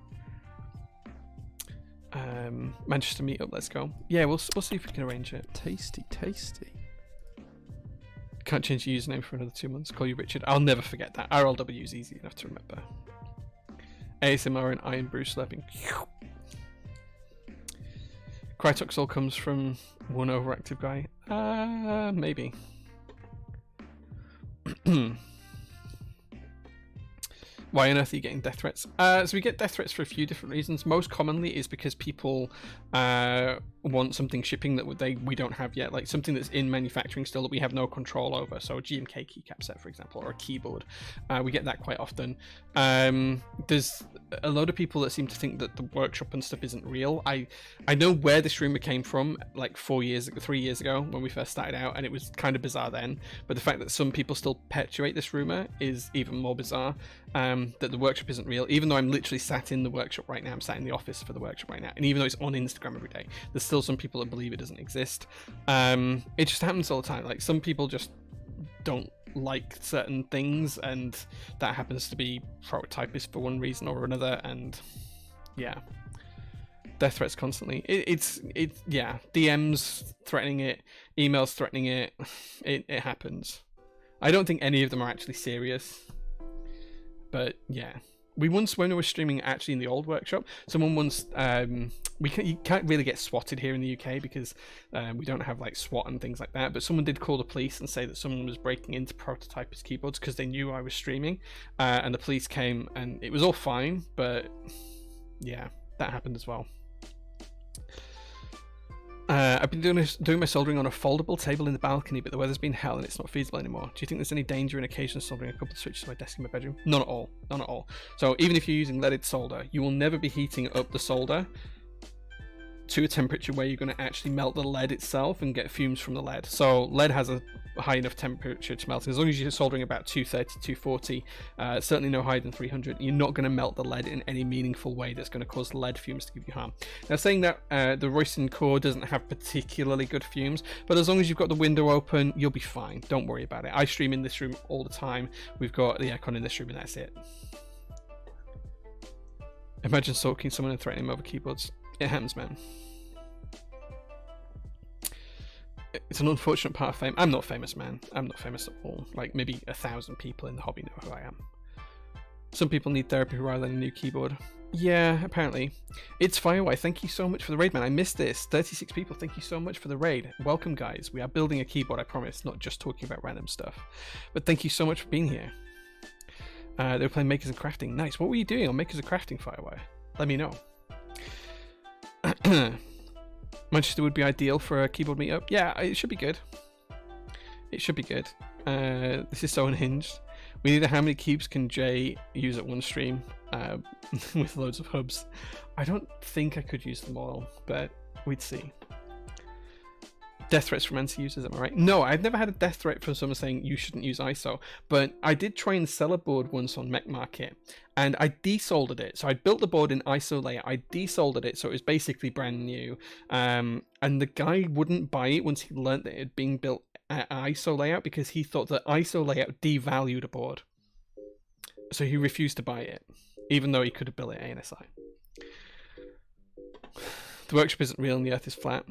Manchester meetup. Let's go. Yeah, we'll see if we can arrange it. Tasty, tasty. Can't change your username for another 2 months. Call you Richard. I'll never forget that. RLW is easy enough to remember. ASMR and Iron Brew slurping. Crytoxol comes from one overactive guy. Maybe. Why on earth are you getting death threats? So we get death threats for a few different reasons. Most commonly is because people want something shipping that we don't have yet, like something that's in manufacturing still that we have no control over. So a GMK keycap set, for example, or a keyboard. We get that quite often. There's a load of people that seem to think that the workshop and stuff isn't real. I know where this rumor came from, like 3 years ago when we first started out, and it was kind of bizarre then. But the fact that some people still perpetuate this rumor is even more bizarre. That the workshop isn't real, even though I'm literally sat in the workshop right now. I'm sat in the office for the workshop right now, and even though it's on Instagram every day, there's still some people that believe it doesn't exist. It just happens all the time. Like some people just don't like certain things, and that happens to be prototypist for one reason or another. And yeah, death threats constantly. It's yeah, DMs threatening it, emails threatening it. It happens. I don't think any of them are actually serious. But yeah, we once, when we were streaming actually in the old workshop, someone once, you can't really get swatted here in the UK because we don't have like SWAT and things like that, but someone did call the police and say that someone was breaking into prototypist keyboards because they knew I was streaming, and the police came and it was all fine, but yeah, that happened as well. I've been doing my soldering on a foldable table in the balcony, but the weather's been hell and it's not feasible anymore. Do you think there's any danger in occasionally soldering a couple of switches to my desk in my bedroom? None at all. None at all. So even if you're using leaded solder, you will never be heating up the solder to a temperature where you're going to actually melt the lead itself and get fumes from the lead. So lead has a high enough temperature to melt. As long as you're soldering about 230, 240, certainly no higher than 300, you're not going to melt the lead in any meaningful way that's going to cause lead fumes to give you harm. Now, saying that, the Royston core doesn't have particularly good fumes, but as long as you've got the window open, you'll be fine. Don't worry about it. I stream in this room all the time. We've got the aircon in this room and that's it. Imagine stalking someone and threatening them over keyboards. It happens, man. It's an unfortunate part of fame. I'm not famous, man. I'm not famous at all. Like, maybe 1,000 people in the hobby know who I am. Some people need therapy rather than a new keyboard. Yeah, apparently. It's Firewire. Thank you so much for the raid, man. I missed this. 36 people. Thank you so much for the raid. Welcome, guys. We are building a keyboard, I promise. Not just talking about random stuff. But thank you so much for being here. They were playing Makers and Crafting. Nice. What were you doing on Makers and Crafting, Firewire? Let me know. Manchester would be ideal for a keyboard meetup. Yeah, it should be good. It should be good. This is so unhinged. We need how many cubes can Jay use at one stream with loads of hubs. I don't think I could use them all, but we'd see. Death threats from anti users, am I right? No, I've never had a death threat from someone saying you shouldn't use ISO, but I did try and sell a board once on Mech Market, and I desoldered it. So I built the board in ISO layout, I desoldered it, so it was basically brand new, and the guy wouldn't buy it once he learnt that it had been built at ISO layout because he thought that ISO layout devalued a board. So he refused to buy it, even though he could have built it ANSI. The workshop isn't real and the earth is flat.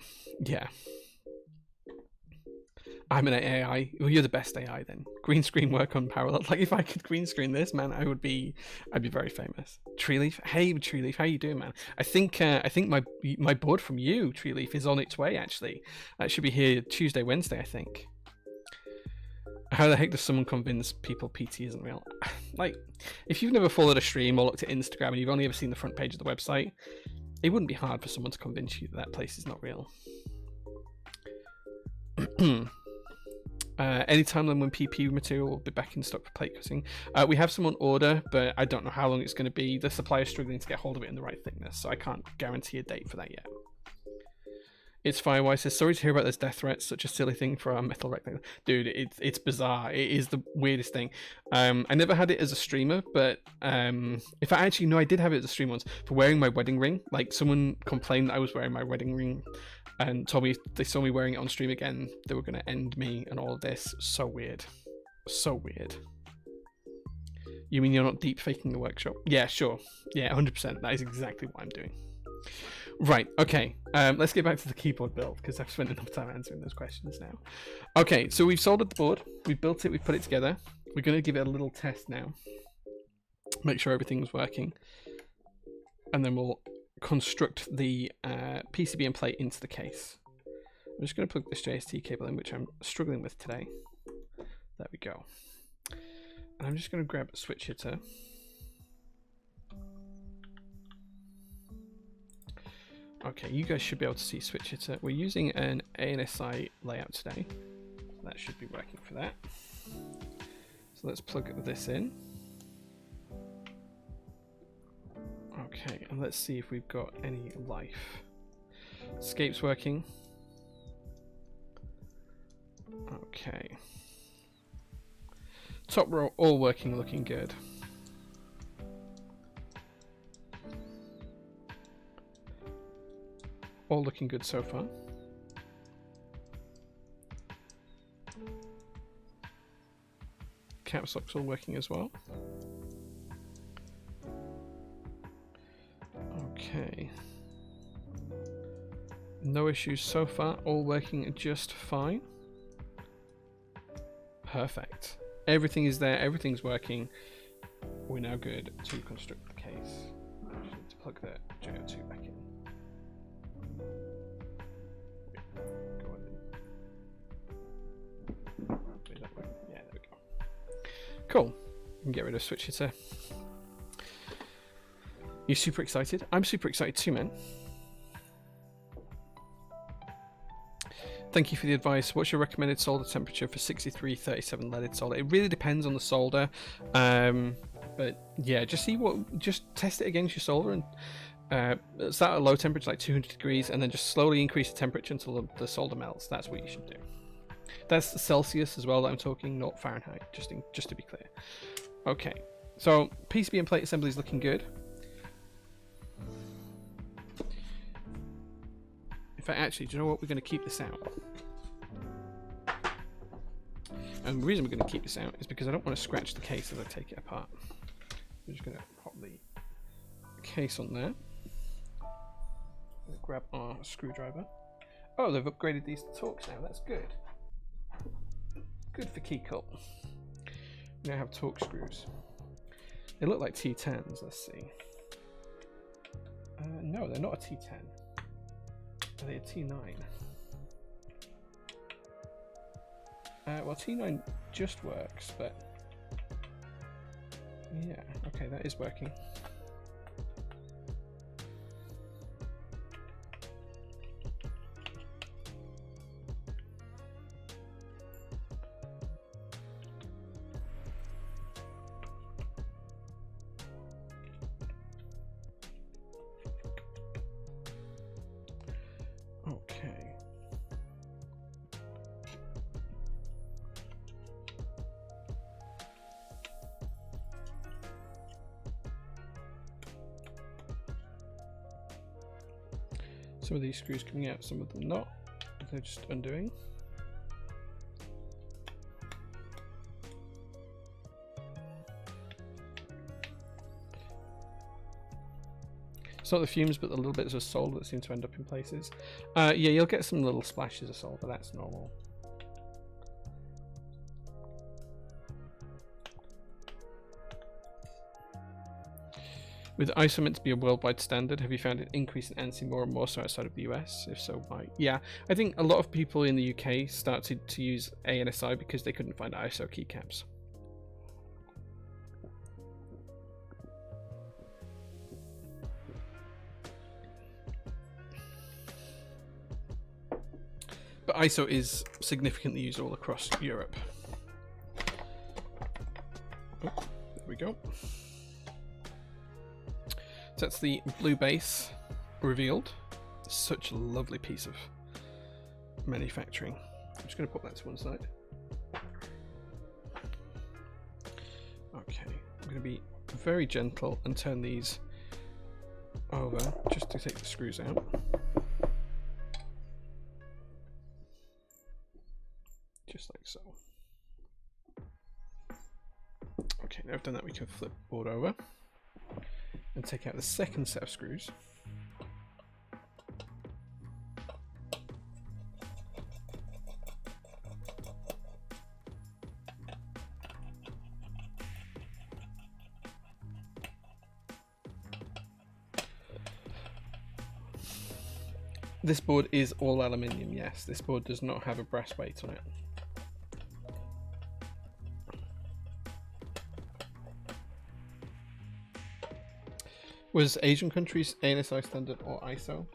Yeah. I'm an AI. Well, you're the best AI then. Green screen work on parallel. Like if I could green screen this, man, I'd be very famous. Treeleaf, hey Treeleaf, how you doing, man? I think my board from you, Treeleaf, is on its way. Actually, it should be here Tuesday, Wednesday, I think. How the heck does someone convince people PT isn't real? Like, if you've never followed a stream or looked at Instagram and you've only ever seen the front page of the website, it wouldn't be hard for someone to convince you that that place is not real. Anytime when PP material will be back in stock for plate cutting. We have some on order, but I don't know how long it's going to be. The supplier's struggling to get hold of it in the right thickness, so I can't guarantee a date for that yet. It's Firewire says, sorry to hear about those death threats, such a silly thing for our metal rectangle. Dude, it's bizarre. It is the weirdest thing. I never had it as a streamer, but if I actually know, I did have it as a stream once for wearing my wedding ring. Like someone complained that I was wearing my wedding ring and told me if they saw me wearing it on stream again, they were going to end me and all of this. So weird. So weird. You mean you're not deep faking the workshop? Yeah, sure. Yeah, 100%. That is exactly what I'm doing. Right, okay. Let's get back to the keyboard build because I've spent enough time answering those questions now. Okay, so we've soldered the board. We built it. We've put it together. We're going to give it a little test now. Make sure everything's working. And then we'll construct the PCB and plate into the case. I'm just going to plug this JST cable in, which I'm struggling with today. There we go. And I'm just going to grab a switch hitter. Okay, you guys should be able to see switch hitter. We're using an ANSI layout today. That should be working for that. So let's plug this in. Okay, and let's see if we've got any life. Escape's working. Okay. Top row all working, looking good. All looking good so far. Caps lock's all working as well. Okay. No issues so far, all working just fine. Perfect. Everything is there, everything's working. We're now good to construct the case. I just need to plug the JO2 back in. Go on in. Yeah, there we go. Cool. We can get rid of switch hitter. You super excited? I'm super excited too, man. Thank you for the advice. What's your recommended solder temperature for 6337 leaded solder? It really depends on the solder, but yeah, just test it against your solder and start at a low temperature, like 200 degrees, and then just slowly increase the temperature until the solder melts. That's what you should do. That's Celsius as well that I'm talking, not Fahrenheit, just to be clear. Okay, so PCB and plate assembly is looking good. In fact, actually, do you know what? We're going to keep this out. And the reason we're going to keep this out is because I don't want to scratch the case as I take it apart. We're just going to pop the case on there. Grab our screwdriver. Oh, they've upgraded these to Torx now. That's good. Good for Keycult. We now have Torx screws. They look like T10s. Let's see. No, they're not a T10. Are they a T9? Well, T9 just works, but yeah, okay, that is working. Okay. Some of these screws coming out, some of them not. They're just undoing. It's not the fumes, but the little bits of solder that seem to end up in places. Yeah, you'll get some little splashes of solder. That's normal. With ISO meant to be a worldwide standard, have you found an increase in ANSI more and more so outside of the US? If so, why? Yeah, I think a lot of people in the UK started to use ANSI because they couldn't find ISO keycaps. But ISO is significantly used all across Europe. Oh, there we go. So that's the blue base revealed. Such a lovely piece of manufacturing. I'm just going to put that to one side. Okay, I'm going to be very gentle and turn these over just to take the screws out. Just like so. Okay, now I've done that, we can flip the board over and take out the second set of screws. This board is all aluminium, yes. This board does not have a brass weight on it. Was Asian countries ANSI standard or ISO?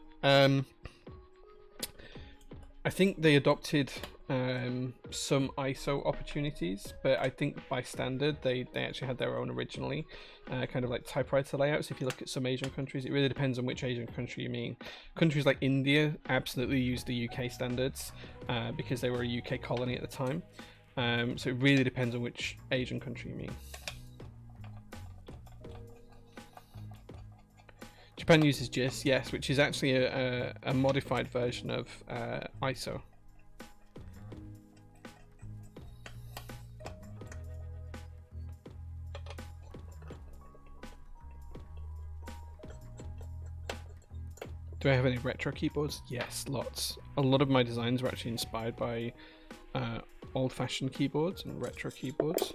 I think they adopted some ISO opportunities, but I think by standard they actually had their own originally, kind of like typewriter layouts. If you look at some Asian countries, it really depends on which Asian country you mean. Countries like India absolutely use the UK standards because they were a UK colony at the time. So it really depends on which Asian country you mean. Japan uses JIS, yes, which is actually a modified version of ISO. Do I have any retro keyboards? Yes, lots. A lot of my designs were actually inspired by old-fashioned keyboards and retro keyboards.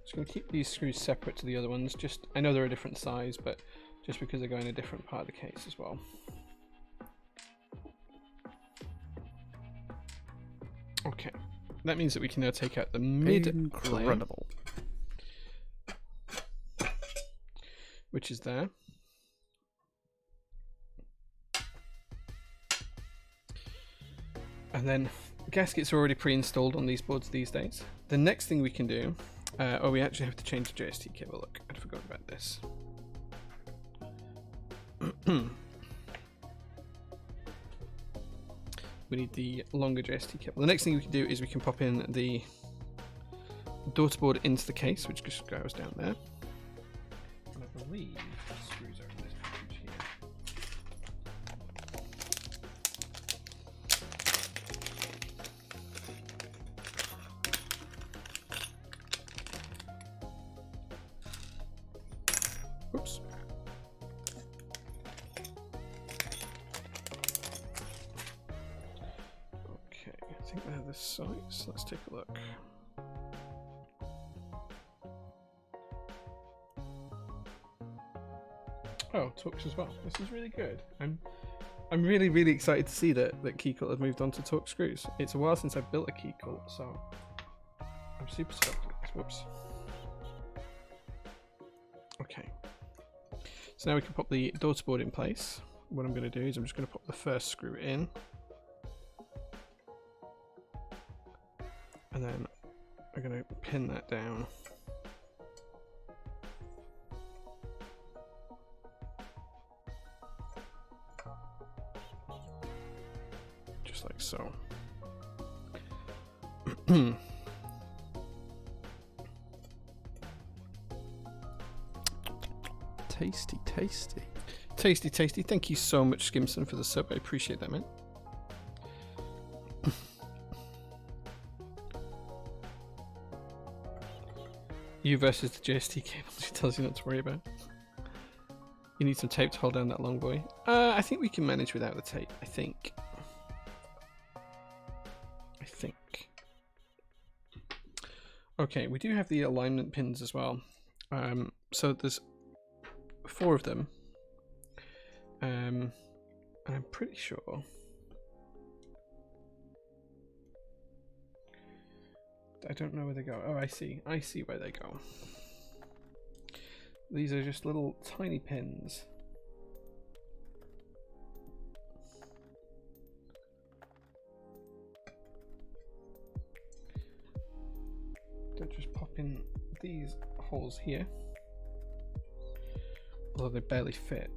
I'm going to keep these screws separate to the other ones. Just, I know they're a different size, but just because they go in a different part of the case as well. Okay, that means that we can now take out the mid. Incredible. which is there. And then gaskets are already pre-installed on these boards these days. The next thing we can do, oh, we actually have to change the JST cable. Look, I'd forgotten about this. We need the longer JST cable. The next thing we can do is we can pop in the daughter board into the case, which just goes down there. And I believe the screws are in this package here. Oops. Okay, I think they're the size. Let's take a look. Oh, Torx as well. This is really good. I'm really excited to see that Keycult have moved on to Torx screws. It's a while since I've built a Keycult, so I'm super stoked with this. Whoops. Okay. So now we can pop the daughter board in place. What I'm going to do is I'm just going to pop the first screw in. And then I'm going to pin that down. Just like so. Tasty, tasty. Tasty, tasty. Thank you so much, Skimson, for the sub. I appreciate that, man. You versus the JST cable. She tells you not to worry about. You need some tape to hold down that long boy. I think we can manage without the tape. I think. Okay, we do have the alignment pins as well. So there's 4 of them. And I'm pretty sure. I don't know where they go. Oh, I see. I see where they go. These are just little tiny pins. They'll just pop in these holes here. Although they barely fit.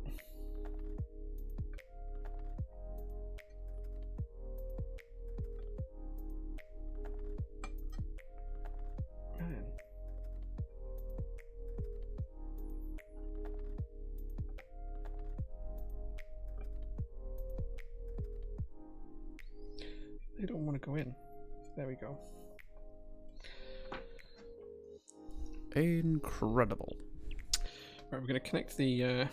Man. They don't want to go in. There we go. Incredible. Right, we're going to connect the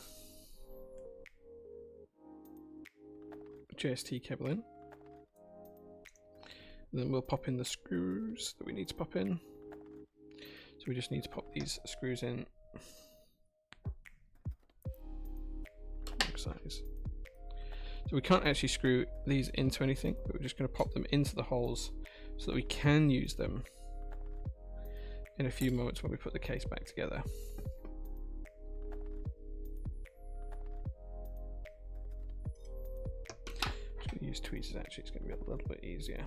JST cable in. And then we'll pop in the screws that we need to pop in. So we just need to pop these screws in. Wrong size. So we can't actually screw these into anything, but we're just going to pop them into the holes so that we can use them in a few moments when we put the case back together. Just going to use tweezers actually, it's going to be a little bit easier.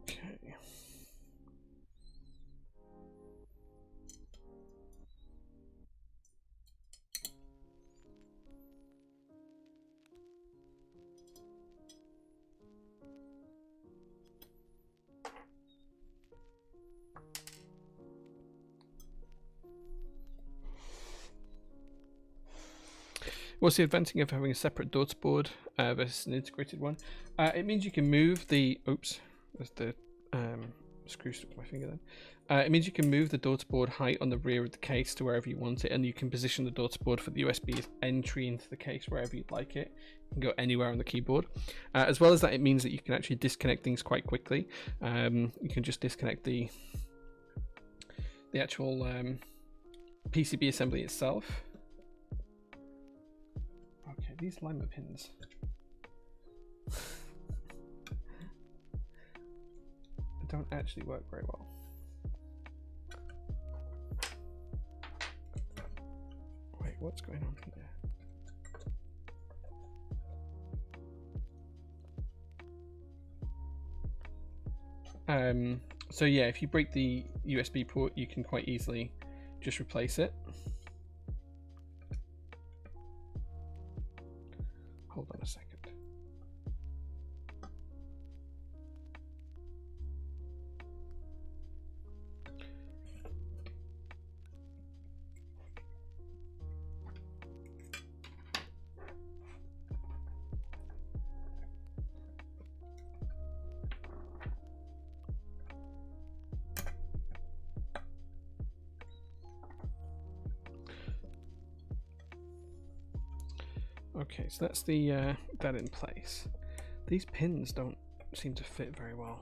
Okay. What's the advantage of having a separate daughter board versus an integrated one? It means you can move the... Oops, there's the screw stuck to my finger then. It means you can move the daughter board height on the rear of the case to wherever you want it, and you can position the daughter board for the USB entry into the case wherever you'd like it. You can go anywhere on the keyboard. As well as that, it means that you can actually disconnect things quite quickly. You can just disconnect the actual PCB assembly itself. Okay, these alignment pins. don't actually work very well. Wait, what's going on here? So yeah, if you break the USB port, you can quite easily just replace it. Hold on a second. Okay, so that's the that in place. These pins don't seem to fit very well.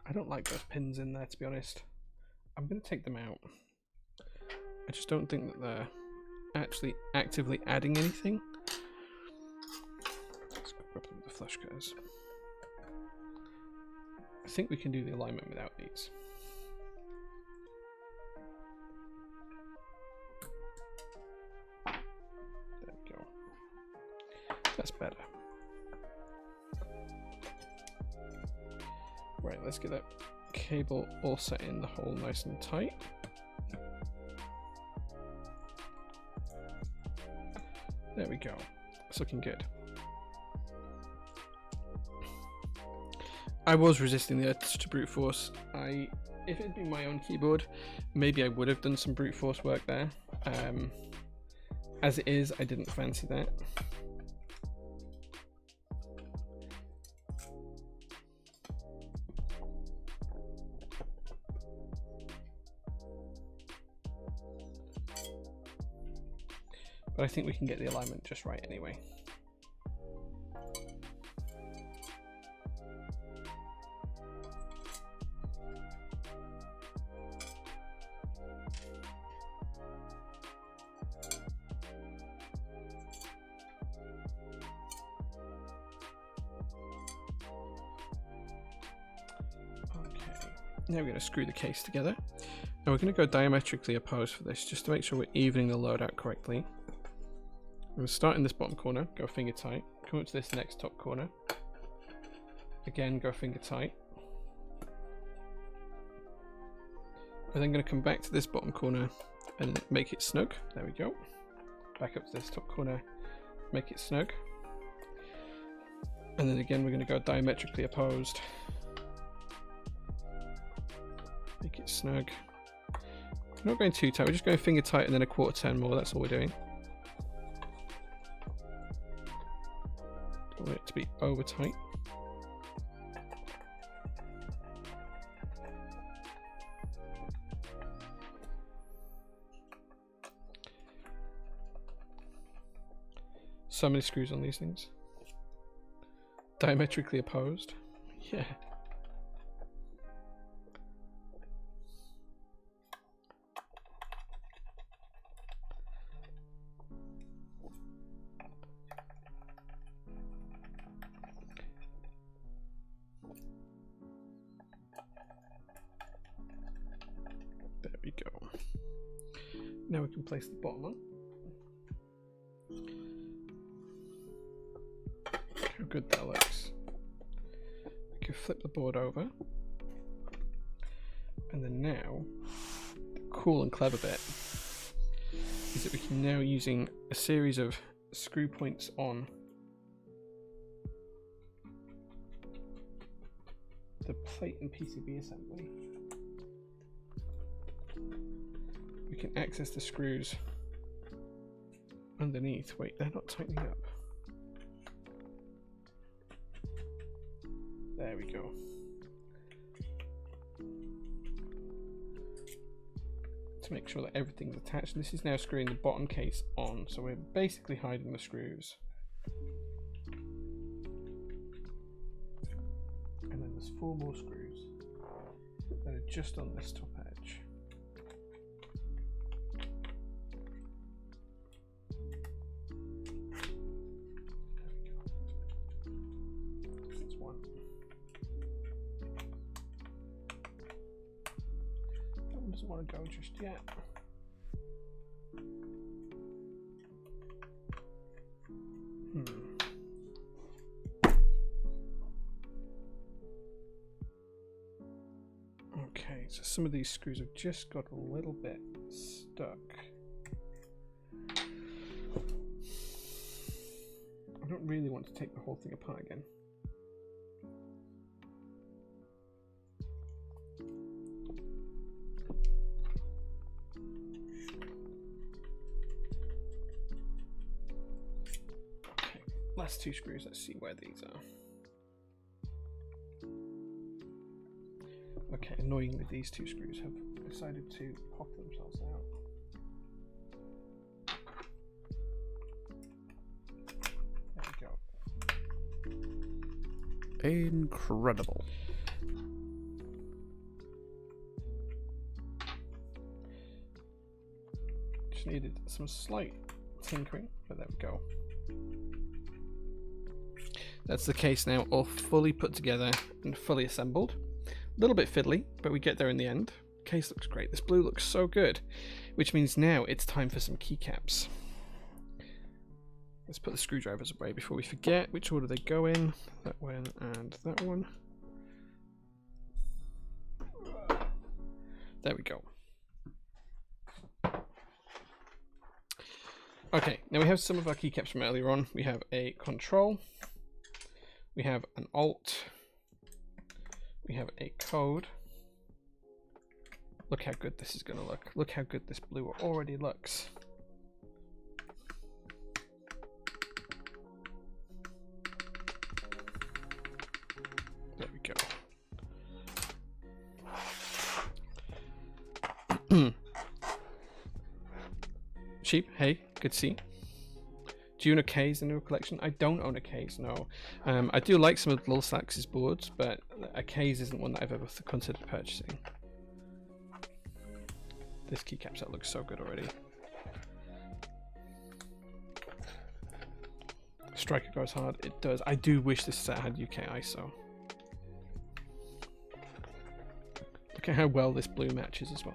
I don't like those pins in there, to be honest. I'm going to take them out. I just don't think that they're actually actively adding anything. Let's grab them with the flush cutters. I think we can do the alignment without these. There we go. That's better. Right, let's get that cable all set in the hole nice and tight. There we go. It's looking good. I was resisting the urge to brute force. If it had been my own keyboard, maybe I would have done some brute force work there. As it is, I didn't fancy that. But I think we can get the alignment just right anyway. Now we're going to screw the case together. Now we're going to go diametrically opposed for this, just to make sure we're evening the load out correctly. I'm going to start in this bottom corner, go finger tight, come up to this next top corner. Again, go finger tight. We're then going to come back to this bottom corner and make it snug. There we go. Back up to this top corner, make it snug. And then again, we're going to go diametrically opposed. Make it snug. We're not going too tight, we're just going finger tight and then a quarter turn more, that's all we're doing. Don't want it to be over tight. So many screws on these things. Diametrically opposed. Yeah. There we go. Now we can place the bottom on. How good that looks. We can flip the board over. And then now, the cool and clever bit is that we can now, using a series of screw points on the plate and PCB assembly, we can access the screws underneath. Wait, they're not tightening up. There we go. To make sure that everything's attached. And this is now screwing the bottom case on, so we're basically hiding the screws. And then there's 4 more screws that are just on this top edge. doesn't want to go just yet. Okay, so some of these screws have just got a little bit stuck. I don't really want to take the whole thing apart again. Okay, last two screws, let's see where these are. Okay, annoyingly these two screws have decided to pop themselves out. Incredible. Just needed some slight tinkering, but there we go. That's the case now, all fully put together and fully assembled. A little bit fiddly, but we get there in the end. Case looks great. This blue looks so good, which means now it's time for some keycaps. Let's put the screwdrivers away before we forget which order they go in. That one and that one. There we go. Okay, now we have some of our keycaps from earlier on. We have a control. We have an alt. We have a code. Look how good this is going to look. Look how good this blue already looks. There we go. Cheap, hey, good to see. Do you own a case in your collection? I don't own a case, no. I do like some of Lil Sax's boards, but a case isn't one that I've ever considered purchasing. This keycap set looks so good already. Striker goes hard, it does. I do wish this set had UK ISO. Look at how well this blue matches as well.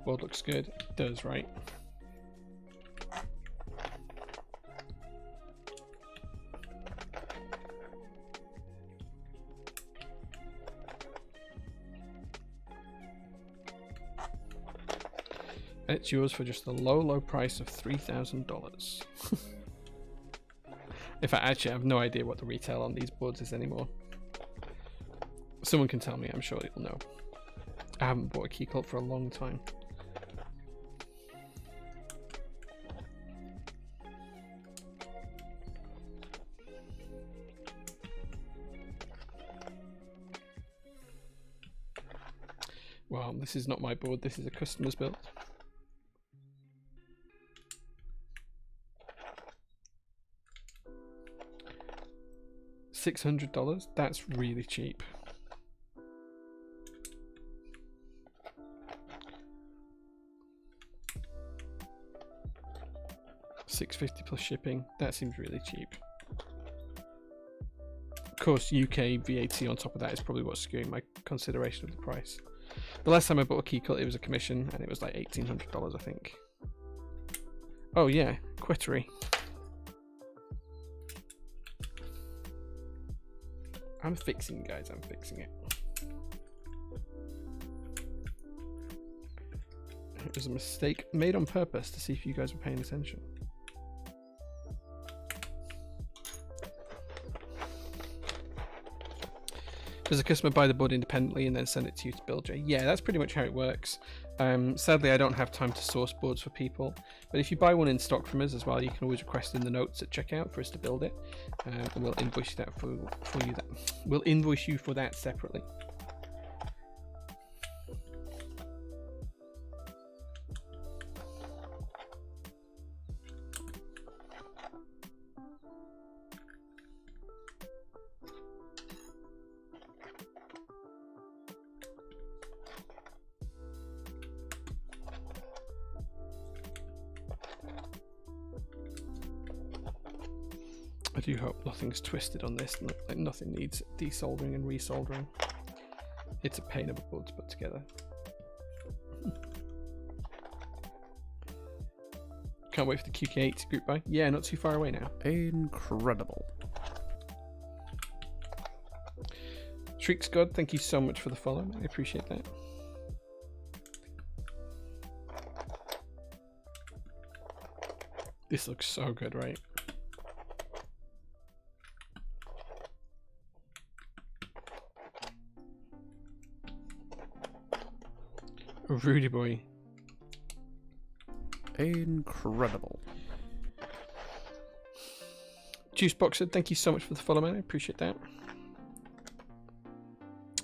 Board looks good. It does, right? It's yours for just the low price of $3,000. In fact, actually, I have no idea what the retail on these boards is anymore. Someone can tell me, I'm sure you'll know. I haven't bought a Keycult for a long time. Well, this is not my board, this is a customer's build. $600? That's really cheap. $650 plus shipping. That seems really cheap. Of course, UK VAT on top of that is probably what's skewing my consideration of the price. The last time I bought a Keycult, it was a commission, and it was like $1,800, I think. Oh yeah, Quittery. I'm fixing, guys. I'm fixing it. It was a mistake made on purpose to see if you guys were paying attention. Does a customer buy the board independently and then send it to you to build, Jay? Yeah, that's pretty much how it works. Sadly, I don't have time to source boards for people, but if you buy one in stock from us as well, you can always request in the notes at checkout for us to build it, and we'll invoice you that for you. We'll invoice you for that separately. I do hope nothing's twisted on this, like nothing needs desoldering and resoldering. It's a pain of a board to put together. Can't wait for the QK8 group buy. Yeah, not too far away now. Incredible. Shrieks God, thank you so much for the follow. I appreciate that. This looks so good, right? Rudy boy. Incredible. Juice Boxer, thank you so much for the follow, man. I appreciate that.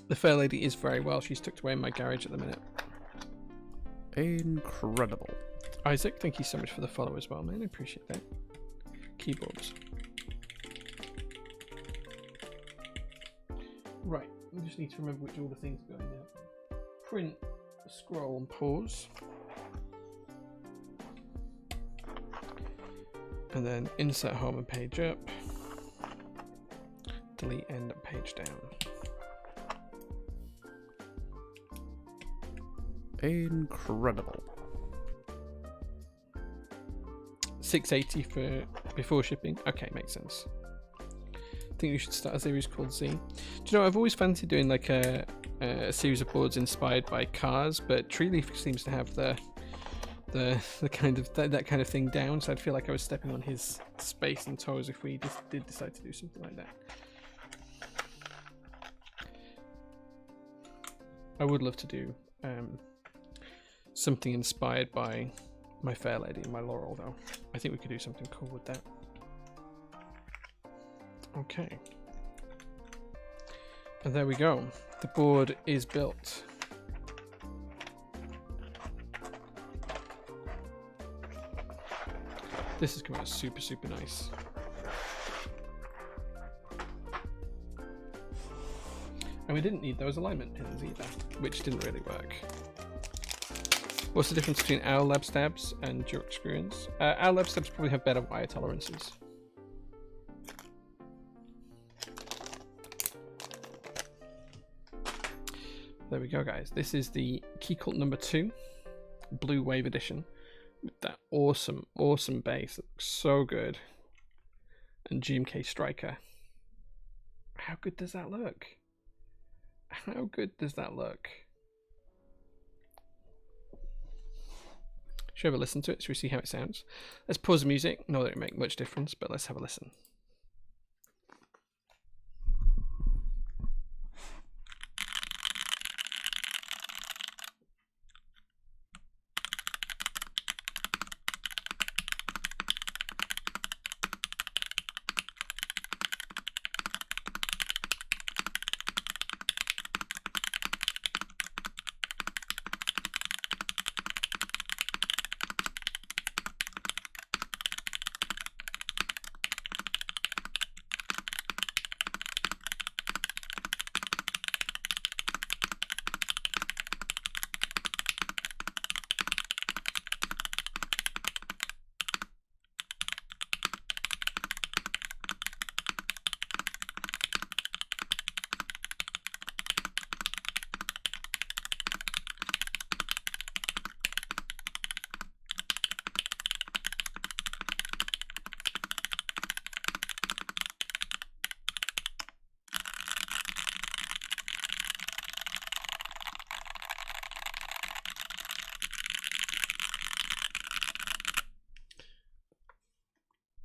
The fair lady is very well. She's tucked away in my garage at the minute. Incredible. Isaac, thank you so much for the follow as well, man. I appreciate that. Keyboards. Right, we just need to remember which order things are going now. Print, scroll, and pause. And then insert home and page up. Delete end and page down. Incredible. 680 for before shipping. Okay, makes sense. I think we should start a series called Z. Do you know, I've always fancied doing like a series of boards inspired by cars, but Treeleaf seems to have the kind of that kind of thing down, so I'd feel like I was stepping on his space and toes if we did decide to do something like that. I would love to do something inspired by my fair lady and my Laurel, though. I think we could do something cool with that. Okay. And there we go. The board is built. This is coming out super, super nice. And we didn't need those alignment pins either, which didn't really work. What's the difference between our lab stabs and your experience? Our lab stabs probably have better wire tolerances. There we go, guys. This is the Keycult number 2, Blue Wave Edition, with that awesome, awesome base. It looks so good. And GMK Striker. How good does that look? How good does that look? Should we have a listen to it? Should we see how it sounds? Let's pause the music. Not that it make much difference, but let's have a listen.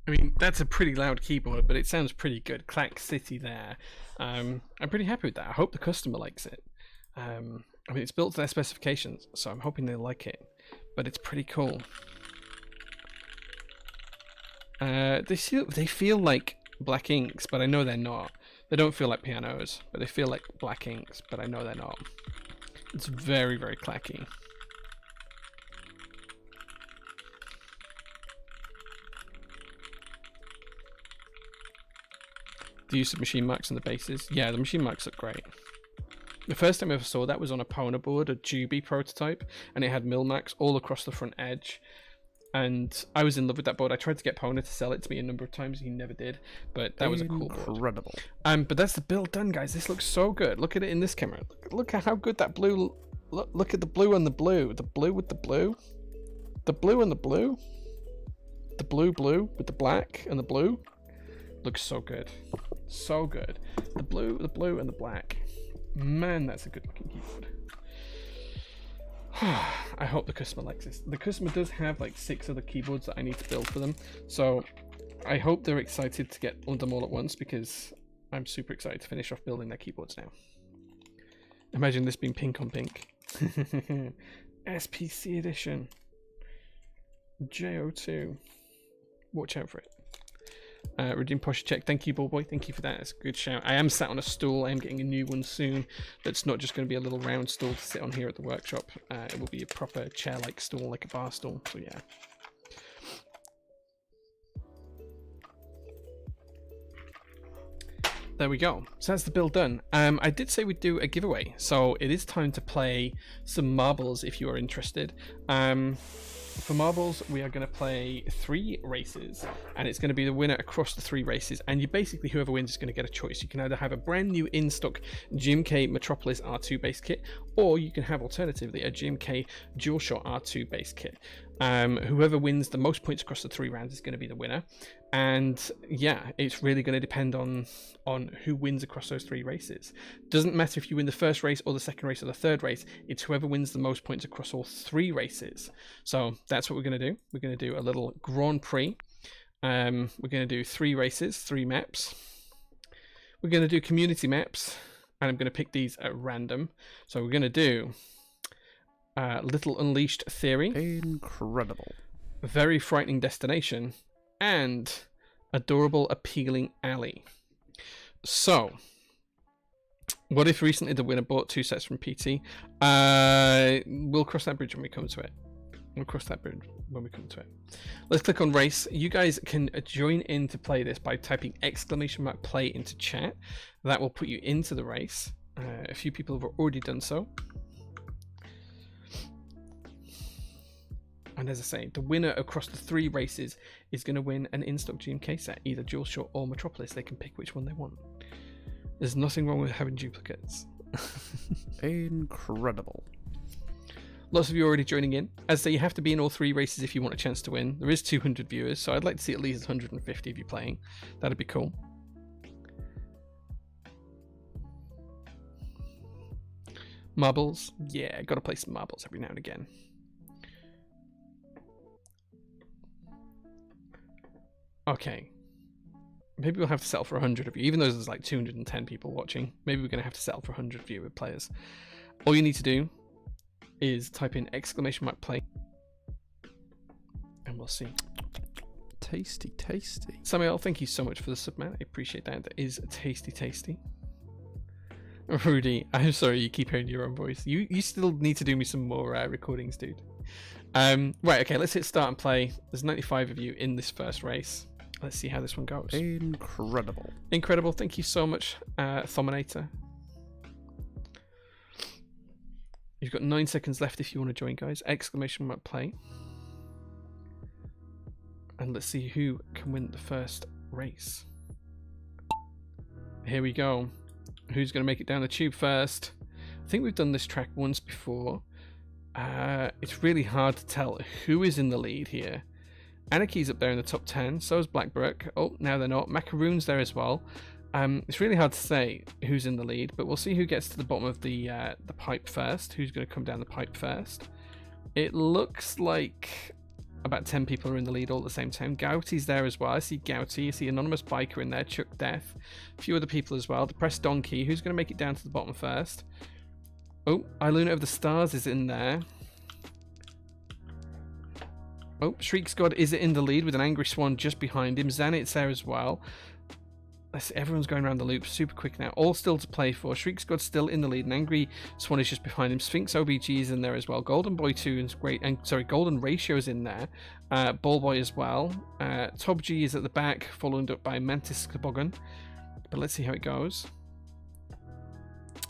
I mean, that's a pretty loud keyboard, but it sounds pretty good. Clack City there. I'm pretty happy with that. I hope the customer likes it. I mean, it's built to their specifications, so I'm hoping they like it. But it's pretty cool. They feel like black inks, but I know they're not. They don't feel like pianos, but they feel like black inks, but I know they're not. It's very, very clacky. The use of machine marks on the bases. Yeah, the machine marks look great. The first time I ever saw that was on a Pona board, a Juby prototype, and it had mill marks all across the front edge. and I was in love with that board. I tried to get Pona to sell it to me a number of times. He never did, but that was a cool board. Incredible. But that's the build done, guys. This looks so good. Look at it in this camera. Look at how good that blue. Look at the blue and the blue. The blue with the blue. The blue and the blue. The blue with the black and the blue. Looks so good. So good. The blue, and the black. Man, that's a good looking keyboard. I hope the customer likes this. The customer does have like 6 other keyboards that I need to build for them, so I hope they're excited to get them all at once, because I'm super excited to finish off building their keyboards now. Imagine this being pink on pink. SPC edition. JO2. Watch out for it. Redeem posture check. Thank you, Ballboy. Thank you for that. It's a good shout. I am sat on a stool. I am getting a new one soon. That's not just going to be a little round stool to sit on here at the workshop. It will be a proper chair-like stool, like a bar stool. So yeah. There we go. So that's the build done. I did say we'd do a giveaway, so it is time to play some marbles if you are interested. For marbles, we are going to play 3 races, and it's going to be the winner across the 3 races, and you basically, whoever wins is going to get a choice. You can either have a brand new in-stock GMK Metropolis R2 base kit, or you can have alternatively a GMK DualShock R2 base kit. Whoever wins the most points across the 3 rounds is going to be the winner, and yeah, it's really going to depend on who wins across those 3 races. Doesn't matter if you win the first race or the second race or the third race, it's whoever wins the most points across all 3 races. So that's what we're going to do. We're going to do a little Grand Prix. We're going to do 3 races, 3 maps. We're going to do community maps, and I'm going to pick these at random. So we're going to do Little Unleashed Theory. Incredible. Very Frightening Destination. And Adorable Appealing Alley. So, what if recently the winner bought 2 sets from PT? We'll cross that bridge when we come to it. We'll cross that bridge when we come to it. Let's click on race. You guys can join in to play this by typing !play into chat. That will put you into the race. A few people have already done so. And as I say, the winner across the 3 races is going to win an in-stock GMK set, either DualShock or Metropolis. They can pick which one they want. There's nothing wrong with having duplicates. Incredible. Lots of you already joining in. As I say, you have to be in all 3 races if you want a chance to win. There is 200 viewers, so I'd like to see at least 150 of you playing. That'd be cool. Marbles? Yeah, gotta play some marbles every now and again. Okay. Maybe we'll have to settle for 100 of you, even though there's like 210 people watching. Maybe we're going to have to settle for 100 viewer players. All you need to do is type in !play, and we'll see. Tasty, tasty. Samuel, thank you so much for the sub, man. I appreciate that. That is tasty, tasty. Rudy, I'm sorry you keep hearing your own voice. You still need to do me some more recordings, dude. Right, okay, let's hit start and play. There's 95 of you in this first race. Let's see how this one goes. Incredible. Incredible. Thank you so much, Thominator. You've got 9 seconds left if you want to join, guys. !play. And let's see who can win the first race. Here we go. Who's going to make it down the tube first? I think we've done this track once before. It's really hard to tell who is in the lead here. Anarchy's up there in the top 10, so is Blackbrook. Oh, now they're not. Macaroon's there as well. It's really hard to say who's in the lead, but we'll see who gets to the bottom of the pipe first. Who's going to come down the pipe first? It looks like about 10 people are in the lead all at the same time. Gouty's there as well. I see Gouty. I see Anonymous Biker in there. Chuck Death. A few other people as well. Depressed Donkey. Who's going to make it down to the bottom first? Oh, Iluna of the Stars is in there. Oh, Shriek's God is in the lead with an Angry Swan just behind him. Zanit's there as well. Everyone's going around the loop super quick now. All still to play for. Shriek's God still in the lead. And Angry Swan is just behind him. Sphinx OBG is in there as well. Golden Boy 2 is great. And sorry, Golden Ratio is in there. Ballboy as well. Tob G is at the back, followed up by Mantis Toboggan. But let's see how it goes.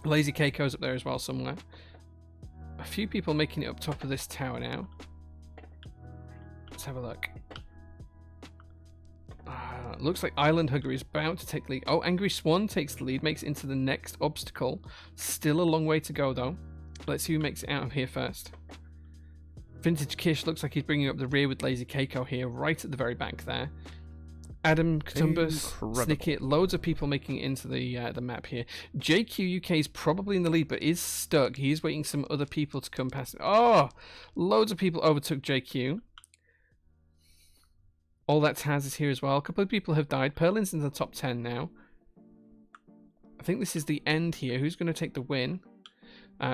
Lazy Keiko's up there as well somewhere. A few people making it up top of this tower now. Let's have a look. Looks like Island Hugger is about to take the lead. Oh, Angry Swan takes the lead, makes it into the next obstacle. Still a long way to go, though. Let's see who makes it out of here first. Vintage Kish looks like he's bringing up the rear with Lazy Keiko here, right at the very back there. Adam Katumbus, Snicket, loads of people making it into the map here. JQ UK is probably in the lead, but is stuck. He is waiting some other people to come past. Oh, loads of people overtook JQ. All That Taz is here as well. A couple of people have died. Perlin's in the top 10 now. I think this is the end here. Who's going to take the win?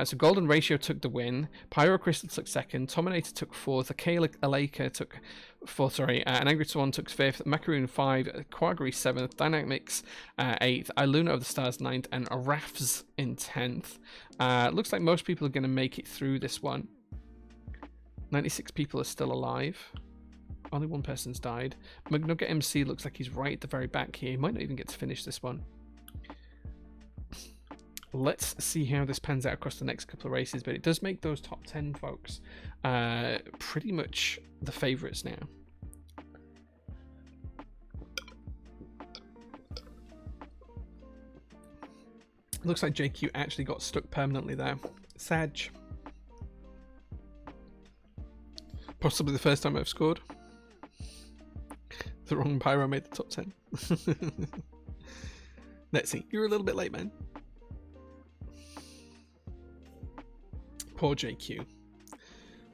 So Golden Ratio took the win. Pyro Crystal took second. Tominator took fourth. Akela Aleka took fourth. Sorry, and Angry Swan took fifth. Macaroon 5. Quaggery 7th. Dynamics 8th. Iluna of the Stars 9th. And Rafs in 10th. Looks like most people are going to make it through this one. 96 people are still alive. Only one person's died. McNugget MC looks like he's right at the very back here. He might not even get to finish this one. Let's see how this pans out across the next couple of races, but it does make those top 10 folks pretty much the favourites now. Looks like JQ actually got stuck permanently there. Sag. Possibly the first time I've scored. The wrong Pyro made the top 10. Let's see. You're a little bit late, man. Poor JQ.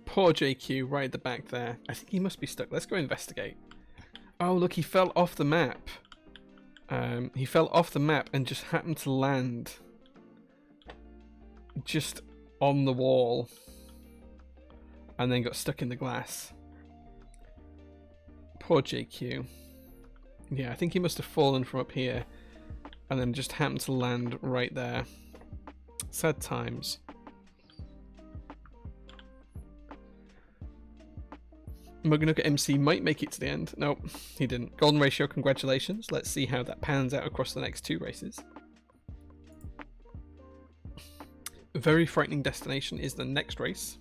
Poor JQ right at the back there. I think he must be stuck. Let's go investigate. Oh, look, he fell off the map. He fell off the map and just happened to land just on the wall and then got stuck in the glass. Poor JQ. Yeah, I think he must have fallen from up here and then just happened to land right there. Sad times. Mugnuka MC might make it to the end. Nope, he didn't. Golden Ratio, congratulations. Let's see how that pans out across the next 2 races. A very frightening destination is the next race.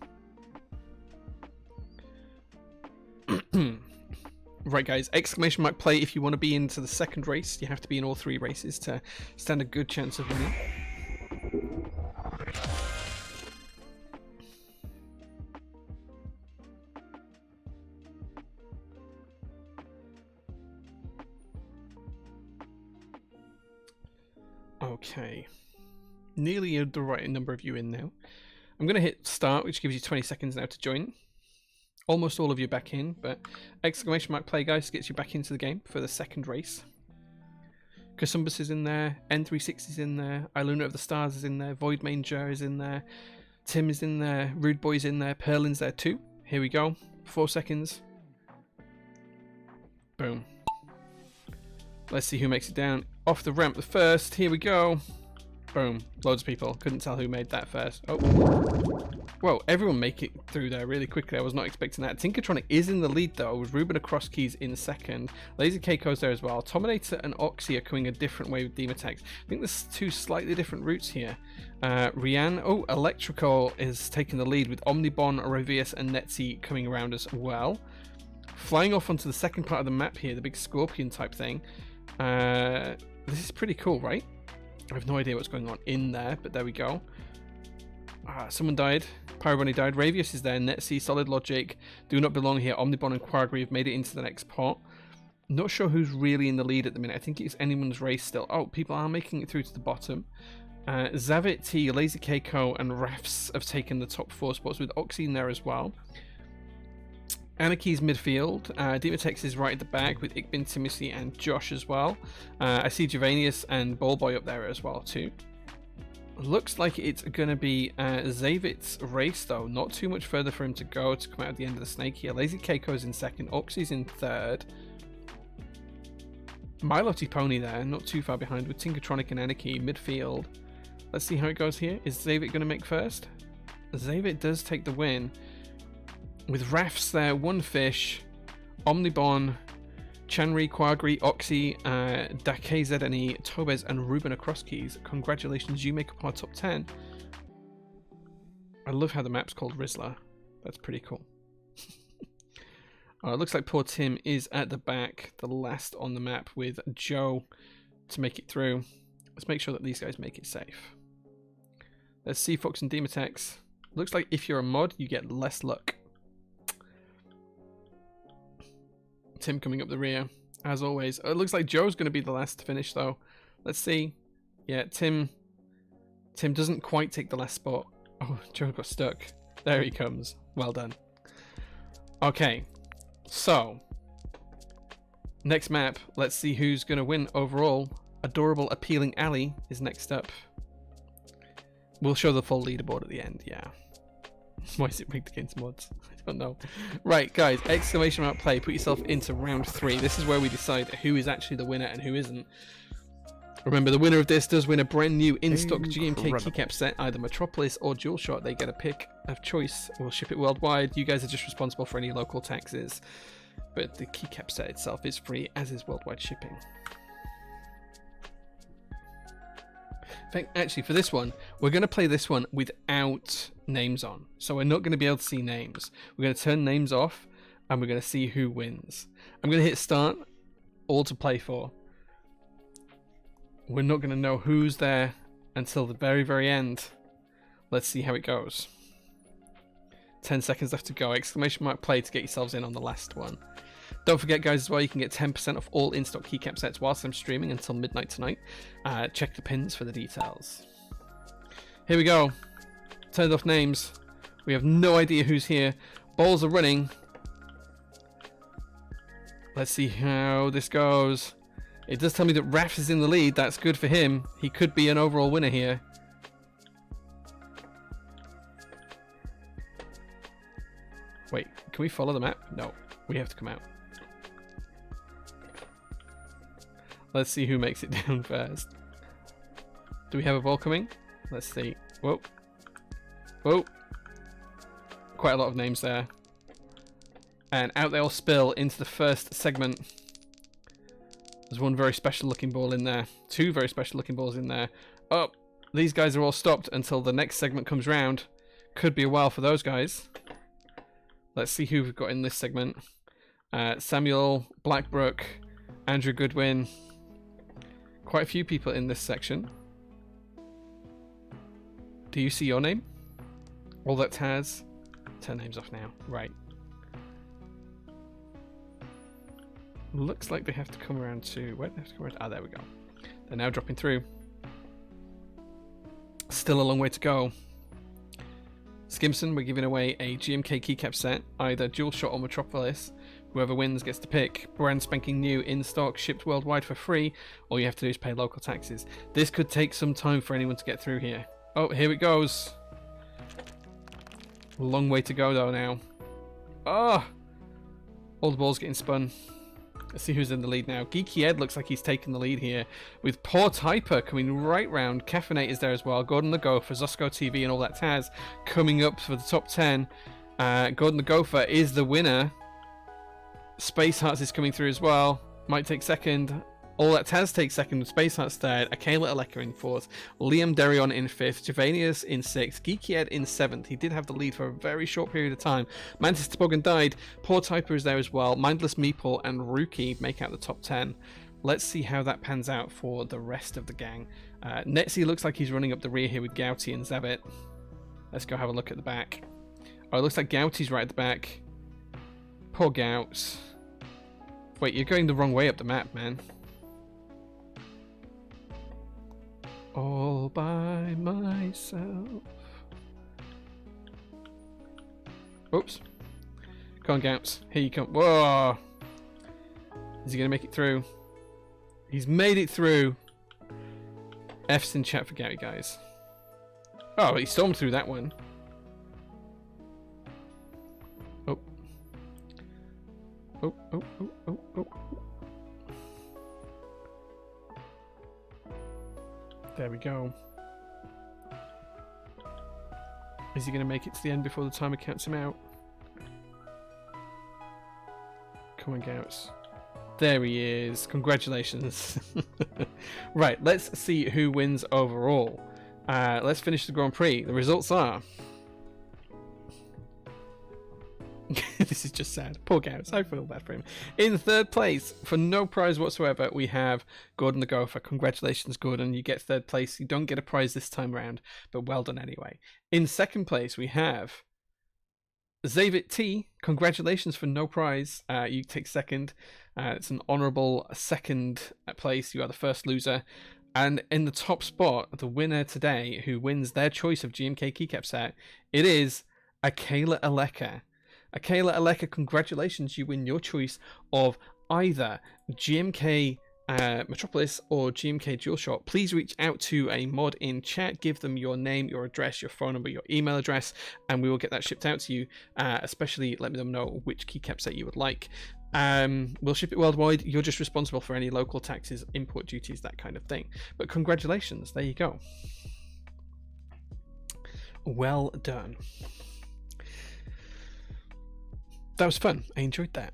Right, guys, exclamation mark play if you want to be into the second race. You have to be in all 3 races to stand a good chance of winning. Okay, nearly the right number of you in now. I'm going to hit start, which gives you 20 seconds now to join. Almost all of you back in, but exclamation mark play, guys, gets you back into the game for the second race. Kasumbus is in there, N36 is in there, Iluna of the Stars is in there, Void Manger is in there, Tim is in there, Rude Boy's in there, Perlin's there too. Here we go, 4 seconds. Boom. Let's see who makes it down. Off the ramp the first, here we go. Boom, loads of people. Couldn't tell who made that first. Oh. Whoa, everyone make it through there really quickly. I was not expecting that. Tinkertronic is in the lead though, with Ruben across keys in second. Lazy Keiko's there as well. Tominator and Oxy are coming a different way with Demotex. I think there's 2 slightly different routes here. Rian, oh, Electrical is taking the lead with Omnibon, Revius and Netzi coming around as well. Flying off onto the second part of the map here, the big scorpion type thing. This is pretty cool, right? I have no idea what's going on in there, but there we go. Someone died. Pyro Bunny died. Ravius is there. Netzy, Solid Logic, Do Not Belong Here. Omnibon and Quaggery have made it into the next pot. Not sure who's really in the lead at the minute. I think it's anyone's race still. Oh, people are making it through to the bottom. Zavit T, Lazy Keiko, and Rafs have taken the top 4 spots with Oxy in there as well. Anarchy's midfield. Demotex is right at the back with Ikbin, Timothy, and Josh as well. I see Javanius and Ballboy up there as well too. Looks like it's going to be Zavit's race though. Not too much further for him to go to come out at the end of the snake here. Lazy Keiko's in second. Oxy's in third. Miloty Pony there, not too far behind with Tinkertronic and Anarchy midfield. Let's see how it goes here. Is Zavit going to make first? Zavit does take the win. With Rafs there, One Fish, Omnibon, Chanri, Quaggery, Oxy, Dake ZNE, Tobez, and Ruben across keys. Congratulations, you make up our top 10. I love how the map's called Rizzler. That's pretty cool. Oh, it looks like poor Tim is at the back, the last on the map with Joe to make it through. Let's make sure that these guys make it safe. There's Seafox and Demotex. Looks like if you're a mod, you get less luck. Tim coming up the rear, as always. It looks like Joe's going to be the last to finish, though. Let's see. Yeah, Tim doesn't quite take the last spot. Oh, Joe got stuck. There he comes. Well done. Okay, so next map. Let's see who's going to win overall. Adorable, appealing Alley is next up. We'll show the full leaderboard at the end. Yeah. Why is it rigged against mods? I don't know. Right, guys. Exclamation mark play. Put yourself into round 3. This is where we decide who is actually the winner and who isn't. Remember, the winner of this does win a brand new in-stock GMK keycap set, either Metropolis or Dual Shot. They get a pick of choice. We'll ship it worldwide. You guys are just responsible for any local taxes. But the keycap set itself is free, as is worldwide shipping. In fact, actually, for this one, we're going to play this one without names on. So we're not going to be able to see names. We're going to turn names off, and we're going to see who wins. I'm going to hit start, all to play for. We're not going to know who's there until the very, very end. Let's see how it goes. 10 seconds left to go. Exclamation mark play to get yourselves in on the last one. Don't forget, guys, as well, you can get 10% off all in-stock keycap sets whilst I'm streaming until midnight tonight. Check the pins for the details. Here we go. Turned off names. We have no idea who's here. Balls are running. Let's see how this goes. It does tell me that Raf is in the lead. That's good for him. He could be an overall winner here. Wait, can we follow the map? No, we have to come out. Let's see who makes it down first. Do we have a ball coming? Let's see. Whoa. Whoa. Quite a lot of names there. And out they all spill into the first segment. There's one very special looking ball in there. Two very special looking balls in there. Oh, these guys are all stopped until the next segment comes round. Could be a while for those guys. Let's see who we've got in this segment. Samuel, Blackbrook, Andrew Goodwin. Quite a few people in this section. Do you see your name? All that has. Turn names off now. Right. Looks like they have to come around to... Where do they have to come around? Ah, there we go. They're now dropping through. Still a long way to go. Skimson, we're giving away a GMK keycap set, either Dual Shot or Metropolis. Whoever wins gets to pick. Brand spanking new, in stock, shipped worldwide for free. All you have to do is pay local taxes. This could take some time for anyone to get through here. Oh, here it goes. Long way to go though now. Oh! All the balls getting spun. Let's see who's in the lead now. Geeky Ed looks like he's taking the lead here, with Poor Typer coming right round. Caffeinate is there as well. Gordon the Gopher, Zosco TV and all that Taz coming up for the top 10. Gordon the Gopher is the winner. Space Hearts is coming through as well. Might take second. All that Taz takes second. Space Hearts third. Akela Aleka in fourth. Liam Derion in fifth. Javanius in sixth. Geeky Ed in seventh. He did have the lead for a very short period of time. Mantis Toboggan died. Poor Typer is there as well. Mindless Meeple and Rookie make out the top 10. Let's see how that pans out for the rest of the gang. Netzy looks like he's running up the rear here with Gouty and Zabit. Let's go have a look at the back. Oh, it looks like Gouty's right at the back. Poor Gouts. Wait, you're going the wrong way up the map, man. All by myself. Oops. Come on, Gouts. Here you come. Whoa! Is he going to make it through? He's made it through. F's in chat for Gouty, guys. Oh, he stormed through that one. Oh. Oh, oh, oh, oh, oh. There we go. Is he going to make it to the end before the timer counts him out? Come on, Gouts. There he is. Congratulations. Right, let's see who wins overall. Let's finish the Grand Prix. The results are... This is just sad. Poor Gauss. I feel bad for him. In third place, for no prize whatsoever, we have Gordon the Gopher. Congratulations, Gordon. You get third place. You don't get a prize this time around, but well done anyway. In second place, we have Zavit T. Congratulations for no prize. You take second. It's an honourable second place. You are the first loser. And in the top spot, the winner today, who wins their choice of GMK keycap set, it is Akela Aleka. Akela Aleka, congratulations, you win your choice of either GMK Metropolis or GMK DualShock. Please reach out to a mod in chat, give them your name, your address, your phone number, your email address, and we will get that shipped out to you. Especially let them know which keycap set you would like. We'll ship it worldwide. You're just responsible for any local taxes, import duties, that kind of thing. But congratulations, there you go. Well done. That was fun. I enjoyed that.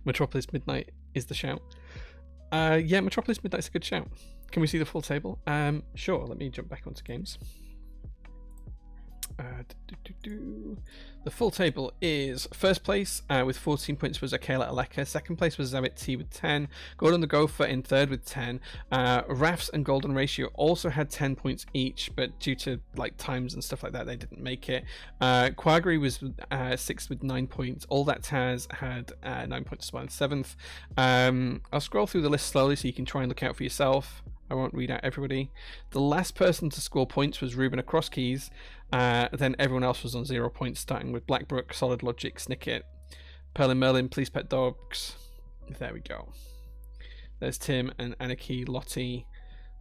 Metropolis Midnight is the shout. Yeah, Metropolis Midnight's a good shout. Can we see the full table? Sure. Let me jump back onto games. The full table is first place with 14 points was Akela Aleka. Second place was Zabit T with 10. Gordon the Gopher in third with 10. Rafs and Golden Ratio also had 10 points each, but due to like times and stuff like that, they didn't make it. Quagri was sixth with 9 points. All That Taz had 9 points as well in seventh. I'll scroll through the list slowly so you can try and look out for yourself. I won't read out everybody. The last person to score points was Ruben across keys. Then everyone else was on 0 points, starting with Blackbrook, Solid Logic, Snicket, Pearl and Merlin, Please Pet Dogs. There we go. There's Tim and Anarchy, Lottie.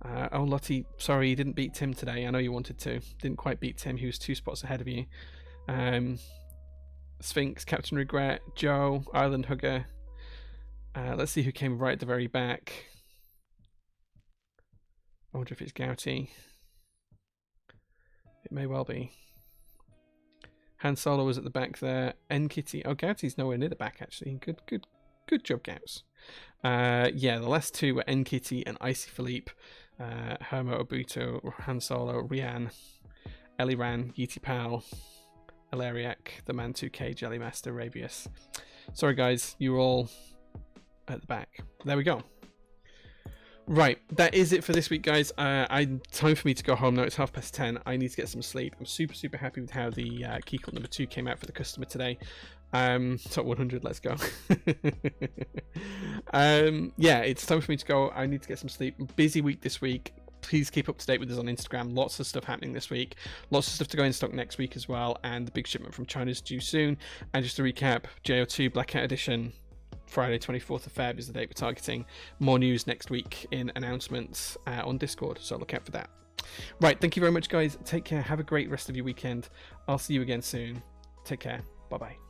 Oh, Lottie, sorry you didn't beat Tim today. I know you wanted to. Didn't quite beat Tim. He was 2 spots ahead of you. Sphinx, Captain Regret, Joe, Island Hugger. Let's see who came right at the very back. I wonder if it's Gouty. It may well be. Han Solo was at the back there. N Kitty. Oh, Gouty's nowhere near the back actually. Good job, Gouts. Yeah, the last two were N Kitty and Icy Philippe. Hermo Obuto, Han Solo, Rian, Eliran, Yeti Pal, Elariak, the Man 2K, Jellymaster, Rabius. Sorry guys, you were all at the back. There we go. Right, that is it for this week, guys. Time for me to go home now. It's 10:30. I need to get some sleep. I'm super happy with how the Keycult number 2 came out for the customer today. Top 100, let's go. Yeah, it's time for me to go. I need to get some sleep. Busy week this week. Please keep up to date with us on Instagram. Lots of stuff happening this week. Lots of stuff to go in stock next week as well. And the big shipment from China is due soon. And just to recap, JO2 Blackout Edition. Friday 24th of Feb is the date we're targeting. More news next week in announcements on Discord, so look out for that. Right, thank you very much guys. Take care, have a great rest of your weekend. I'll see you again soon. Take care, bye bye.